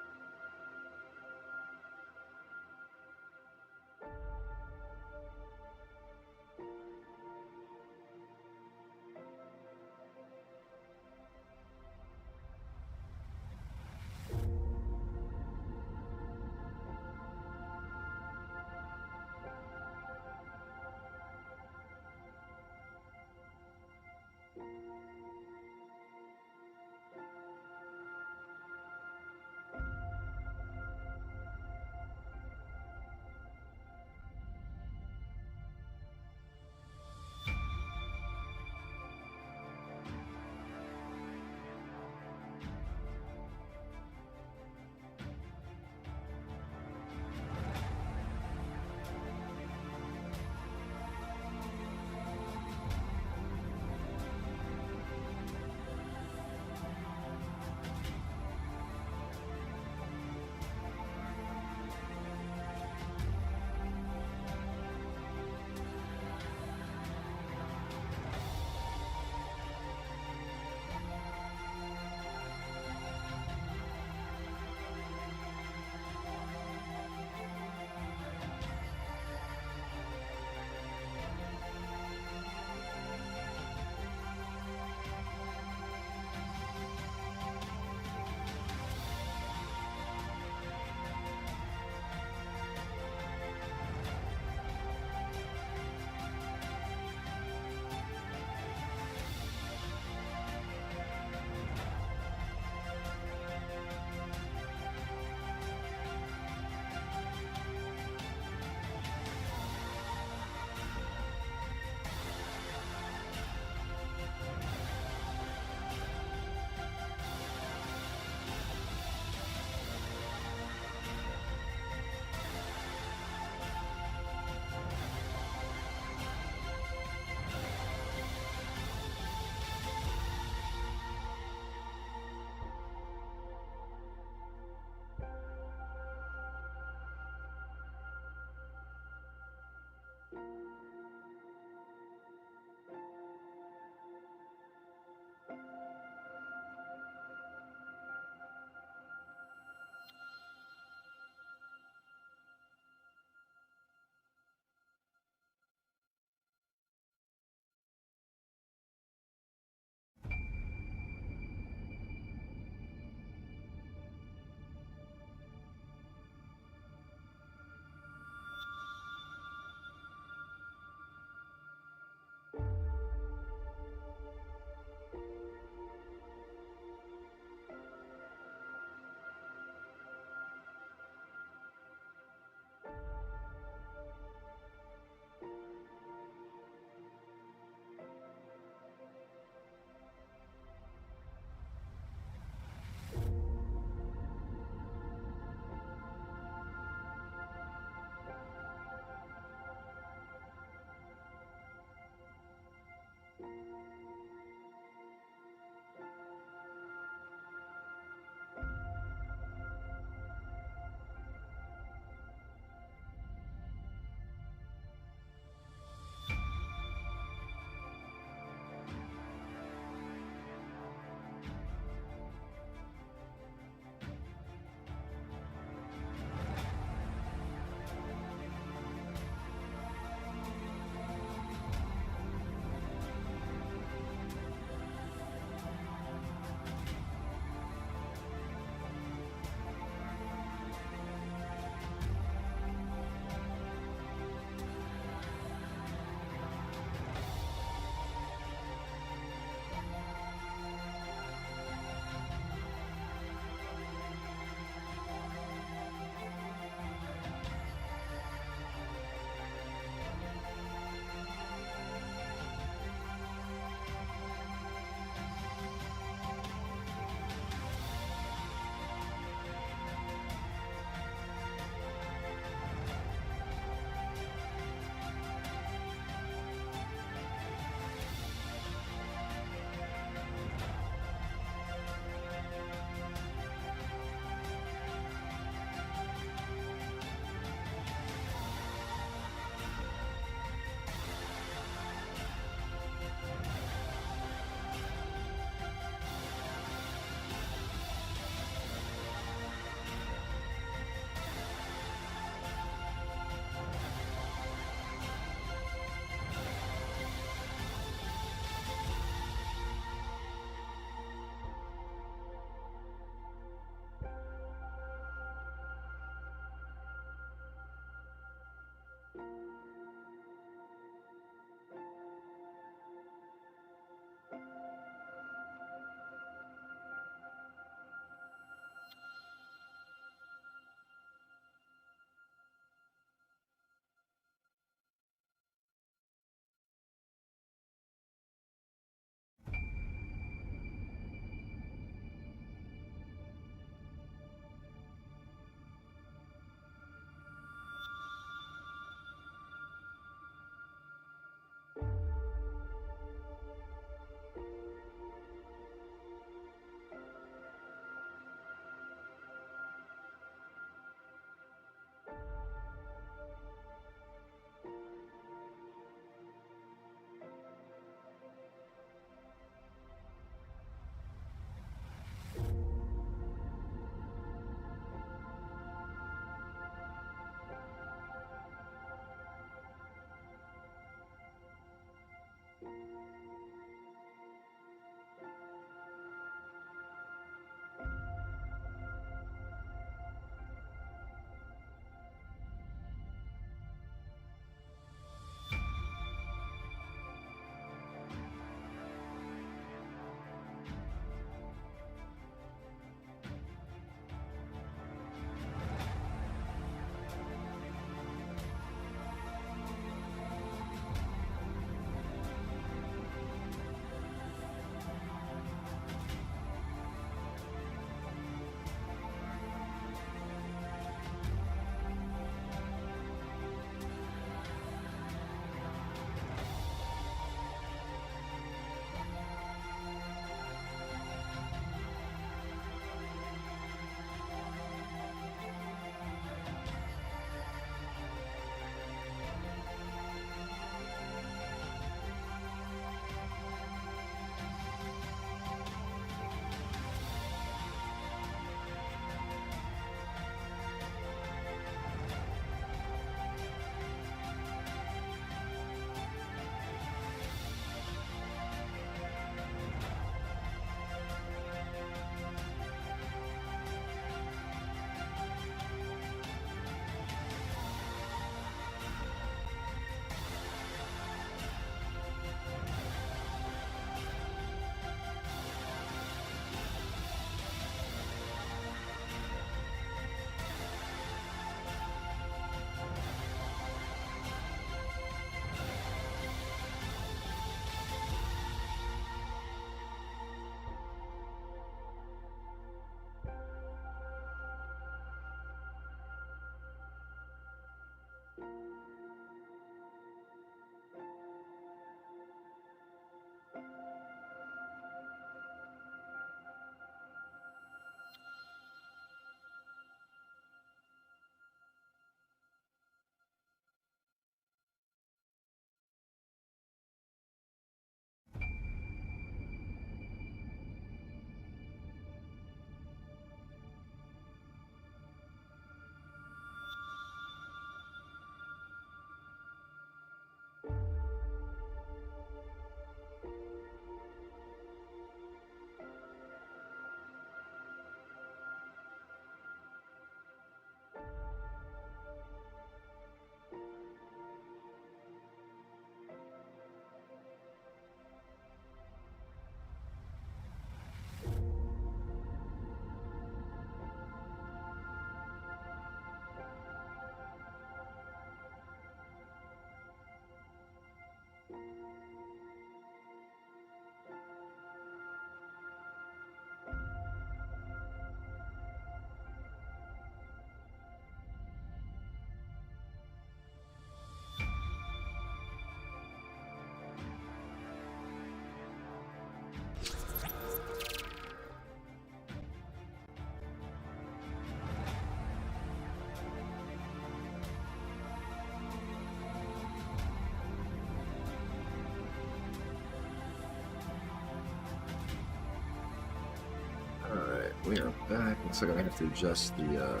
we are back. Looks like I have to adjust the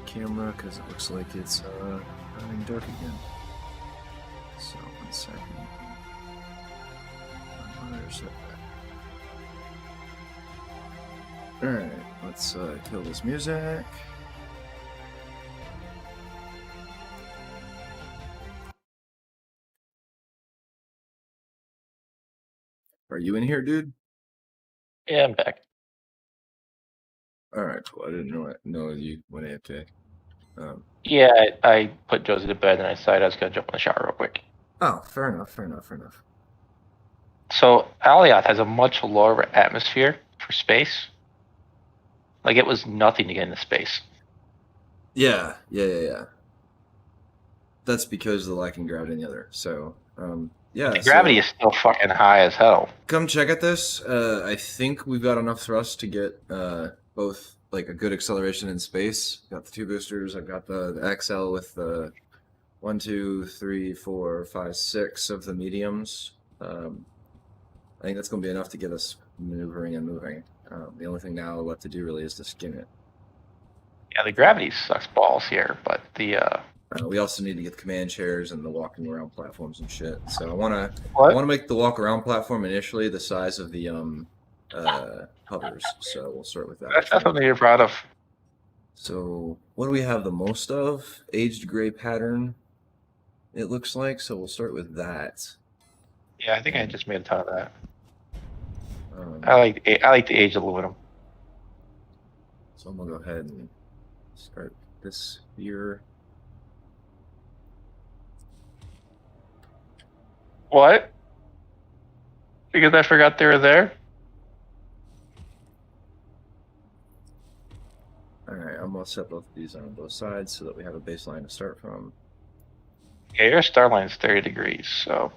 camera because it looks like it's running dark again. So 1 second. Alright, let's kill this music. Are you in here, dude? Yeah, I'm back. Alright, cool. I didn't know you went AFK. Yeah, I put Josie to bed and I decided I was going to jump in the shower real quick. Oh, fair enough. So, Alioth has a much lower atmosphere for space. Like, it was nothing to get into space. Yeah. That's because of the lacking gravity in the other. So, yeah. The gravity is still fucking high as hell. Come check at this. I think we've got enough thrust to get both like a good acceleration in space. Got the 2 boosters. I've got the XL with the 1, 2, 3, 4, 5, 6 of the mediums. I think that's going to be enough to get us maneuvering and moving. The only thing now left to do really is to skin it. Yeah, the gravity sucks balls here, but the we also need to get the command chairs and the walking around platforms and shit. So I want to make the walk around platform initially the size of the hovers. So we'll start with that. That's something you're proud of. So what do we have the most of? Aged gray pattern. It looks like. So we'll start with that. Yeah, I think I just made a ton of that. I like the aged aluminum. So I'm gonna go ahead and start this here. What? Because I forgot they were there? Alright, I'm gonna set both of these on both sides so that we have a baseline to start from. Yeah, your star line's 30 degrees, so.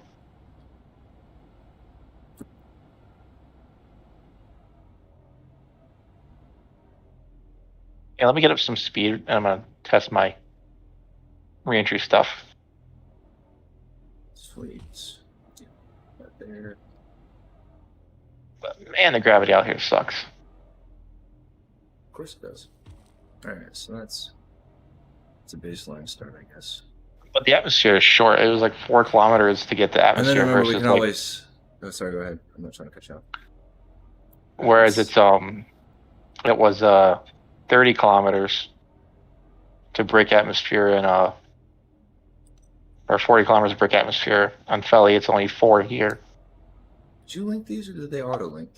Yeah, let me get up some speed and I'm gonna test my reentry stuff. Sweet. Right there. But man, the gravity out here sucks. Of course it does. Alright, so that's a baseline start, I guess. But the atmosphere is short. It was like 4 kilometers to get the And atmosphere then remember, we versus can like, always. Oh, sorry. Go ahead. I'm not trying to cut you off. whereas it was 30 kilometers to break atmosphere in or 40 kilometers to break atmosphere on Feli. It's only 4 here. Did you link these or did they auto link?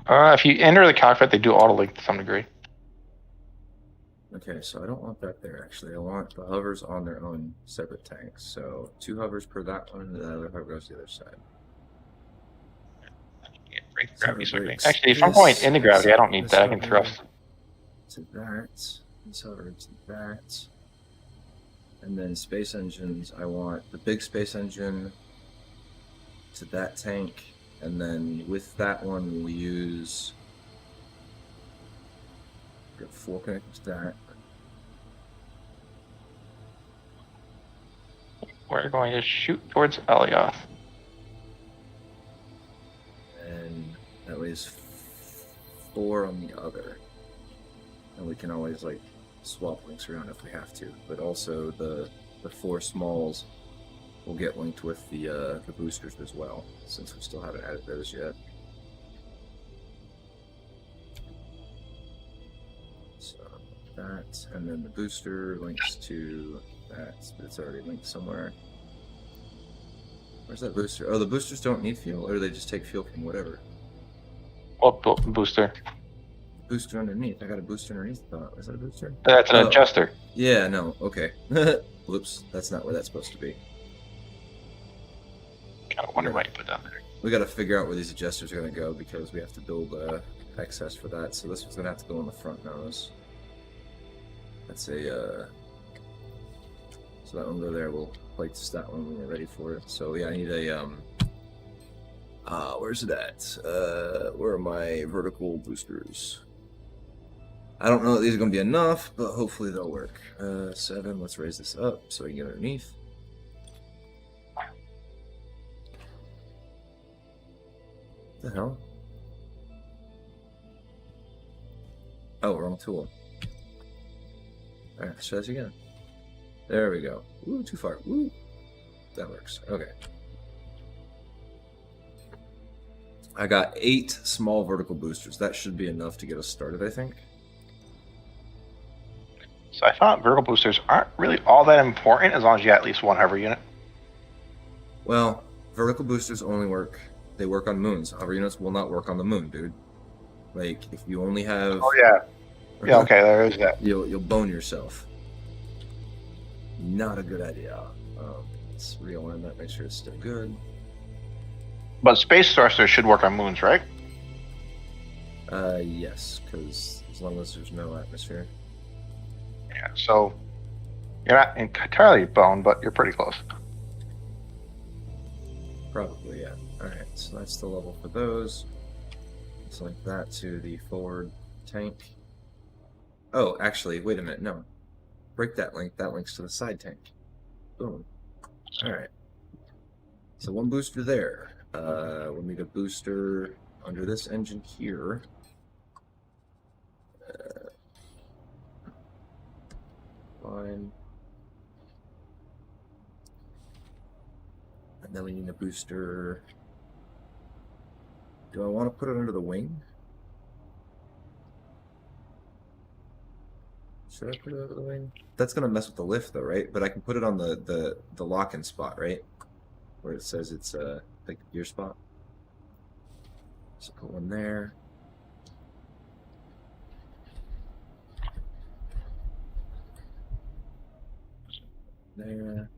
If you enter the cockpit, they do auto link to some degree. Okay, so I don't want that there actually. I want the hovers on their own separate tanks. So 2 hovers per that one, and the other hover goes to the other side. Yeah, break the gravity quickly. breaks Actually, if I'm going into gravity, I don't need this that. I can hover thrust. to that, this hover to that. And then space engines, I want the big space engine to that tank, and then with that one we'll use 4 connectors to that. We're going to shoot towards Alioth. And that leaves 4 on the other. And we can always like swap links around if we have to. But also the 4 smalls will get linked with the boosters as well, since we still haven't added those yet. So that, and then the booster links to that. It's already linked somewhere. Where's that booster? Oh, the boosters don't need fuel, or they just take fuel from whatever. What booster? Booster underneath. I got a booster underneath. Is that a booster? That's an adjuster. Yeah, no. Okay. Whoops. That's not where that's supposed to be. Kind of wonder why you put that there. We got to figure out where these adjusters are going to go because we have to build excess for that. So this one's going to have to go on the front nose. That's a. So that one go there. We'll place that one when we're ready for it. So yeah, I need a. Where's it at? Where are my vertical boosters? I don't know that these are going to be enough, but hopefully they'll work. 7. Let's raise this up so we can get underneath. What the hell? Oh, wrong tool. Alright, let's try this again. There we go. Ooh, too far. Ooh. That works. Okay. I got 8 small vertical boosters. That should be enough to get us started, I think. So I thought vertical boosters aren't really all that important as long as you got at least one hover unit. Well, vertical boosters only work. They work on moons. Hover units will not work on the moon, dude. Like, if you only have... Oh, yeah. Yeah, okay, there is that. You'll bone yourself. Not a good idea. Let's realign that, make sure it's still good. But Space Sorcerer should work on moons, right? Yes, because as long as there's no atmosphere. Yeah, so you're not entirely boned, but you're pretty close. Probably, yeah. Alright, so that's the level for those. Let's link that to the forward tank. Oh, actually, wait a minute, no. Break that link. That links to the side tank. Boom. Alright. So one booster there. We'll need a booster under this engine here. Fine. And then we need a booster. Do I want to put it under the wing? Should I put it under the wing? That's gonna mess with the lift though, right? But I can put it on the lock-in spot, right? Where it says it's like the gear spot. So put one there. There.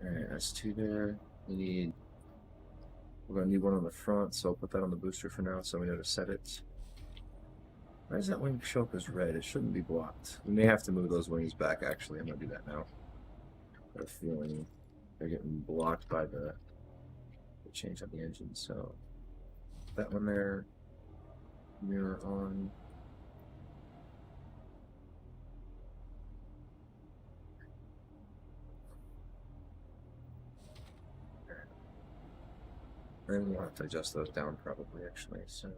Alright, that's 2 there. We're gonna need one on the front, so I'll put that on the booster for now so we know to set it. Why does that wing show up as red? It shouldn't be blocked. We may have to move those wings back, actually. I'm gonna do that now. I have a feeling they're getting blocked by the change on the engine, so that one there. Mirror on. And we'll have to adjust those down probably, actually, so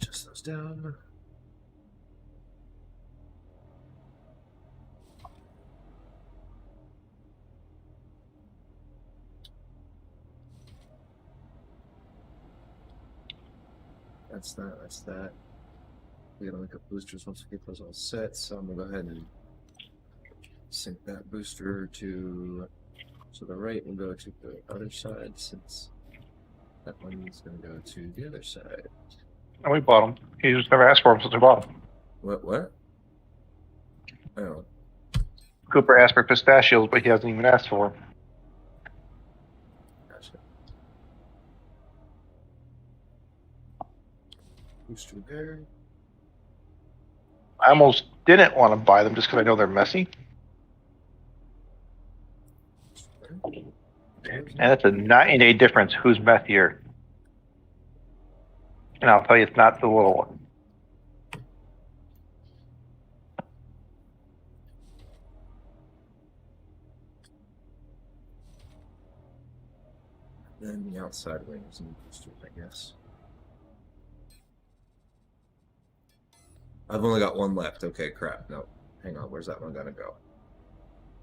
adjust those down. That's that, that's that. We gotta link up boosters once we get those all set, so I'm gonna go ahead and sync that booster to the right and go to the other side, since that one's gonna go to the other side. And we bought them. He just never asked for them since we bought them. What? Oh. Cooper asked for pistachios, but he hasn't even asked for them. Gotcha. Booster there. I almost didn't want to buy them just because I know they're messy. And it's a 9-day difference who's messier. And I'll tell you, it's not the little one. Then the outside wings and boosters, I guess. I've only got one left. Okay, crap. No. Hang on. Where's that one gonna go?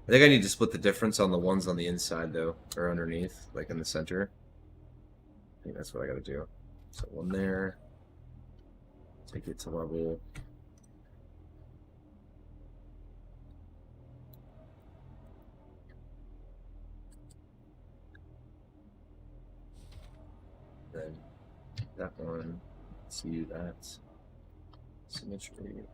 I think I need to split the difference on the ones on the inside, though, or underneath, like in the center. I think that's what I gotta do. So one there. Take it to level. Then that one. See that symmetry.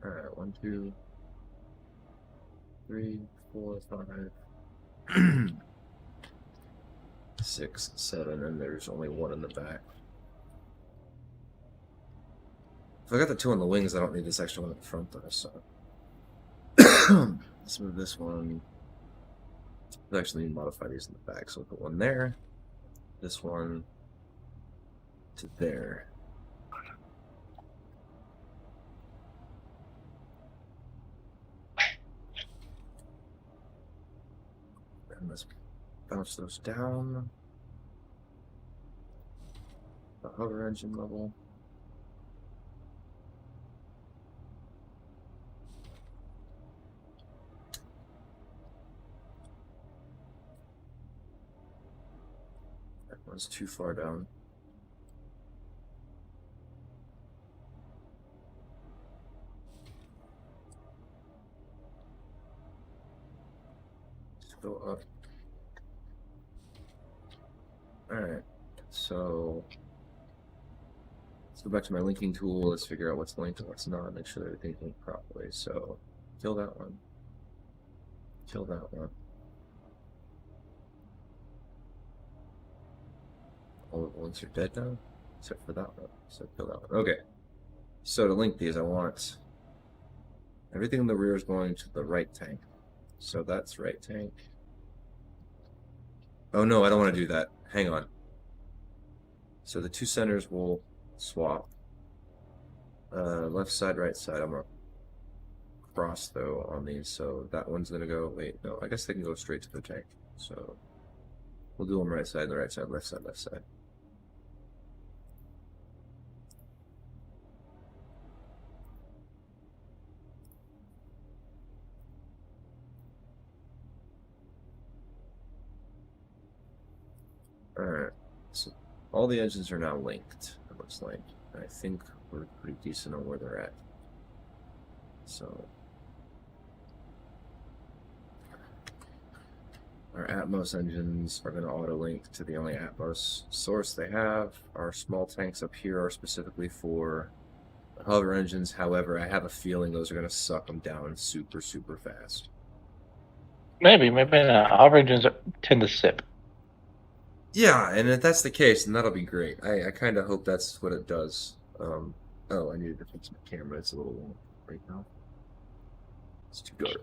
Alright, 1, 2, 3, 4, 5, 6, 7, and there's only one in the back. If I got the 2 on the wings, I don't need this extra one at the front, though, so. Let's move this one. I actually need to modify these in the back, so we'll put one there. This one to there. And let's bounce those down. The hover engine level. That one's too far down. Let's go up. Alright, so let's go back to my linking tool. Let's figure out what's linked and what's not. Make sure that everything's linked properly. So, kill that one. Kill that one. All of the links are dead now, except for that one. So kill that one. Okay. So to link these, I want everything in the rear is going to the right tank. So that's right tank. Oh no, I don't want to do that. Hang on. So the two centers will swap. Left side, right side. I'm gonna cross though on these, so that one's gonna go. Wait, no, I guess they can go straight to the tank. So we'll do them right side, the right side, left side, left side. Alright, so all the engines are now linked, it looks like. I think we're pretty decent on where they're at. So our Atmos engines are going to auto-link to the only Atmos source they have. Our small tanks up here are specifically for hover engines. However, I have a feeling those are going to suck them down super, super fast. Maybe not. Hover engines tend to sip. Yeah, and if that's the case, then that'll be great. I kind of hope that's what it does. Oh, I needed to fix my camera. It's a little long right now. It's too dark.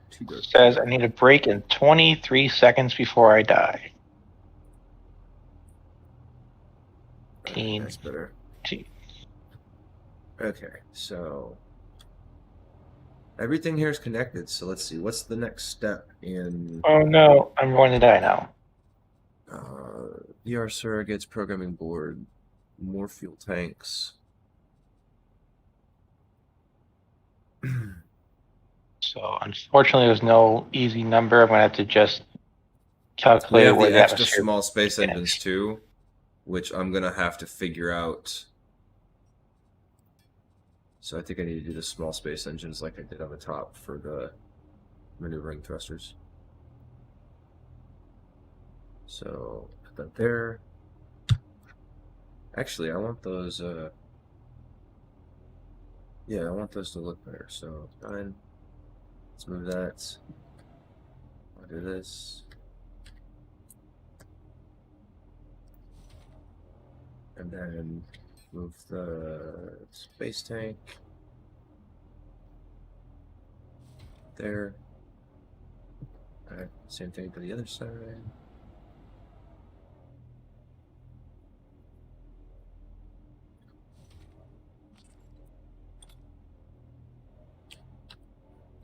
Too dark. Says I need a break in 23 seconds before I die. Right, that's better. Teen. Okay, so everything here is connected. So let's see. What's the next step in Oh no, I'm going to die now. VR surrogates, programming board, more fuel tanks. So unfortunately, there's no easy number. I'm going to have to just We calculate have where the the extra atmosphere small space is. engines too, which I'm gonna have to figure out. So I think I need to do the small space engines like I did on the top for the maneuvering thrusters. So put that there. Actually, I want those. Yeah, I want those to look better. So fine. Let's move that. I'll do this. And then move the space tank there. Alright, same thing to the other side.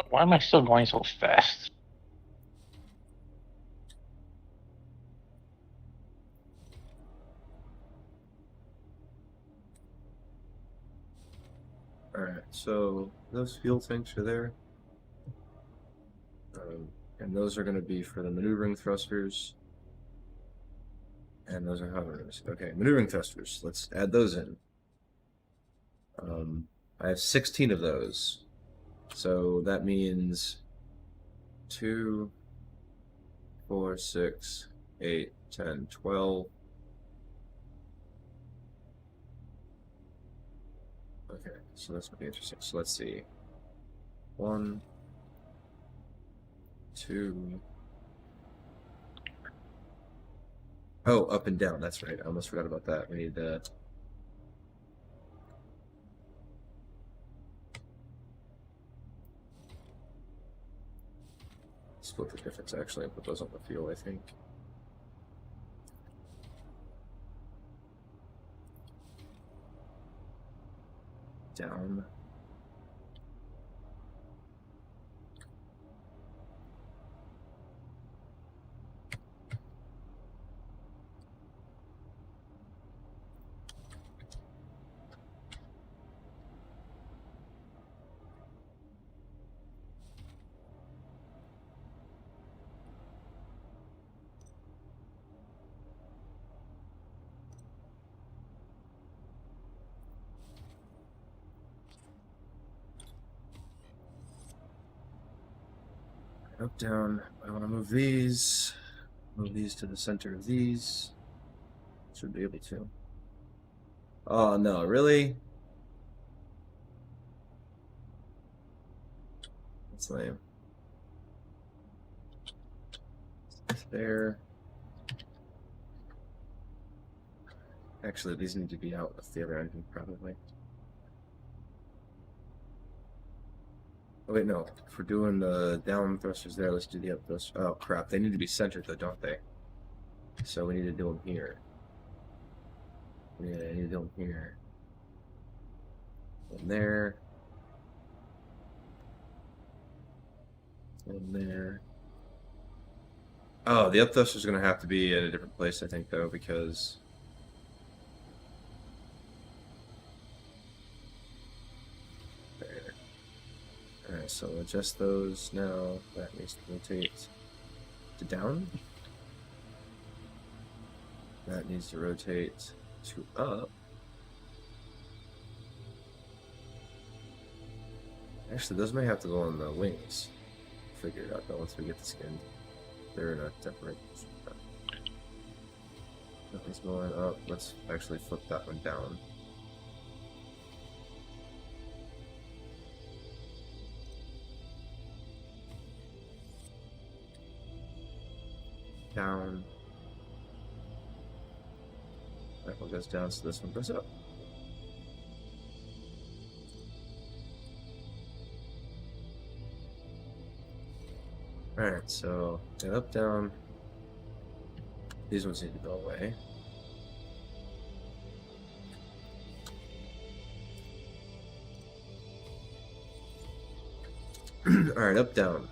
Why am I still going so fast? Alright, so those fuel tanks are there. And those are going to be for the maneuvering thrusters. And those are hovers. Okay, maneuvering thrusters. Let's add those in. I have 16 of those. So that means 2, 4, 6, 8, 10, 12. Okay, so that's going to be interesting. So let's see. 1, 2. Oh, up and down. That's right. I almost forgot about that. We need the. Split the difference actually and put those on the fuel, I think. Down. Up, down. I want to move these. Move these to the center of these. Should be able to. Oh no, really? That's lame. There. Actually, these need to be out with the other engine, probably. Oh, wait, no. If we're doing the down thrusters there, let's do the up thrusters. Oh, crap. They need to be centered, though, don't they? So we need to do them here. Yeah, I need to do them here. And there. And there. Oh, the up thruster is going to have to be at a different place, I think, though, because... There. Alright, so adjust those now. That needs to rotate to down. That needs to rotate to up. Actually, those may have to go on the wings. Figure it out, though, once we get the skin. They're in a temporary. Nothing's going up. Let's actually flip that one down. Down. That one goes down, so this one goes up. Alright, so get up, down. These ones need to go away. Alright, up, down.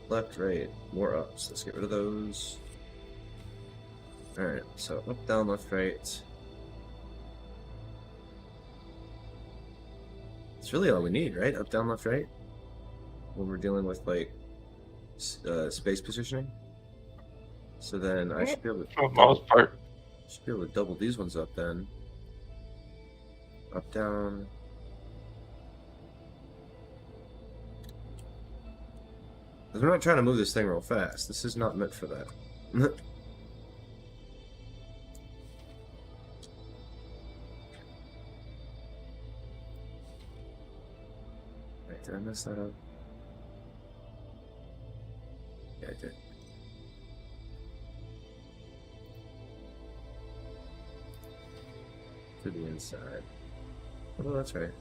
Left, right, more ups. Let's get rid of those. Alright, so up, down, left, right. It's really all we need, right? Up, down, left, right? When we're dealing with, like, space positioning. So then I should be able to... For the most part. Should be able to double these ones up then. Up, down. Because we're not trying to move this thing real fast. This is not meant for that. Wait, did I mess that up? Yeah, I did. To the inside. Oh, that's right.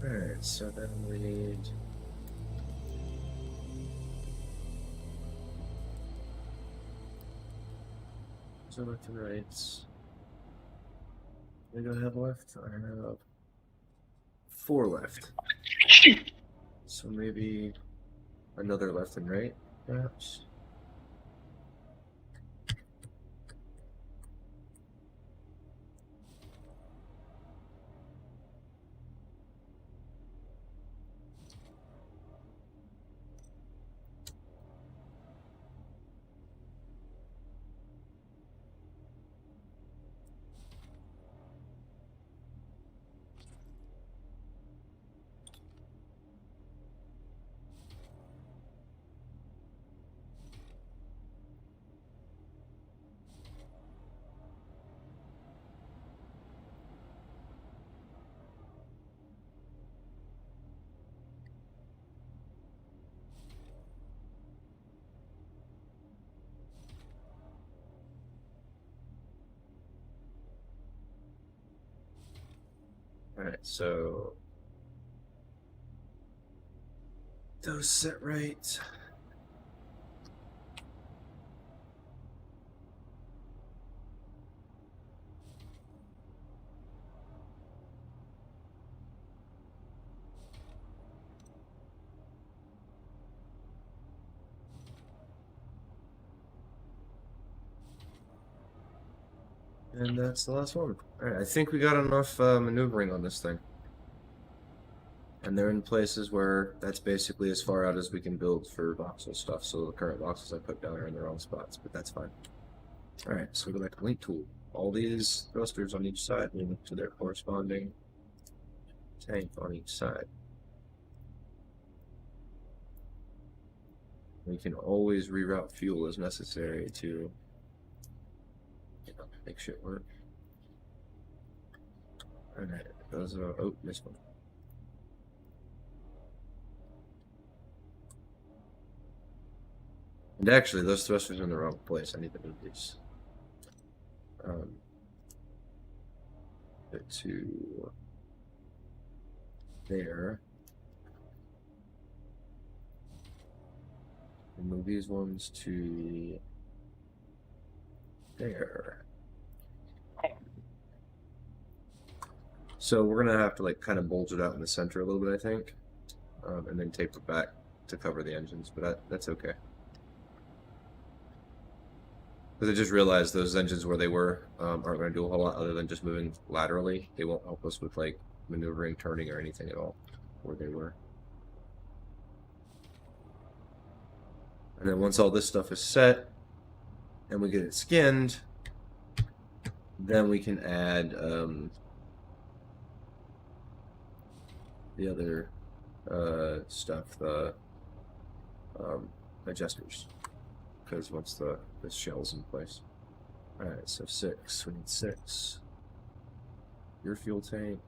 Alright, so then we need... So left and right. We do I have left? I have 4 left. So maybe another left and right, perhaps? Alright, so those set right. And that's the last one. Alright, I think we got enough maneuvering on this thing. And they're in places where that's basically as far out as we can build for voxel stuff, so the current voxels I put down are in the wrong spots, but that's fine. Alright, so we go back to link tool. All these thrusters on each side link to their corresponding tank on each side. We can always reroute fuel as necessary to make shit work. Alright, those are, oh, this one. And actually, those thrusters are in the wrong place. I need to move these. Get to there. And move these ones to there. So we're gonna have to like kind of bulge it out in the center a little bit, I think, and then taper back to cover the engines. But that's okay. Because I just realized those engines where they were aren't going to do a whole lot other than just moving laterally. They won't help us with like maneuvering, turning, or anything at all where they were. And then once all this stuff is set and we get it skinned, then we can add the other stuff, the adjusters. Because once the shell's in place. Alright, so 6. We need 6. Your fuel tank.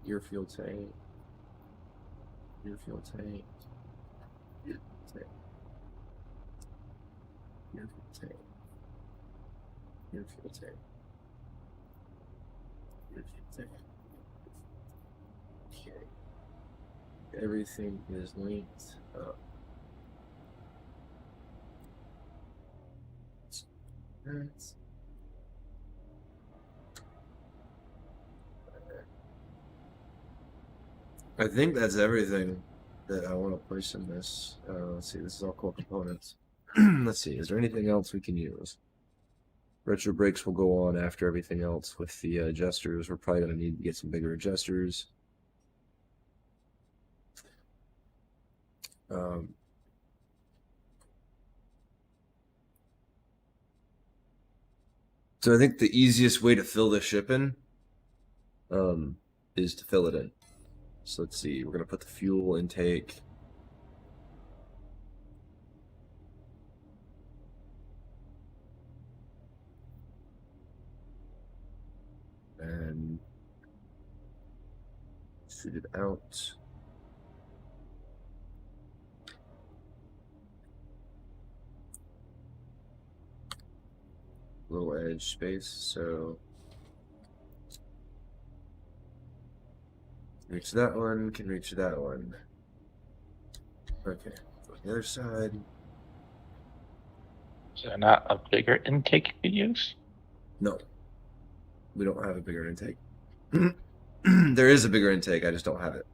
Your fuel tank. Your fuel tank. Your fuel tank. Your fuel tank. Your fuel tank. Your fuel tank. Okay. Everything is linked up. I think that's everything that I want to place in this. Let's see, this is all core components. Let's see, is there anything else we can use? Retro brakes will go on after everything else with the adjusters. We're probably going to need to get some bigger adjusters. So I think the easiest way to fill this ship in is to fill it in. So let's see, we're going to put the fuel intake. And shoot it out. Little edge space, so reach that one, can reach that one. Okay, on the other side. Is there not a bigger intake you could use? No, we don't have a bigger intake. There is a bigger intake, I just don't have it.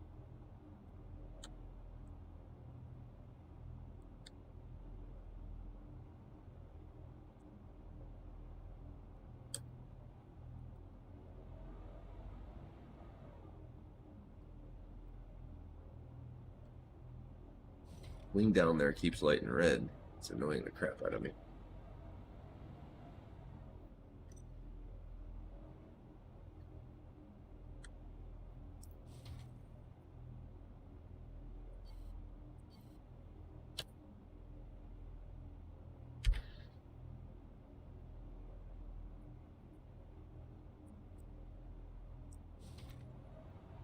Wing down there keeps lighting red. It's annoying the crap out of me.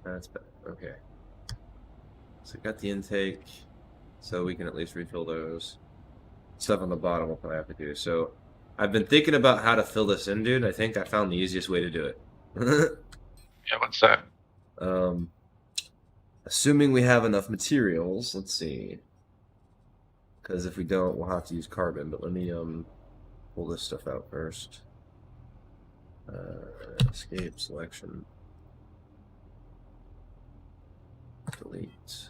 That's better. Okay. So we got the intake. So we can at least refill those. Stuff on the bottom we'll probably have to do. So I've been thinking about how to fill this in, dude. I think I found the easiest way to do it. Yeah, what's that? Assuming we have enough materials, let's see. Because if we don't, we'll have to use carbon. But let me pull this stuff out first. Escape, selection. Delete.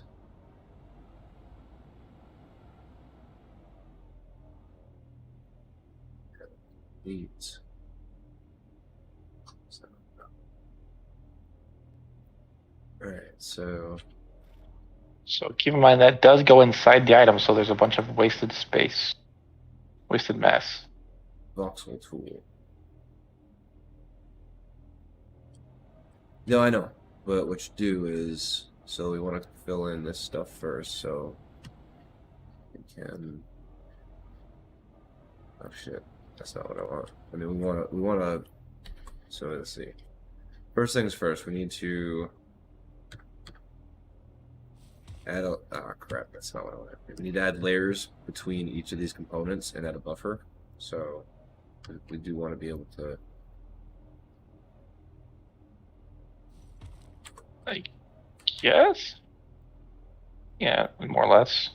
Delete. so So keep in mind that does go inside the item, so there's a bunch of wasted space, wasted mass. voxel tool. No, I know. But what you do is, so we want to fill in this stuff first, so we can. Oh shit, that's not what I want. I mean, we want to. So let's see. First things first, we need to add a. Ah, crap, that's not what I want. We need to add layers between each of these components and add a buffer. So we do want to be able to. I guess. Yeah, more or less.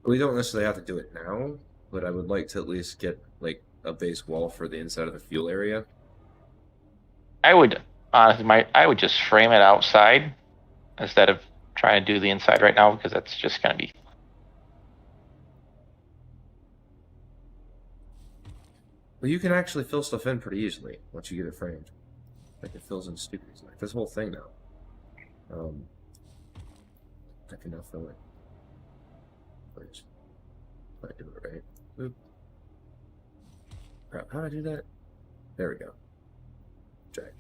We don't necessarily have to do it now, but I would like to at least get like a base wall for the inside of the fuel area. I would honestly, I would just frame it outside instead of trying to do the inside right now because that's just gonna be. Well, you can actually fill stuff in pretty easily once you get it framed. Like it fills in stupid. Like this whole thing now. I can now fill it. Please. I do it right. Oop. Crap, how do I do that? There we go. Drag.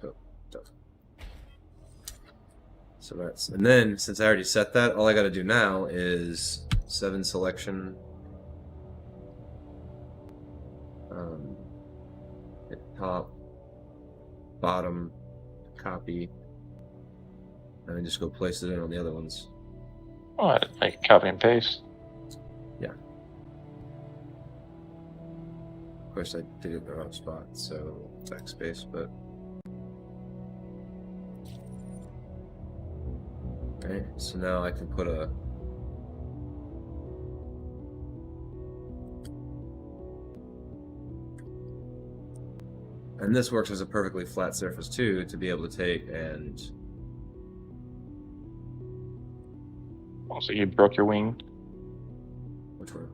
Oh, does. So that's, and then since I already set that, all I gotta do now is 7 selection. Hit top, bottom, copy, and then just go place it in on the other ones. Oh, I copy and paste. Yeah. Of course, I did it in the wrong spot, so backspace, but. Okay, so now I can put a. And this works as a perfectly flat surface too, to be able to take and. Also, you broke your wing. Which one?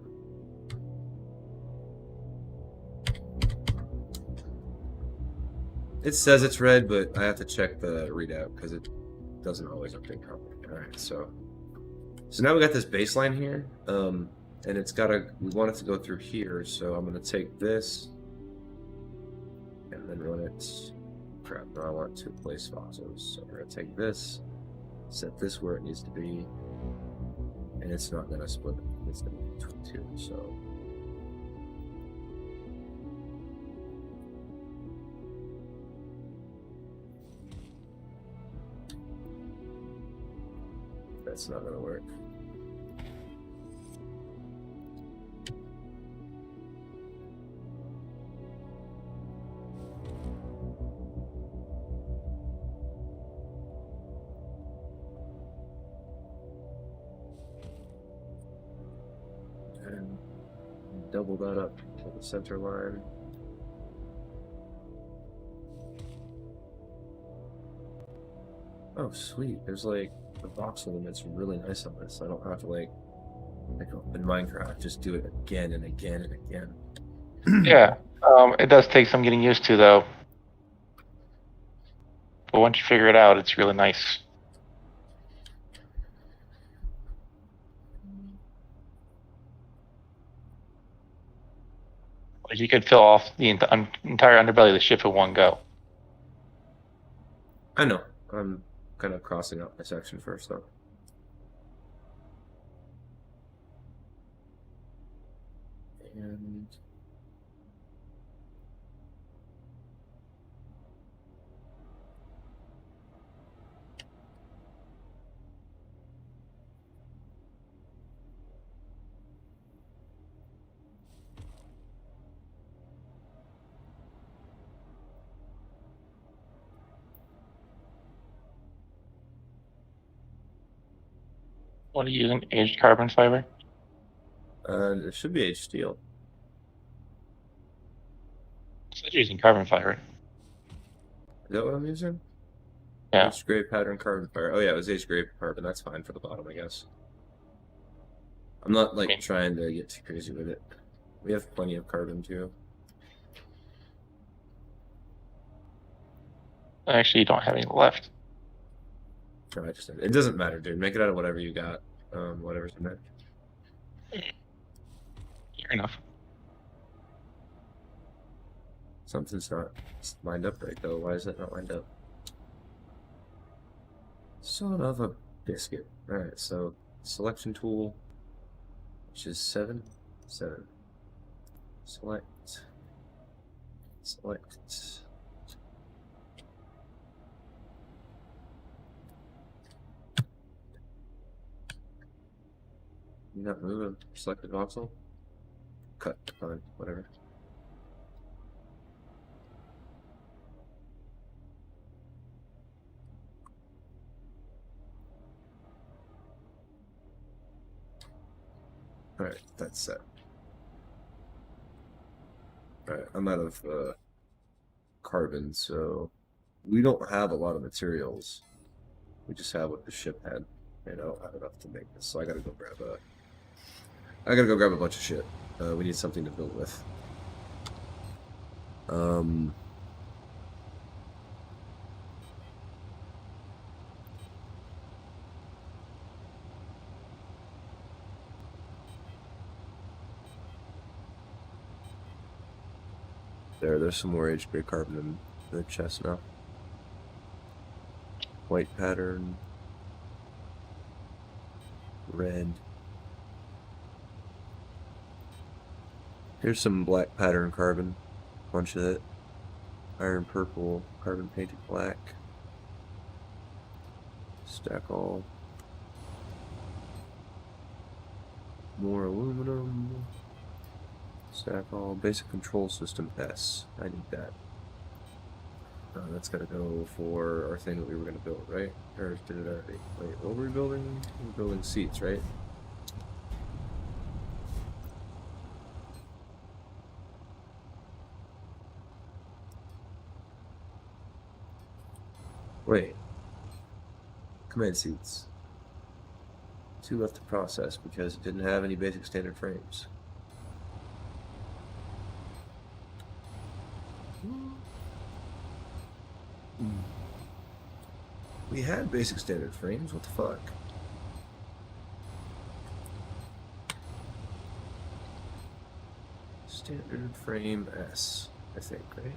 It says it's red, but I have to check the readout because it doesn't always update properly. All right, so now we got this baseline here, and it's gotta. We want it to go through here, so I'm gonna take this and then run it. Crap! Now I want to place fossils, so we're gonna take this, set this where it needs to be, and it's not gonna split. It's gonna be between two, so. That's not gonna work. And double that up to the center line. Oh, sweet. There's like the voxel limit's really nice on this. I don't have to like in Minecraft just do it again and again and again. Yeah, it does take some getting used to though. But once you figure it out, it's really nice. Like you could fill off the entire underbelly of the ship in one go. I know. I'm kind of crossing out my section first though. And What are you using? Aged carbon fiber? it should be H steel. It says you're using carbon fiber. Is that what I'm using? Yeah. H gray pattern carbon fiber. Oh yeah, it was H gray carbon. That's fine for the bottom, I guess. I'm not like trying to get too crazy with it. We have plenty of carbon too. Actually, you don't have any left. No, it doesn't matter, dude. Make it out of whatever you got. Whatever's in there. Fair enough. Something's not lined up right, though. Why is that not lined up? Son of a biscuit. Alright, so selection tool, which is 7. Select. You not move a selected voxel? Cut, fine, whatever. Alright, that's set. Alright, I'm out of carbon, so we don't have a lot of materials. We just have what the ship had. And I don't have enough to make this, so I gotta go grab a bunch of shit. We need something to build with. There's some more H grade carbon in the chest now. White pattern. Red. Here's some black pattern carbon. Bunch of it. Iron purple. Carbon painted black. Stack all. More aluminum. Stack all. Basic control system S. I need that. That's gotta go for our thing that we were gonna build, right? Or did it already? Wait, what were we building? We were building seats, right? Wait. Command seats. 2 left to process because it didn't have any basic standard frames. We had basic standard frames, what the fuck? Standard frame S, I think, right?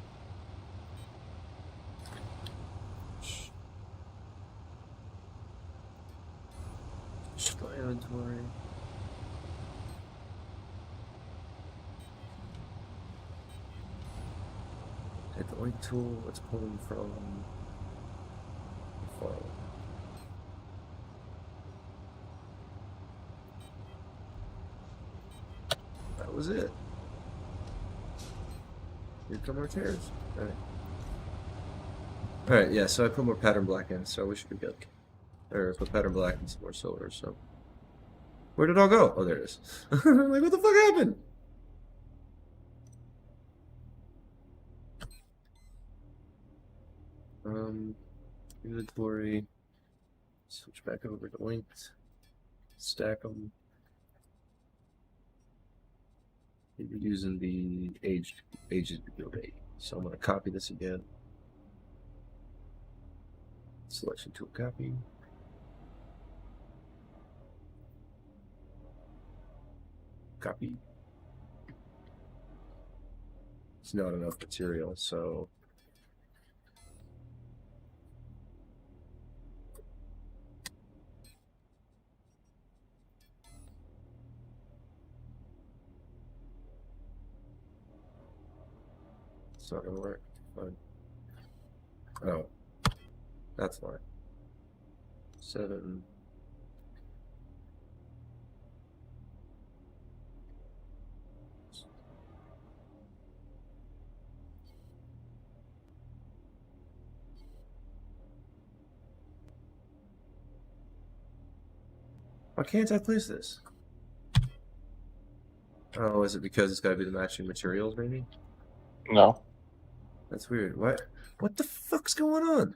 Display inventory. Hit the link tool, let's pull them from the file. That was it. Here come our chairs. Alright. Alright, yeah, so I put more pattern black in, so we should be good. Or put pattern black and some more silver, so. Where did it all go? Oh, there it is. Like, what the fuck happened? Inventory. Switch back over to linked. Stack them. You're using the ages to build 8. So I'm going to copy this again. Selection tool copy. Copy. It's not enough material, so it's not gonna work. Fine. Oh, that's why. 7. Why can't I place this? Oh, is it because it's gotta be the matching materials, maybe? No. That's weird. What the fuck's going on?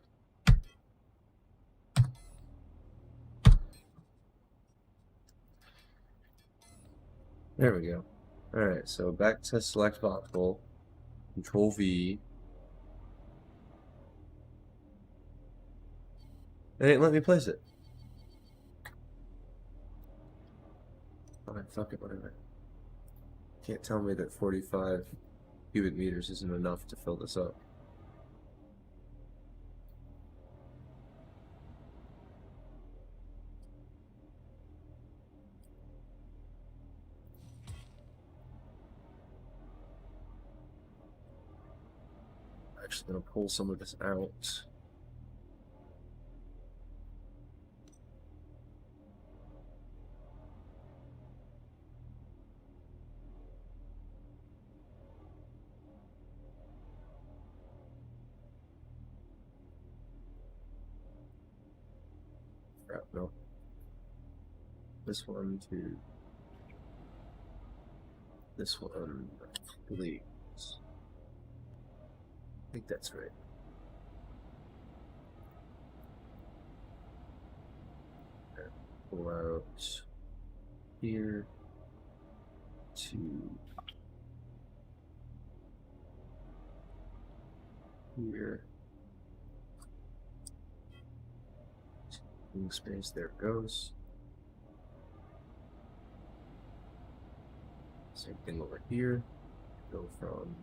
There we go. Alright, so back to select voxel. Control V. It ain't let me place it. Alright, fuck it, whatever. Can't tell me that 45 cubic meters isn't enough to fill this up. I'm actually gonna pull some of this out. Crap, no. This one to this one, please. I think that's right. Pull out here to here. Space, there it goes. Same thing over here. Go from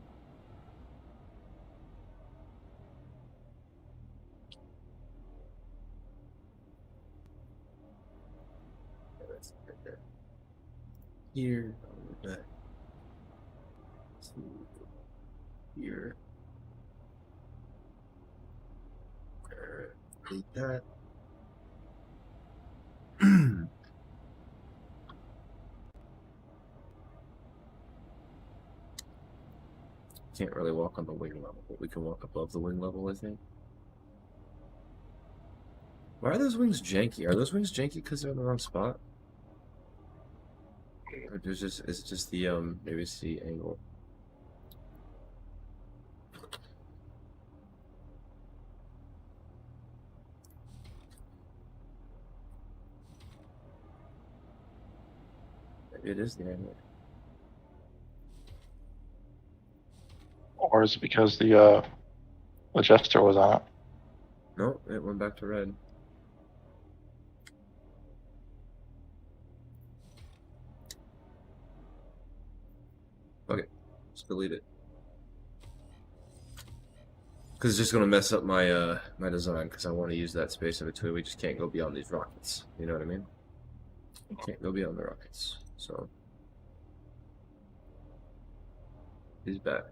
that's right there. Here, over back to here. Delete that. Can't really walk on the wing level, but we can walk above the wing level, I think. Why are those wings janky? Are those wings janky because they're in the wrong spot? Or is it just the maybe it's the angle? Maybe it is the angle. Or is it because the gesture was on it? No, it went back to red. Okay, just delete it. Because it's just going to mess up my my design, because I want to use that space in between. We just can't go beyond these rockets. You know what I mean? We can't go beyond the rockets. So he's back.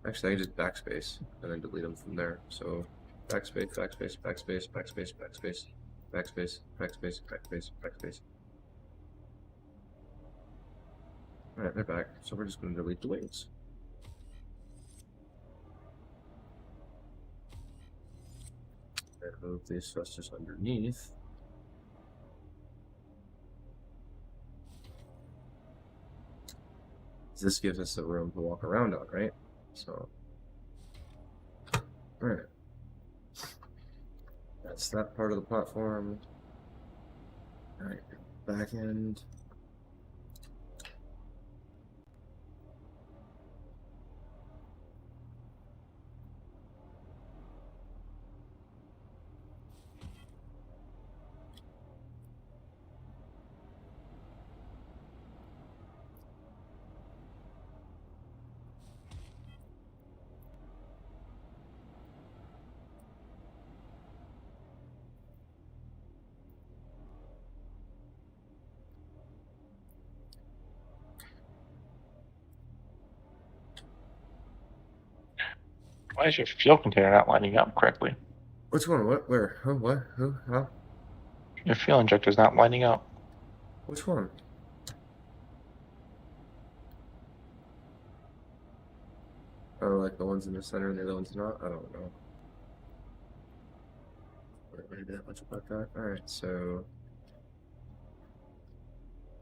Actually, I can just backspace and then delete them from there. So backspace, backspace, backspace, backspace, backspace, backspace, backspace, backspace, backspace. Alright, they're back. So we're just going to delete the wings. And move these thrusters underneath. This gives us the room to walk around on, right? So, alright. That's that part of the platform. Alright, back end. Why is your fuel container not lining up correctly? Which one? What? Where? Huh? What? Who? How? Your fuel injector is not lining up. Which one? Oh, like the ones in the center and the other ones not? I don't know. I don't really know that much about that. Alright, so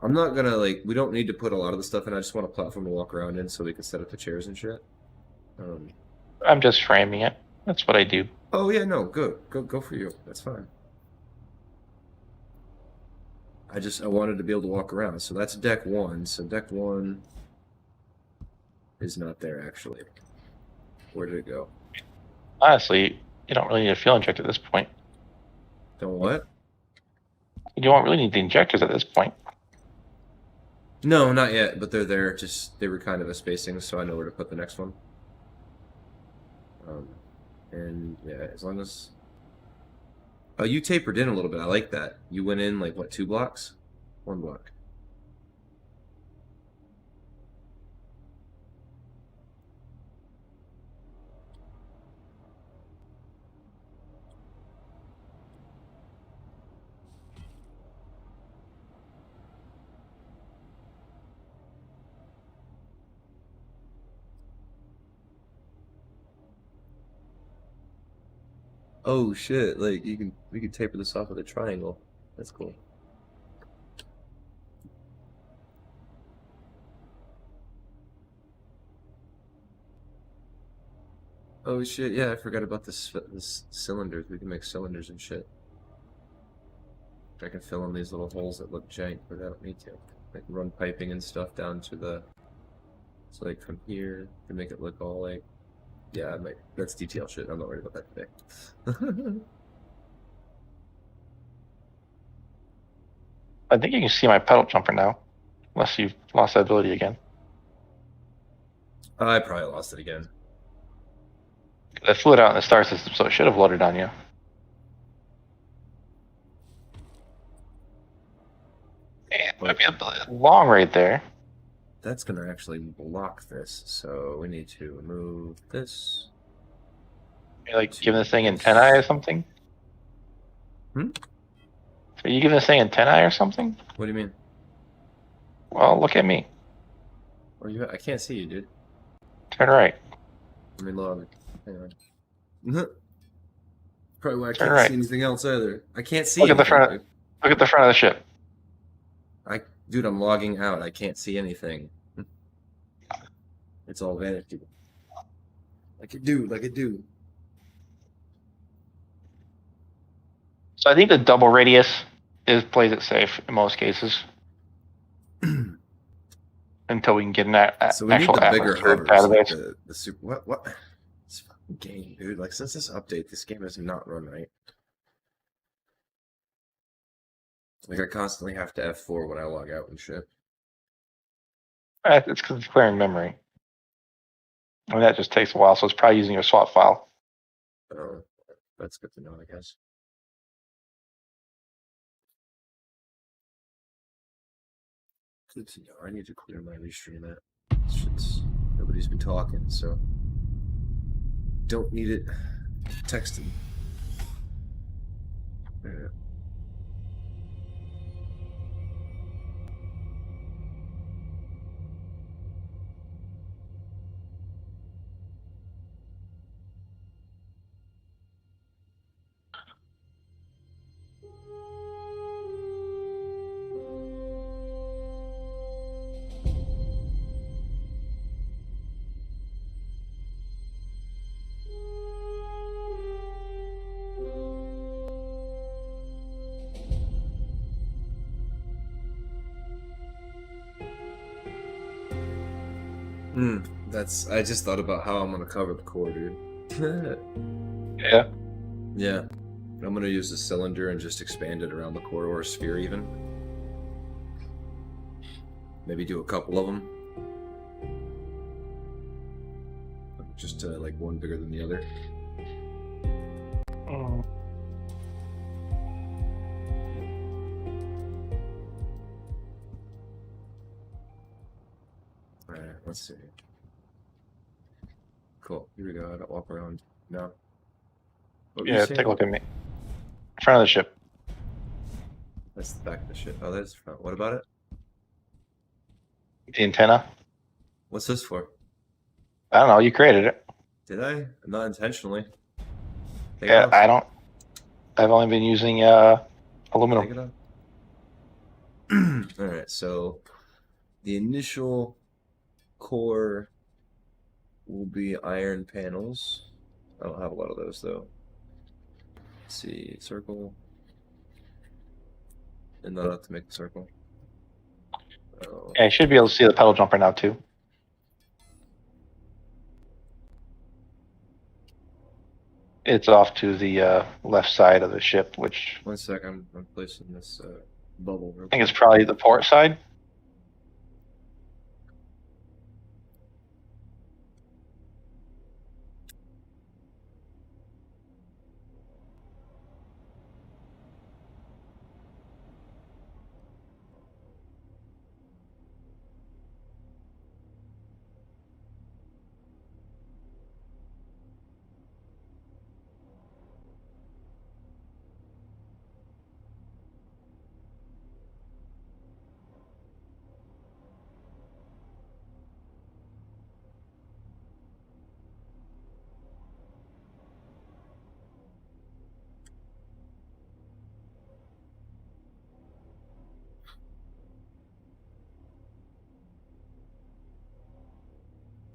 I'm not gonna, like, we don't need to put a lot of the stuff in. I just want a platform to walk around in so we can set up the chairs and shit. I'm just framing it. That's what I do. Oh yeah, no, good. Go for you. That's fine. I wanted to be able to walk around. So that's deck one. So deck one is not there actually. Where did it go? Honestly, you don't really need a fuel injector at this point. Don't what? You don't really need the injectors at this point. No, not yet, but they're there. Just they were kind of a spacing, so I know where to put the next one. And yeah, as long as oh, you tapered in a little bit. I like that. You went in like what, 2 blocks? 1 block. Oh shit! Like we could taper this off with a triangle. That's cool. Oh shit! Yeah, I forgot about this cylinders. We can make cylinders and shit. I can fill in these little holes that look jank, but I don't need to. I can run piping and stuff down to the. So like from here to make it look all like. Yeah, that's detail shit. I'm not worried about that today. I think you can see my pedal jumper now, unless you've lost that ability again. I probably lost it again. I flew it out in the star system, so it should have loaded on you. Yeah, it might be a bit long right there. That's gonna actually block this, so we need to move this. You're like giving this thing antennae or something? Hmm? Are you giving this thing antennae or something? What do you mean? Well, look at me. Where you at? I can't see you, dude. Turn right. Let me log. Hang on. Probably why I Turn can't right. see anything else either. I can't see. Look at the anything, front. dude. Look at the front of the ship. Dude, I'm logging out. I can't see anything. It's all vanity. Like it do. So I think the double radius plays it safe in most cases. Until we can get an So we need actual the bigger atmospheric hovers, like database. the super. What? This fucking game, dude. Like since this update, this game has not run right. Like I constantly have to F4 when I log out and shit. It's because it's clearing memory. And that just takes a while, so it's probably using your swap file. Oh, that's good to know, I guess. Good to know. I need to clear my restream that. Shit's nobody's been talking, so don't need it texting. Yeah. I just thought about how I'm gonna cover the core, dude. Yeah. Yeah. I'm gonna use the cylinder and just expand it around the core, or a sphere even. Maybe do a couple of them. Just like one bigger than the other. Alright, let's see. Cool. Here we go. I gotta walk around now. What were you Yeah, saying? take a look at me. Front of the ship. That's the back of the ship. Oh, that's the front. What about it? The antenna. What's this for? I don't know. You created it. Did I? Not intentionally. Take it Yeah, off. I don't. I've only been using Take aluminum. it off. Alright, so the initial core will be iron panels. I don't have a lot of those though. Let's see, circle. And not have to make the circle. Oh. Yeah, you should be able to see the pedal jumper now too. It's off to the left side of the ship, which 1 second. I'm placing this bubble. I think it's probably the port side.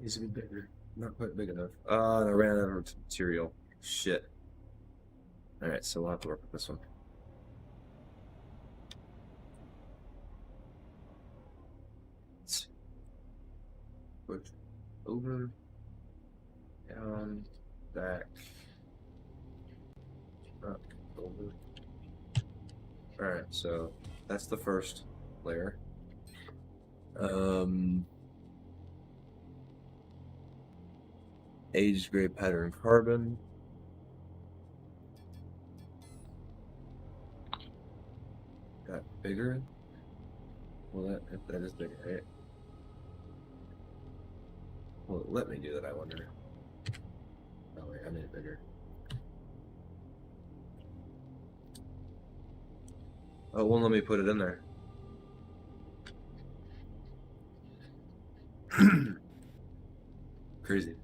Needs to be bigger. Not quite big enough. I ran out of material. Shit. Alright, so we'll have to work with this one. Let's push over, down, back, up, over. Alright, so that's the first layer. Aged gray pattern carbon. Got bigger. Well, that is bigger, right? Well, let me do that, I wonder. Oh wait, I made it bigger. Oh, it won't let me put it in there. Crazy.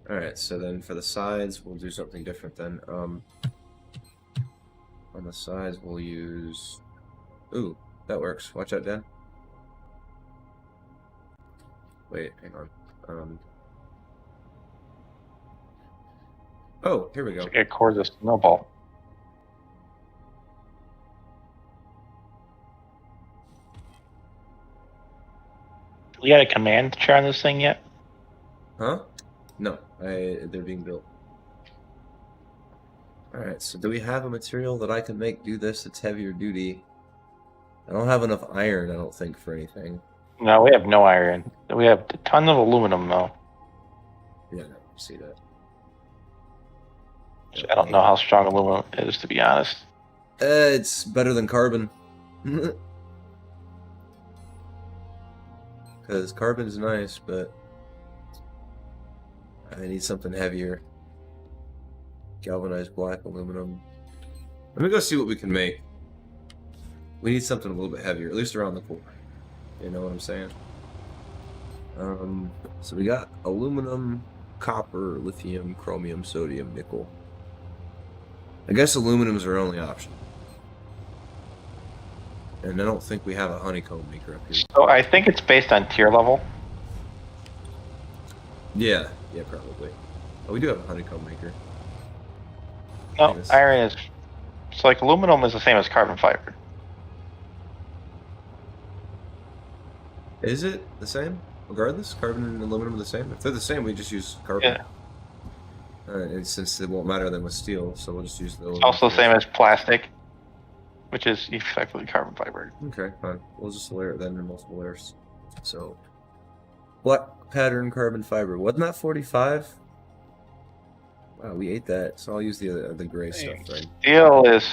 Alright, so then for the sides, we'll do something different then. On the sides, we'll use... Ooh, that works. Watch out, Dan. Wait, hang on. Oh, here we go. It cores a snowball. We got a command chair on this thing yet? Huh? No, they're being built. Alright, so do we have a material that I can make do this that's heavier duty? I don't have enough iron, I don't think, for anything. No, we have no iron. We have a ton of aluminum, though. Yeah, no, see that. Which I don't know how strong aluminum is, to be honest. It's better than carbon. Because carbon's nice, but I need something heavier. Galvanized black aluminum. Let me go see what we can make. We need something a little bit heavier, at least around the core. You know what I'm saying? So we got aluminum, copper, lithium, chromium, sodium, nickel. I guess aluminum's our only option. And I don't think we have a honeycomb maker up here. So I think it's based on tier level. Yeah, probably. Oh, we do have a honeycomb maker. No, iron is... So like aluminum is the same as carbon fiber. Is it the same? Regardless, carbon and aluminum are the same? If they're the same, we just use carbon. Yeah. And since it won't matter then with steel, so we'll just use the It's also the same as plastic, which is effectively carbon fiber. Okay, fine. We'll just layer it then in multiple layers. So, black pattern carbon fiber. Wasn't that 45? Wow, we ate that. So I'll use the gray stuff then. Steel is...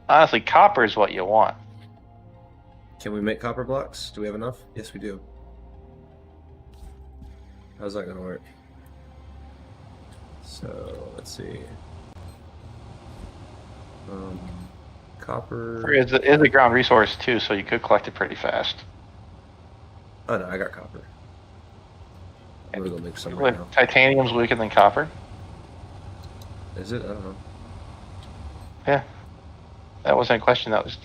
Honestly, copper is what you want. Can we make copper blocks? Do we have enough? Yes, we do. How's that gonna work? So, let's see. Copper... It is a ground resource too, so you could collect it pretty fast. Oh no, I got copper. I'm gonna go make some right With now. titanium's weaker than copper. Is it? I don't know. Yeah. That wasn't a question, that was...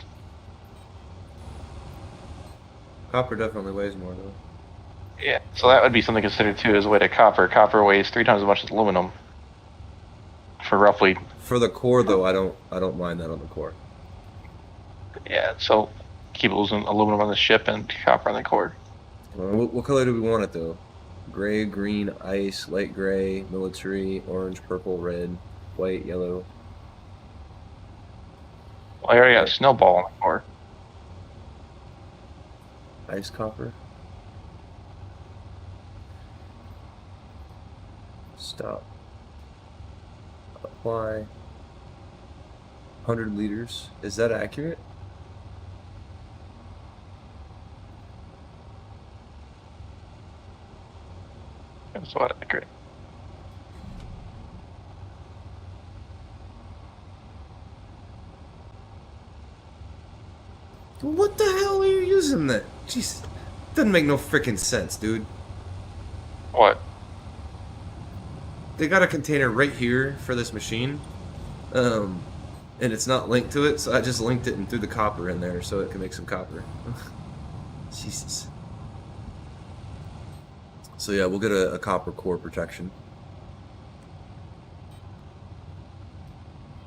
Copper definitely weighs more though. Yeah, so that would be something considered too, as a weight of copper. Copper weighs 3 times as much as aluminum. For roughly... For the core though, I don't mind that on the core. Yeah, so keep losing aluminum on the ship and copper on the core. What color do we want it though? Gray, green, ice, light gray, military, orange, purple, red, white, yellow. Well, I already got a snowball on the floor. Ice copper. Stop. Apply. 100 liters. Is that accurate? That's what I agree. What the hell are you using that? Jeez. Doesn't make no freaking sense, dude. What? They got a container right here for this machine. And it's not linked to it, so I just linked it and threw the copper in there so it can make some copper. Jesus. So yeah, we'll get a copper core protection.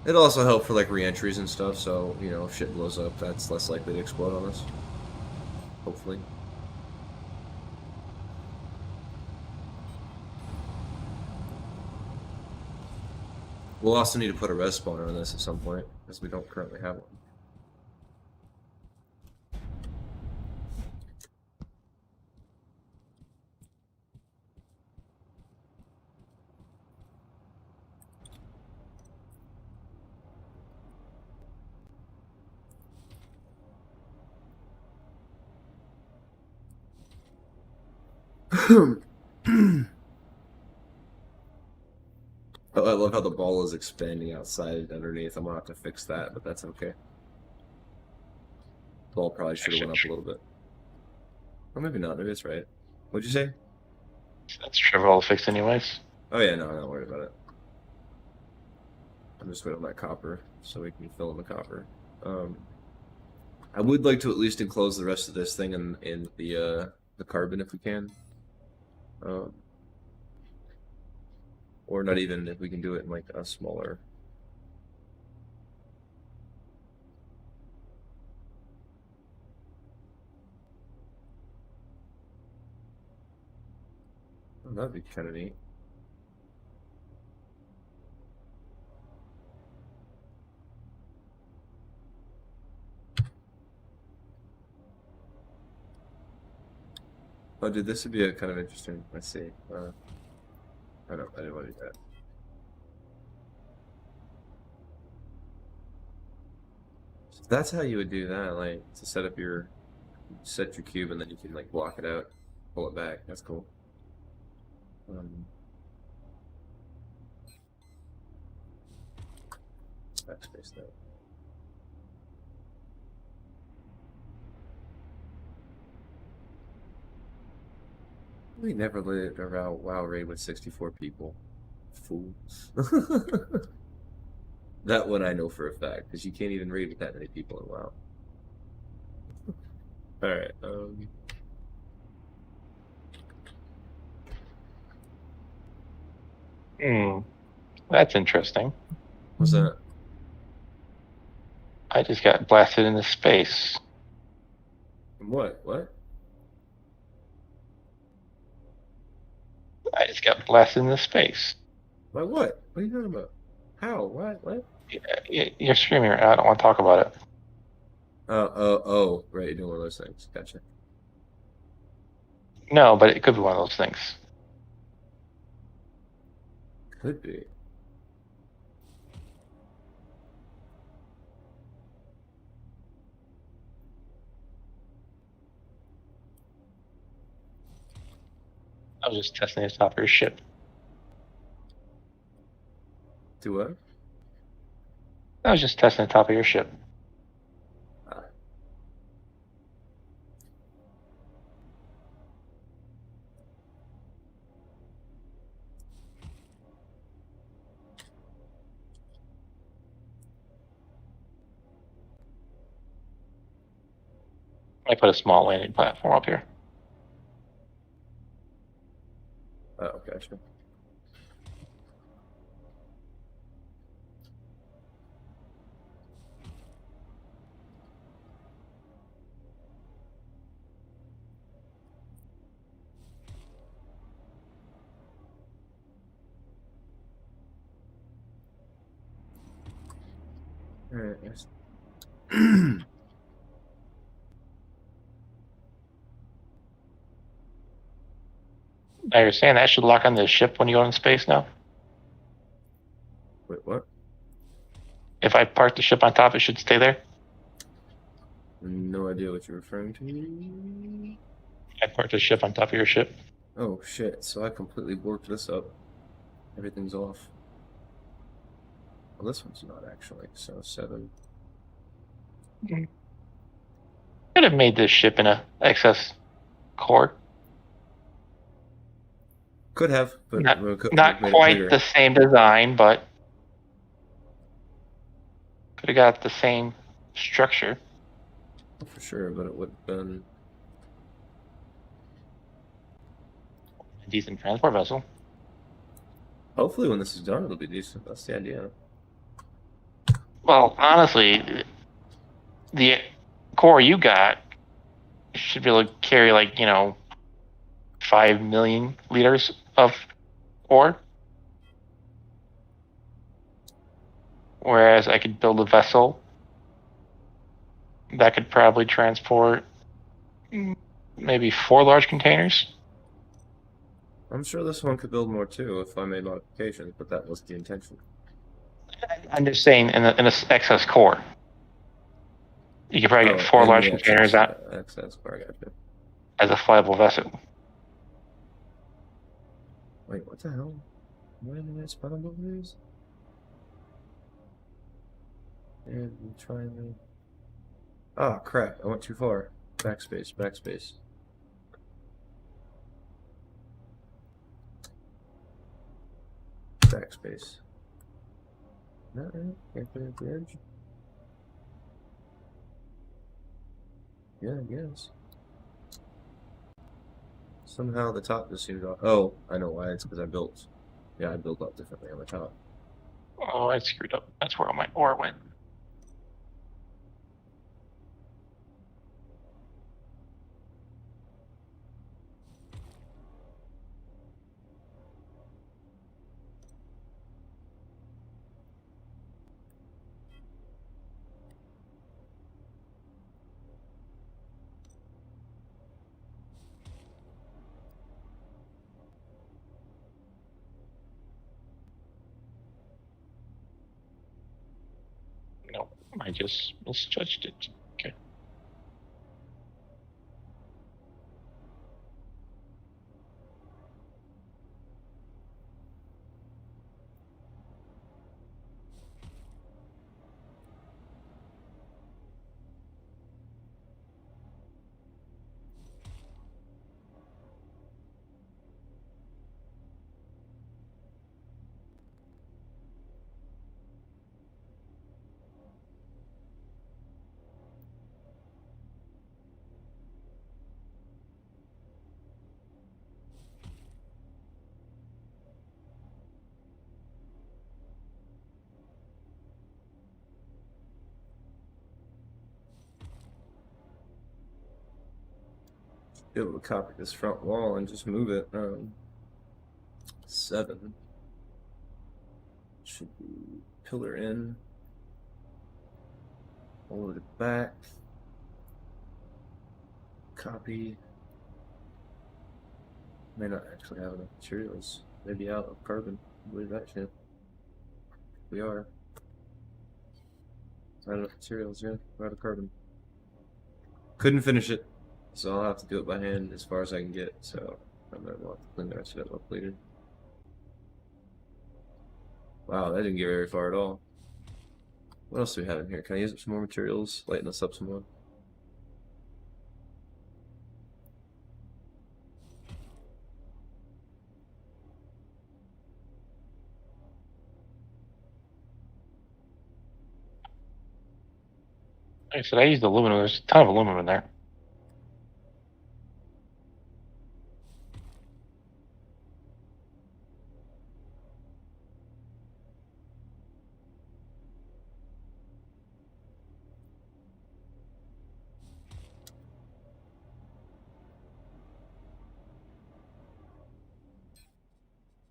It'll also help for like re-entries and stuff, so, you know, if shit blows up, that's less likely to explode on us. Hopefully. We'll also need to put a res spawner on this at some point, because we don't currently have one. Oh, I love how the ball is expanding outside underneath. I'm gonna have to fix that, but that's okay. The ball probably should have went up a little bit. Or maybe not, maybe it's right. What'd you say? That's trivial to fix anyways. Oh yeah, no, I'm not worried about it. I'm just waiting on that copper, so we can fill in the copper. I would like to at least enclose the rest of this thing in the carbon if we can. Or not even if we can do it in like a smaller. Oh, that'd be kind of neat. Oh, dude, this would be a kind of interesting. Let's see. I didn't want to do that. So that's how you would do that, like to set up your cube, and then you can like block it out, pull it back. That's cool. Backspace that. We never lived around WoW raid with 64 people. Fool. That one I know for a fact, because you can't even raid with that many people in WoW. Alright, That's interesting. what's that? I just got blasted into space. What? What? I just got blasted into space. By what? What are you talking about? How? What? What? You're screaming right now. I don't want to talk about it. Oh, right, you're doing one of those things. Gotcha. No, but it could be one of those things. Could be. I was just testing the top of your ship. Do what? I was just testing the top of your ship. I put a small landing platform up here. Oh, gotcha. Alright, yes. Now you're saying that should lock on the ship when you go in space now? Wait, what? If I park the ship on top, it should stay there? No idea what you're referring to. I parked the ship on top of your ship. Oh shit, so I completely borked this up. Everything's off. Well, this one's not actually, so 7. Could have made this ship in a excess core. Could have, but Not, we could not made it quite bigger. the same design, but could have got the same structure. For sure, but it would have been. A decent transport vessel. Hopefully, when this is done, it'll be decent. That's the idea. Well, honestly, the core you got should be able to carry, like, 5 million liters of ore. Whereas I could build a vessel that could probably transport maybe 4 large containers. I'm sure this one could build more too if I made modifications, but that was the intention. I'm just saying, in a excess core, you could probably get 4 and large the containers out excess car, I gotcha. as a flyable vessel. Wait, what the hell? Why did I spell all these? And trying to. Oh crap! I went too far. Backspace, backspace. Backspace. Not right. Can't put it at the edge. Yeah, I guess. Somehow the top just seemed off. Oh, I know why. It's because I built. Yeah, I built up differently on the top. Oh, I screwed up. That's where all my ore went. No, I just misjudged it. Okay. Be able to copy this front wall and just move it. 7 should be pillar in, all the back. Copy. May not actually have enough materials. Maybe out of carbon. I believe that shit. We are. Not enough materials, yeah. We're out of carbon. Couldn't finish it, so I'll have to do it by hand as far as I can get. So I'm gonna have to clean the rest of it up later. Wow, that didn't get very far at all. What else do we have in here? Can I use up some more materials? Lighten this up some more. Like I said, I used aluminum. There's a ton of aluminum in there.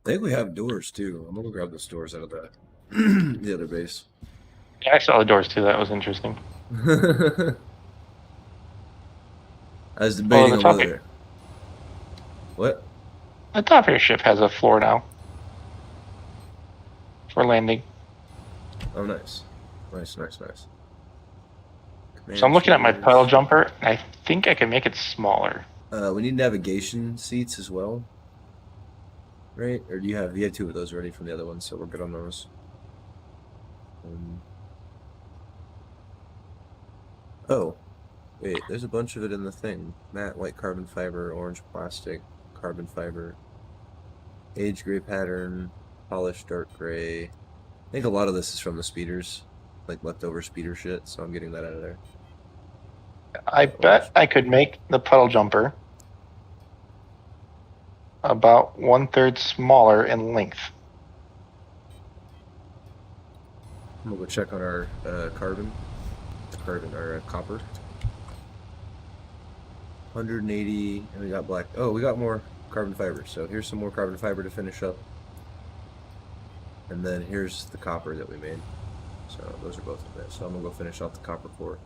I think we have doors too. I'm gonna grab those doors out of the the other base. Yeah, I saw the doors too. That was interesting. I was debating the on top, whether. What? the top of your ship has a floor now for landing. Oh, nice. Nice. So I'm looking at my puddle Manches. jumper, and I think I can make it smaller. We need navigation seats as well, right? Or do you have 2 of those ready from the other one, so we're good on those. Oh, wait, there's a bunch of it in the thing. Matte, white carbon fiber, orange plastic, carbon fiber, age gray pattern, polished dark gray. I think a lot of this is from the speeders, like leftover speeder shit, so I'm getting that out of there. I bet I could make the puddle jumper about 1/3 smaller in length. I'm gonna go check on our carbon, our copper. 180, and we got black. Oh, we got more carbon fiber. So here's some more carbon fiber to finish up. And then here's the copper that we made. So those are both in there. So I'm gonna go finish off the copper core.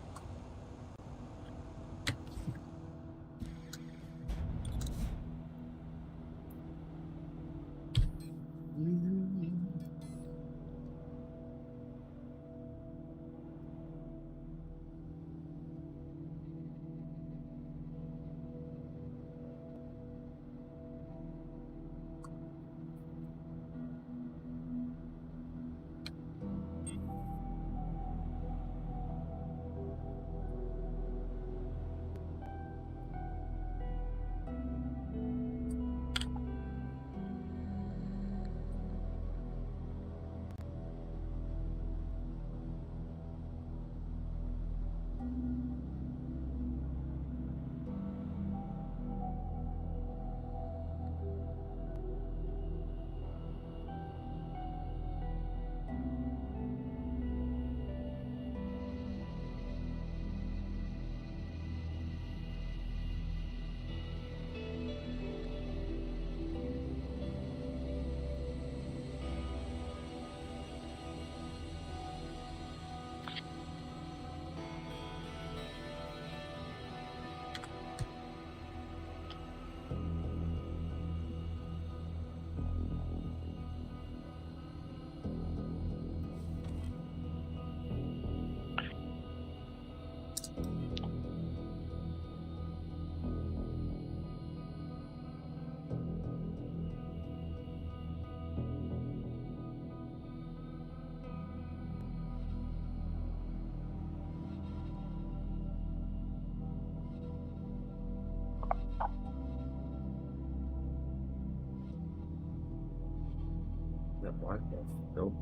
That black stuff. Nope.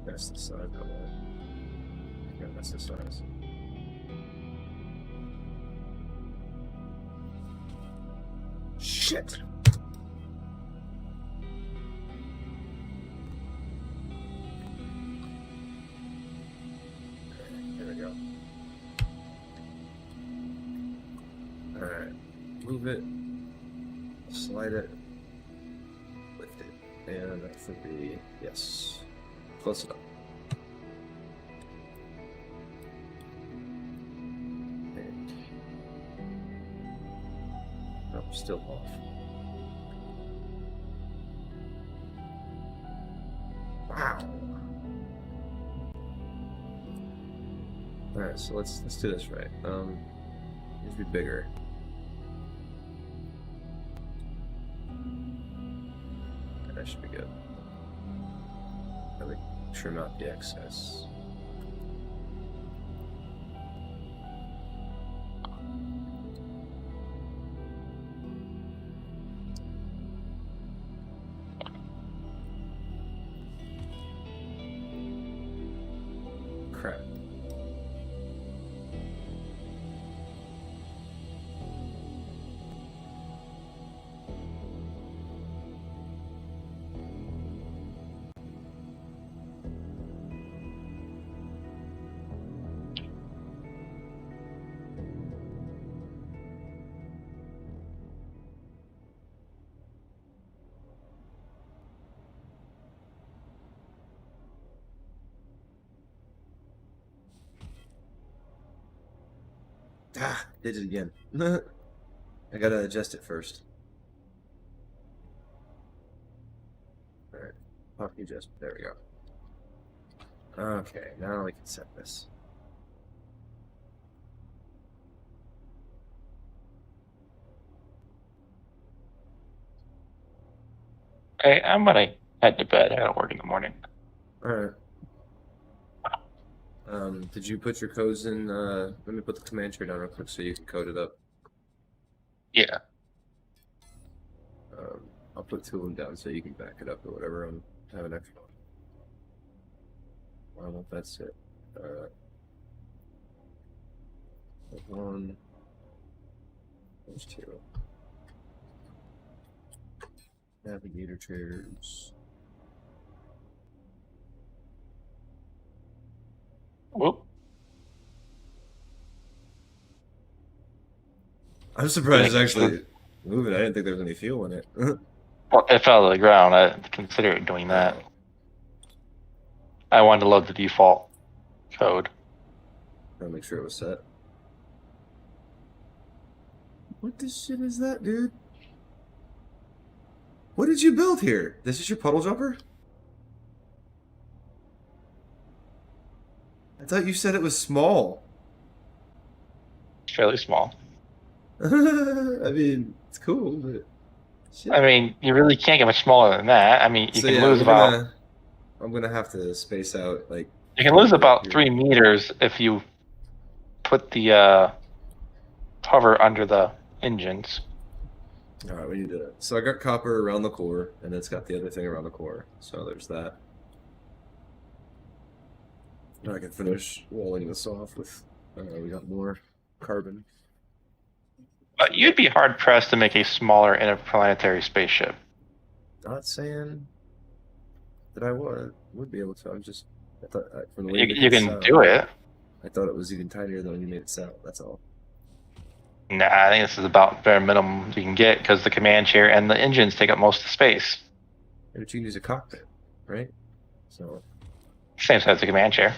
That's the size of that. Yeah, that's the size. Shit! There we go. Alright. Move it. Slide it. Lift it. And that should be, yes. Close enough. And nope, still off. Wow. Alright, so let's do this right. Needs to be bigger. That should be good. Let me trim out the excess. Crap. Ah, did it again. I gotta adjust it first. Alright. Pop the adjustment. There we go. Okay, now we can set this. Hey, I'm gonna head to bed. I gotta work in the morning. Alright. Did you put your codes in? Let me put the command tree down real quick so you can code it up. Yeah. I'll put two of them down so you can back it up or whatever. I'm having extra one. I don't know if that's it. One. There's two. Navigator chairs. Whoop. I'm surprised it's actually moving. I didn't think there was any fuel in it. Well, it fell to the ground. I considered doing that. I wanted to load the default code. Gotta make sure it was set. What the shit is that, dude? What did you build here? This is your puddle jumper? I thought you said it was small. It's fairly small. I mean, it's cool, but shit. I mean, you really can't get much smaller than that. I mean, you can lose about. I'm gonna have to space out like. You can lose about 3 meters if you put the hover under the engines. All right, we need to. So I got copper around the core, and it's got the other thing around the core. So there's that. Now I can finish walling this off with. We got more carbon. But you'd be hard pressed to make a smaller interplanetary spaceship. Not saying that I would be able to. I'm just. I thought from the way You can do it. I thought it was even tinier than when you made it sound. That's all. Nah, I think this is about bare minimum you can get because the command chair and the engines take up most of the space. Yeah, but you can use a cockpit, right? So. Same size as the command chair.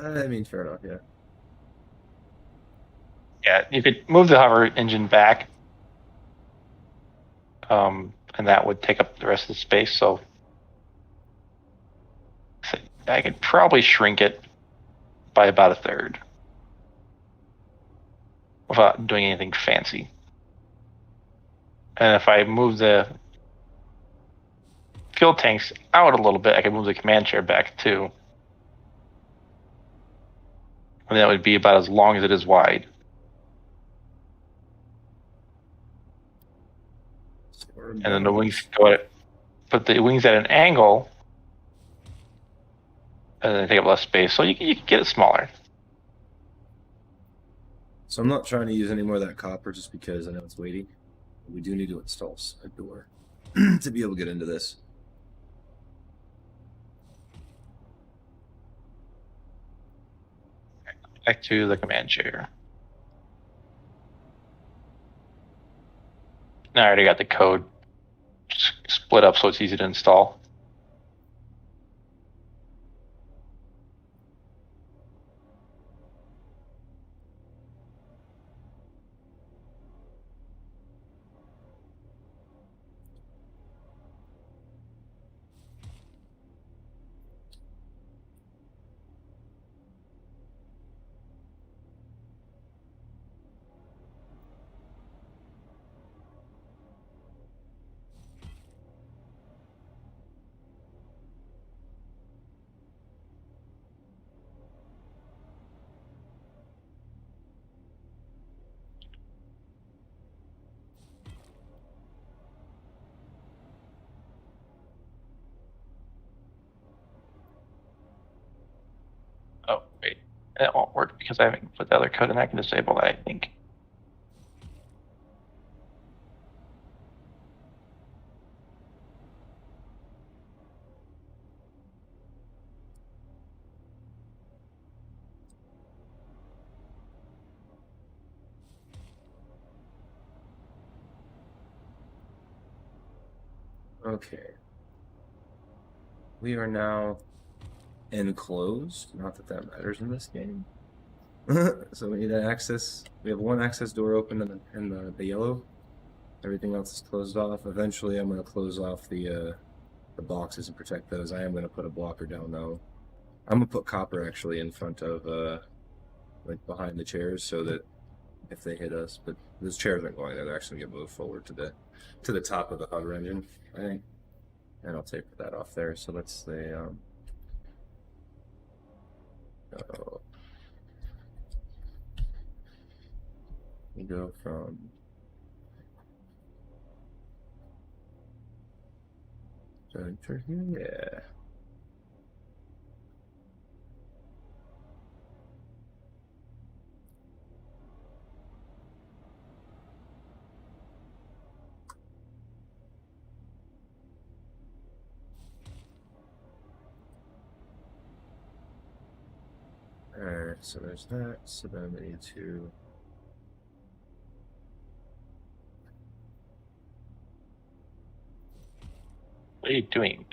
I mean, fair enough. Yeah. Yeah, you could move the hover engine back, and that would take up the rest of the space. So I could probably shrink it by about a third without doing anything fancy. And if I move the fuel tanks out a little bit, I could move the command chair back too. And that would be about as long as it is wide. And then the wings put the wings at an angle, and then take up less space. So you can get it smaller. So I'm not trying to use any more of that copper just because I know it's waiting. We do need to install a door to be able to get into this. Back to the command chair. I already got the code split up so it's easy to install. Oh, wait. That won't work because I haven't put the other code in. I can disable that, I think. Okay. We are now enclosed. Not that that matters in this game. So we need an access. We have one access door open in the yellow. Everything else is closed off. Eventually, I'm going to close off the boxes and protect those. I am going to put a blocker down though. I'm going to put copper actually in front of like behind the chairs so that if they hit us, but those chairs aren't going there. They're actually going to move forward to the top of the hover engine, I think. And I'll taper that off there. So let's say we go from center here, yeah. Alright, so there's that. So then we need to. What are you doing?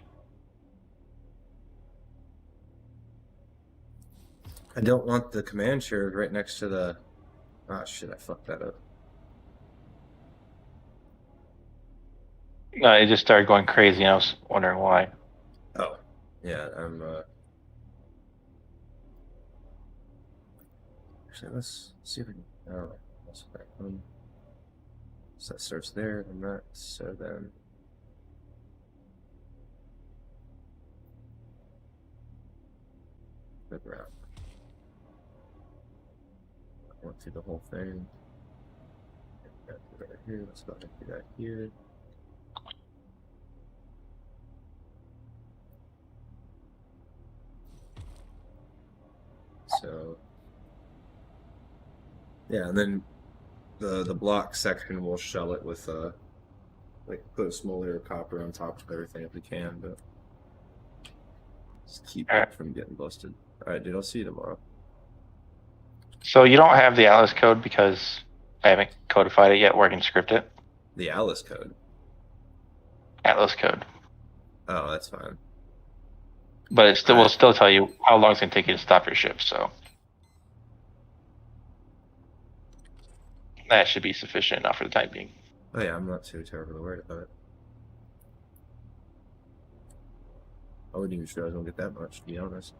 I don't want the command chair right next to the. Ah, shit, I fucked that up. No, it just started going crazy, and I was wondering why. Oh, yeah, I'm. Actually, let's see if we can. Oh, that's that one. So that starts there, and that. So then. Flip around. I went through the whole thing. Got right here. Let's go ahead and do that here. So. Yeah, and then the block section will shell it with like put a small layer of copper on top of everything if we can, but just keep it from getting busted. All right, dude, I'll see you tomorrow. So you don't have the Atlas code because I haven't codified it yet where I can script it? The Alice code. Atlas code. Oh, that's fine. But it still will still tell you how long it's going to take you to stop your ship, so that should be sufficient enough for the time being. Oh yeah, I'm not too terribly worried about it. I wouldn't even sure I was gonna get that much, to be honest.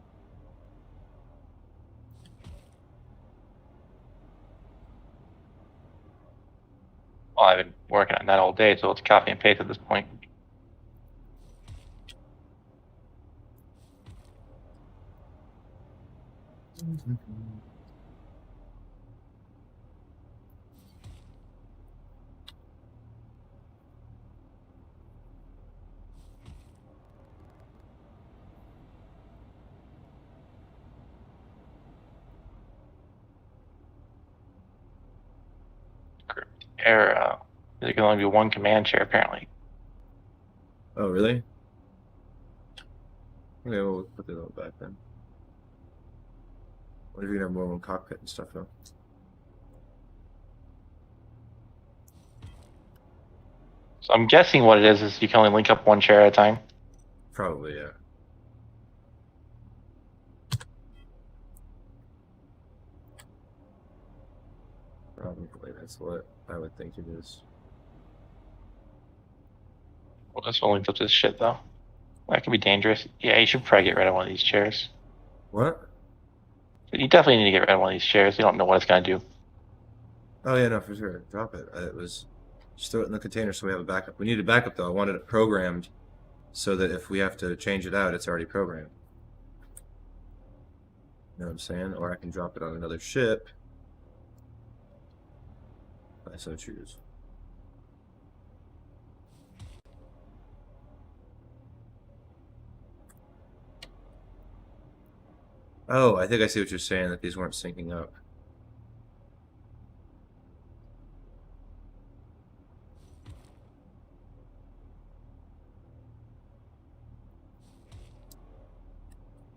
Well, I've been working on that all day, so it's copy and paste at this point. Error. There can only be one command chair, apparently. Oh, really? Okay, we'll put the note back then. What if you can have more than one cockpit and stuff, though? So I'm guessing what it is you can only link up one chair at a time. Probably, yeah. Probably, that's what I would think it is. Well, this one links up to this shit, though. That could be dangerous. Yeah, you should probably get rid of one of these chairs. What? You definitely need to get rid of one of these chairs. You don't know what it's going to do. Oh, yeah, no, for sure. Drop it. It was... Just throw it in the container so we have a backup. We need a backup, though. I wanted it programmed so that if we have to change it out, it's already programmed. You know what I'm saying? Or I can drop it on another ship. I so choose. Oh, I think I see what you're saying, that these weren't syncing up.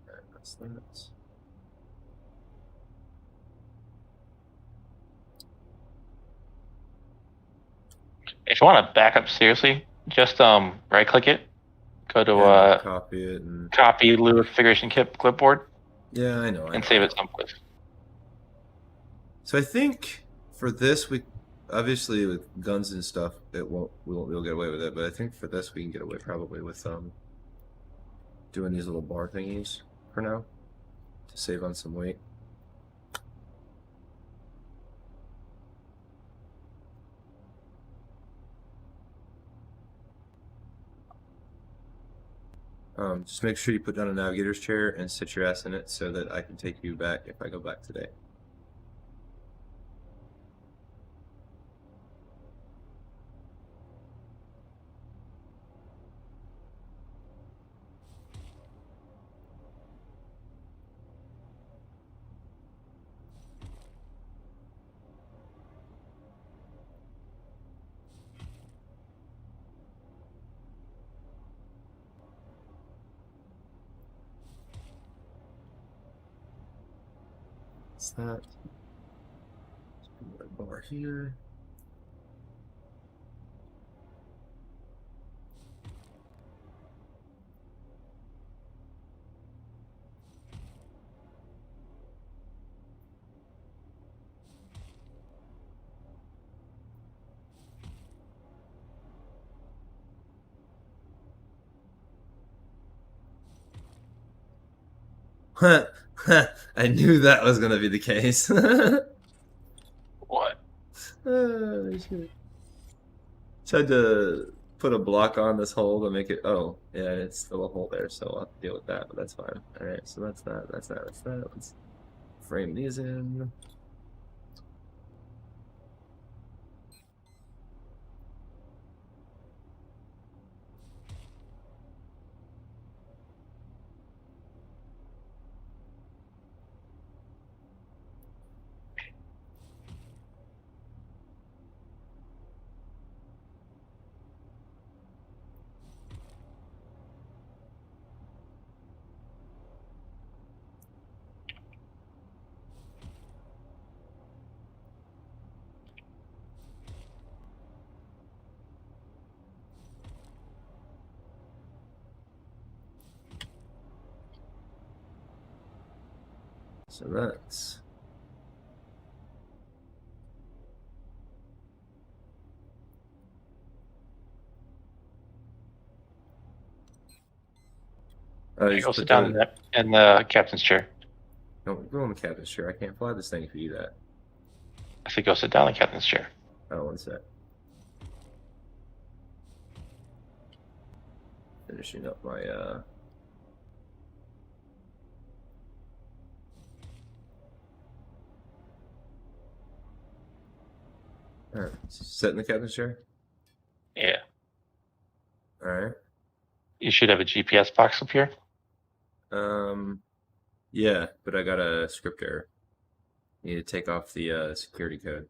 Alright, that's that. If you want to back up seriously, just right click it Go to Yeah, copy it and copy Lua configuration clipboard yeah, I know. and save it someplace. So I think for this we obviously with guns and stuff we won't be able to get away with it, but I think for this we can get away probably with doing these little bar thingies for now to save on some weight. Just make sure you put down a navigator's chair and sit your ass in it so that I can take you back if I go back today. What's that? Let's put a bar here. I knew that was gonna be the case. What? Shit. Tried to put a block on this hole to make it. Oh, yeah, it's still a hole there, so I'll have to deal with that, but that's fine. Alright, so that's that, that's that, that's that. Let's frame these in. So that's You go sit down in the captain's chair. Don't go in the captain's chair. I can't fly this thing if you do that. I said go sit down in the captain's chair. Oh, one sec. Finishing up my Alright, sit in the captain's chair. Yeah. Alright. You should have a GPS box up here. Yeah, but I got a script error. You need to take off the security code.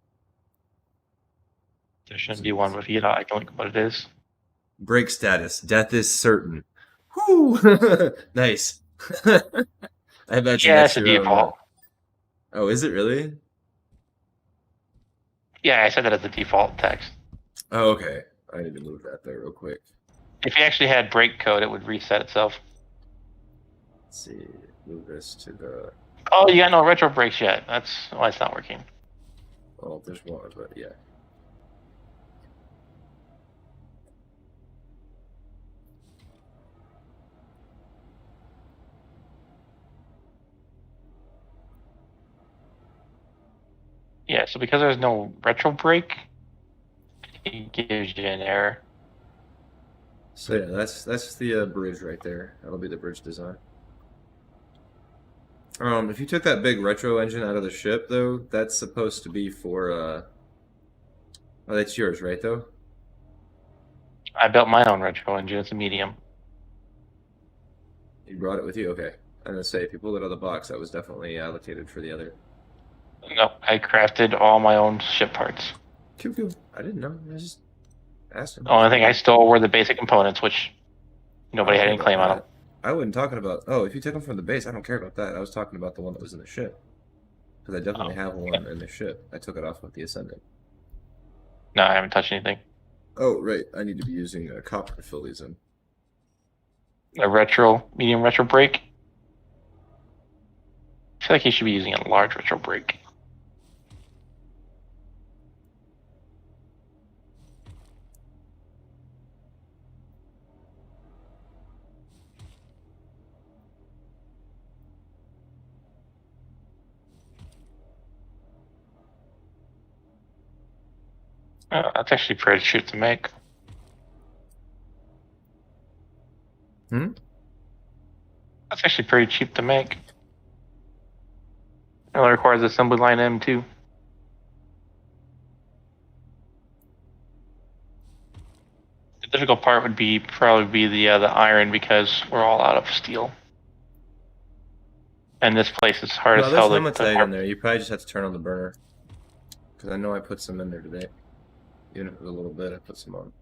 There shouldn't be one, but I can look what it is. Break status. Death is certain. Whoo! Nice. I bet you Yeah, next it's a year. default. Oh, is it really? Yeah, I said that as the default text. Oh, okay. I need to move that there real quick. If you actually had break code, it would reset itself. Let's see. Move this to the. Oh, you got no retro brakes yet. That's why it's not working. Oh, there's one, but yeah. Yeah, so because there's no retro brake, it gives you an error. So yeah, that's the bridge right there. That'll be the bridge design. If you took that big retro engine out of the ship, though, that's supposed to be for oh, that's yours, right? Though. I built my own retro engine. It's a medium. You brought it with you, okay? I'm gonna say if you pulled it out of the box, that was definitely allocated for the other. No, I crafted all my own ship parts. Cool. I didn't know. I just asked him. The only thing I stole were the basic components, which nobody had any claim on them. I wasn't talking about. Oh, if you took them from the base, I don't care about that. I was talking about the one that was in the ship. Because I definitely have one in the ship. I took it off with the Ascendant. No, I haven't touched anything. Oh, right. I need to be using a copper to fill these in. a medium retro brake. I feel like he should be using a large retro brake. That's actually pretty cheap to make. Hmm? That's actually pretty cheap to make. It only requires assembly line M2. The difficult part would probably be the iron because we're all out of steel. And this place is hard No, as there's hell to hematite in there. You probably just have to turn on the burner. Because I know I put some in there today. Even if it was a little bit, I put some on.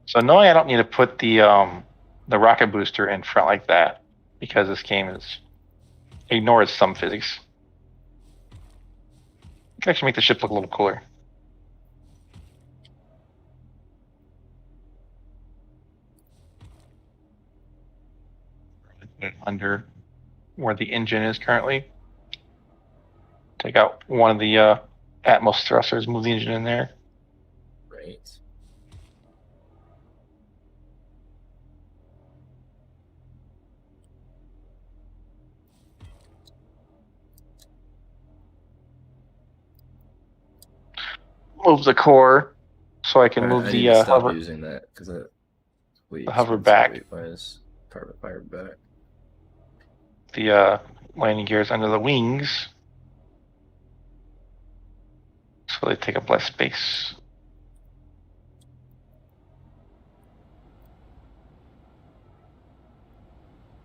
So knowing I don't need to put the rocket booster in front like that because this game ignores some physics. It can actually make the ship look a little cooler. Under where the engine is currently. Take out one of the Atmos thrusters, move the engine in there. Right. Move the core so I can move I the need to stop hover, using that because the hover back. Carbon fiber back. The landing gears under the wings so they take up less space.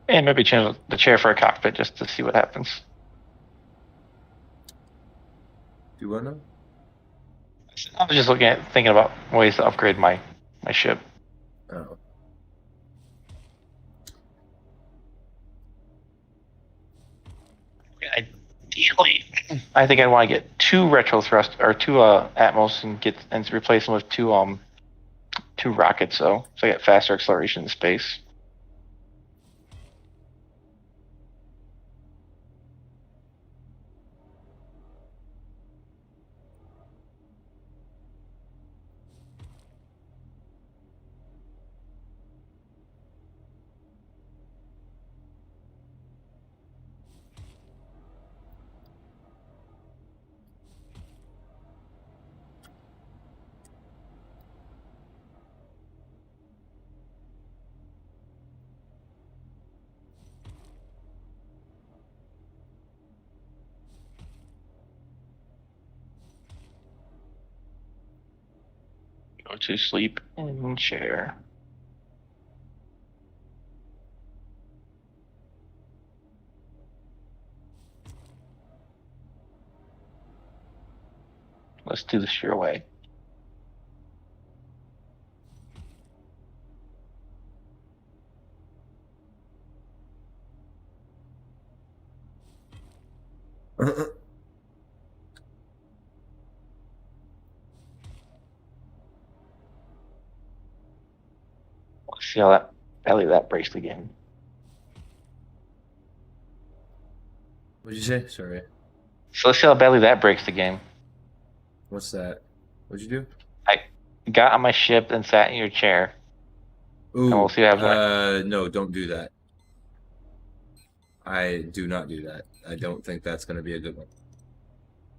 And maybe change the chair for a cockpit just to see what happens. Do you want to know? I was just thinking about ways to upgrade my ship. Oh. Ideally, I think I'd want to get two retro thrust or two Atmos and replace them with two rockets though, so I get faster acceleration in space. Go to sleep in chair. Let's do this your way. Let's see how that breaks the game. What'd you say? Sorry. So let's see how badly that breaks the game. What's that? What'd you do? I got on my ship and sat in your chair. Ooh. And we'll see what happens. No, don't do that. I do not do that. I don't think that's going to be a good one.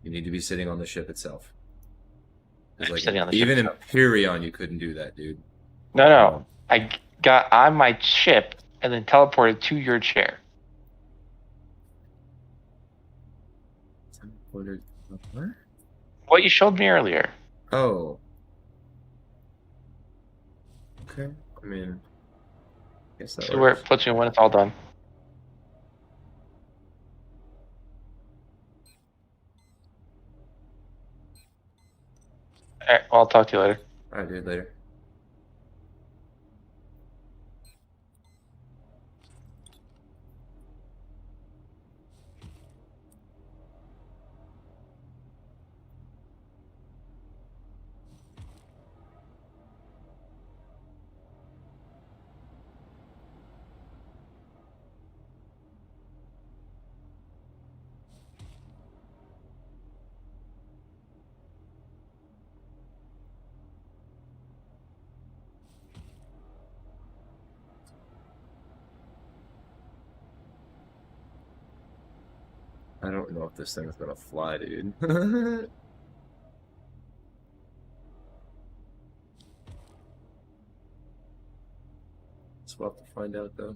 You need to be sitting on the ship itself. Sitting on the ship even itself. Imperion, you couldn't do that, dude. No. I got on my ship and then teleported to your chair. Teleported? What? What you showed me earlier. Oh. Okay. I mean, I guess that See where works. it puts you when it's all done. All right, well, I'll talk to you later. All right, dude. Later. I don't know if this thing's gonna fly, dude. So we'll have to find out, though.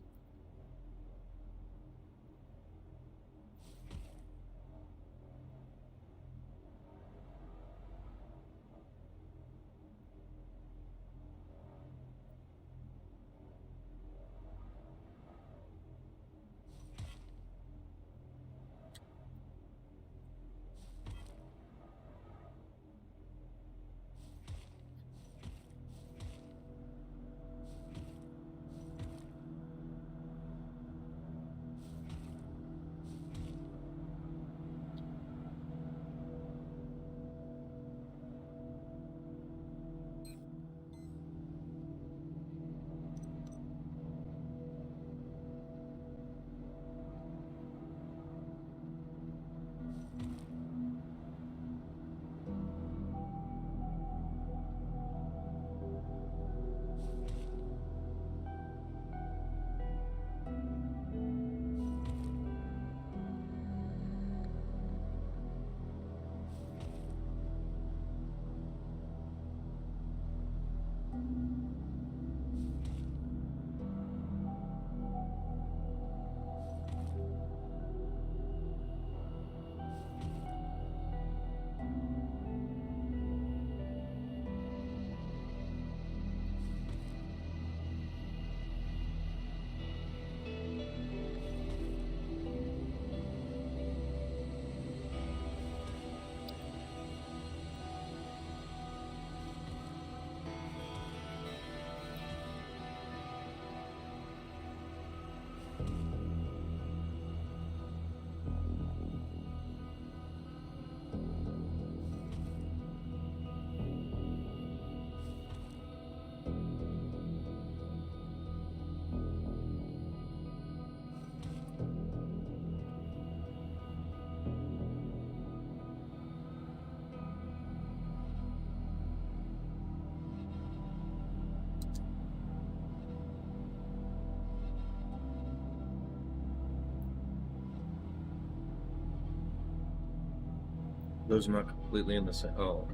Those are not completely in the same. Oh.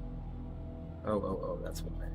Oh, that's why.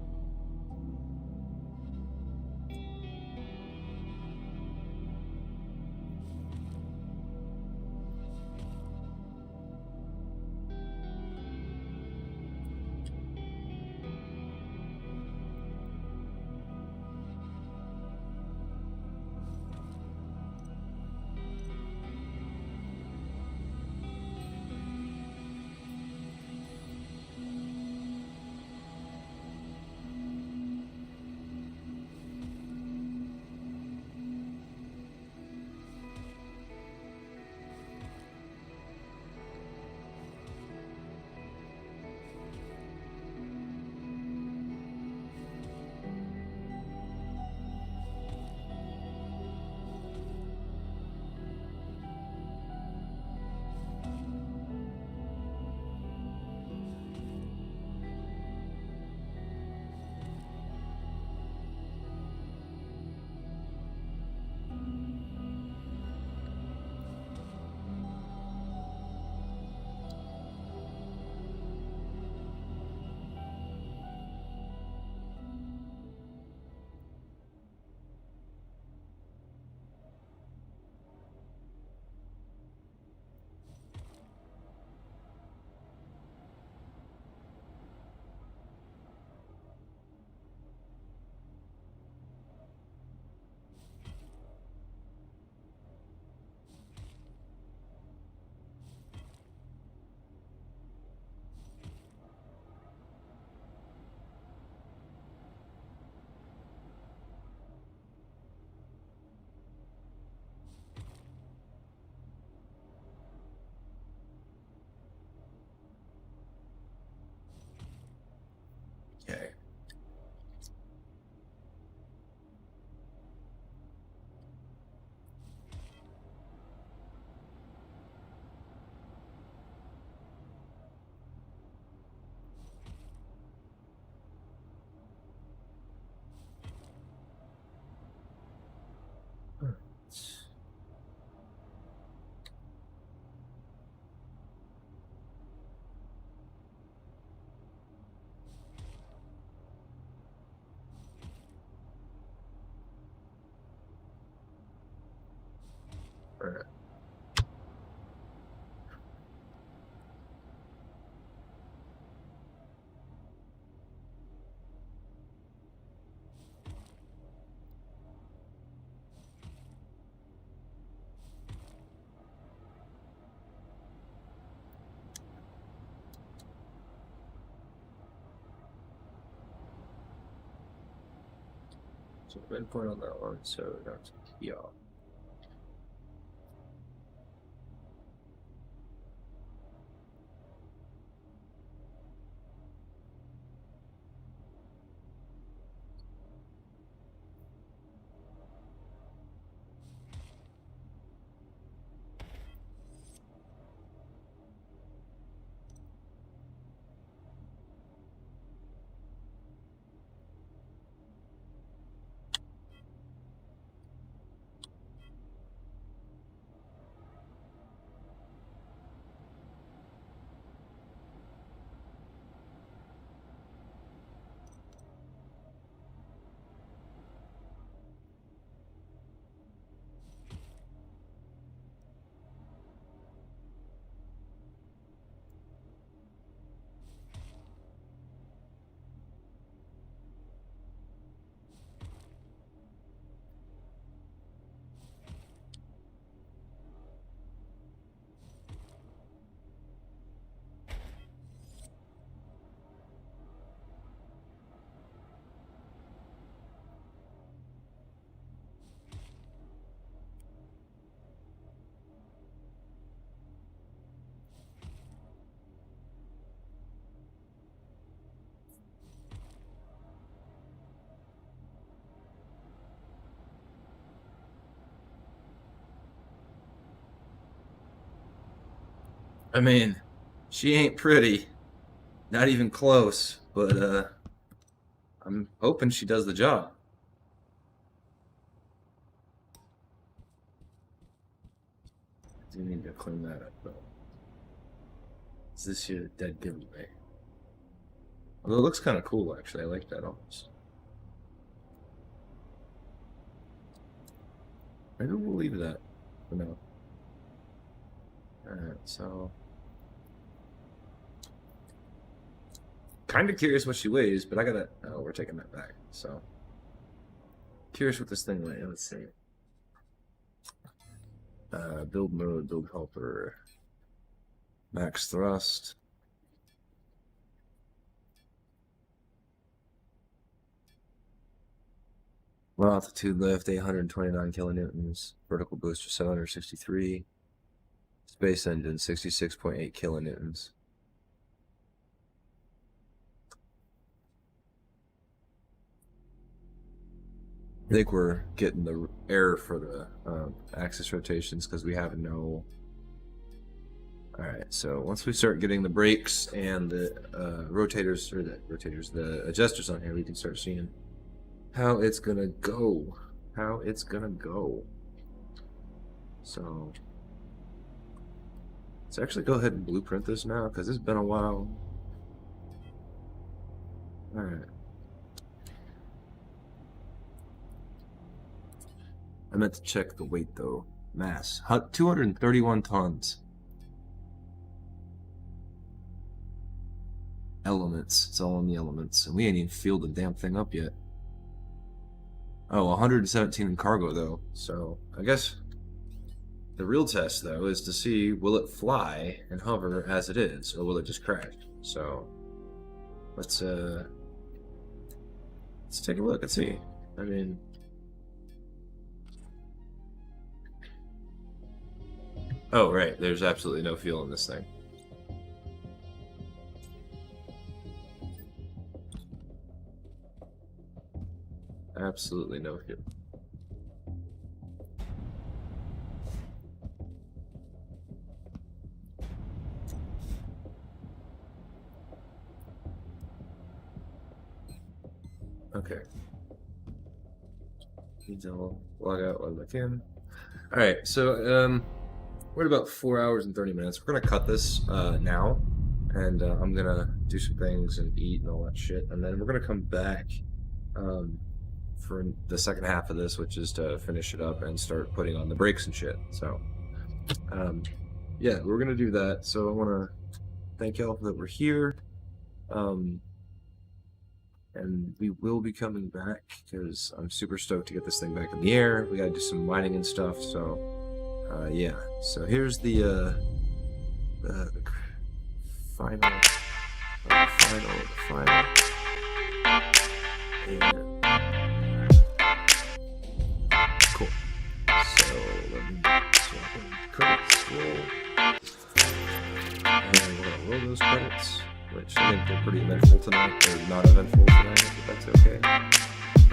So midpoint on that one, so that's yeah. I mean, she ain't pretty. Not even close, but I'm hoping she does the job. I do need to clean that up though. Is this your dead giveaway? Although it looks kind of cool actually, I like that almost. Maybe we'll leave that for now. Alright, so kind of curious what she weighs, but I gotta. Oh, we're taking that back. So curious what this thing weighs. Let's see. Build mode, build helper, max thrust. Low altitude lift, 829 kilonewtons. Vertical booster, 763. Space engine, 66.8 kilonewtons. I think we're getting the error for the axis rotations because we have no. Alright, so once we start getting the brakes and the the adjusters on here, we can start seeing how it's gonna go. So let's actually go ahead and blueprint this now because it's been a while. Alright. I meant to check the weight though. Mass. 231 tons. Elements. It's all in the elements. And we ain't even filled the damn thing up yet. Oh, 117 in cargo though. So I guess the real test though is to see will it fly and hover as it is, or will it just crash? So let's take a look and see. I mean, oh right, there's absolutely no fuel in this thing. Absolutely no fuel. Okay. Need to log out, log back in. Alright, so we're at about 4 hours and 30 minutes. We're gonna cut this now, and I'm gonna do some things and eat and all that shit, and then we're gonna come back for the second half of this, which is to finish it up and start putting on the brakes and shit. So yeah, we're gonna do that. So I want to thank y'all that we're here, and we will be coming back because I'm super stoked to get this thing back in the air. We gotta do some mining and stuff. So yeah, so here's the final and which I think they're pretty eventful tonight, or not eventful tonight, if that's okay.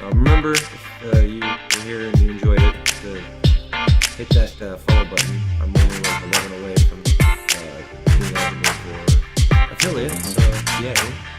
Remember, if you were here and you enjoyed it, to hit that follow button. I'm only like 11 away from being eligible for affiliate, so yay.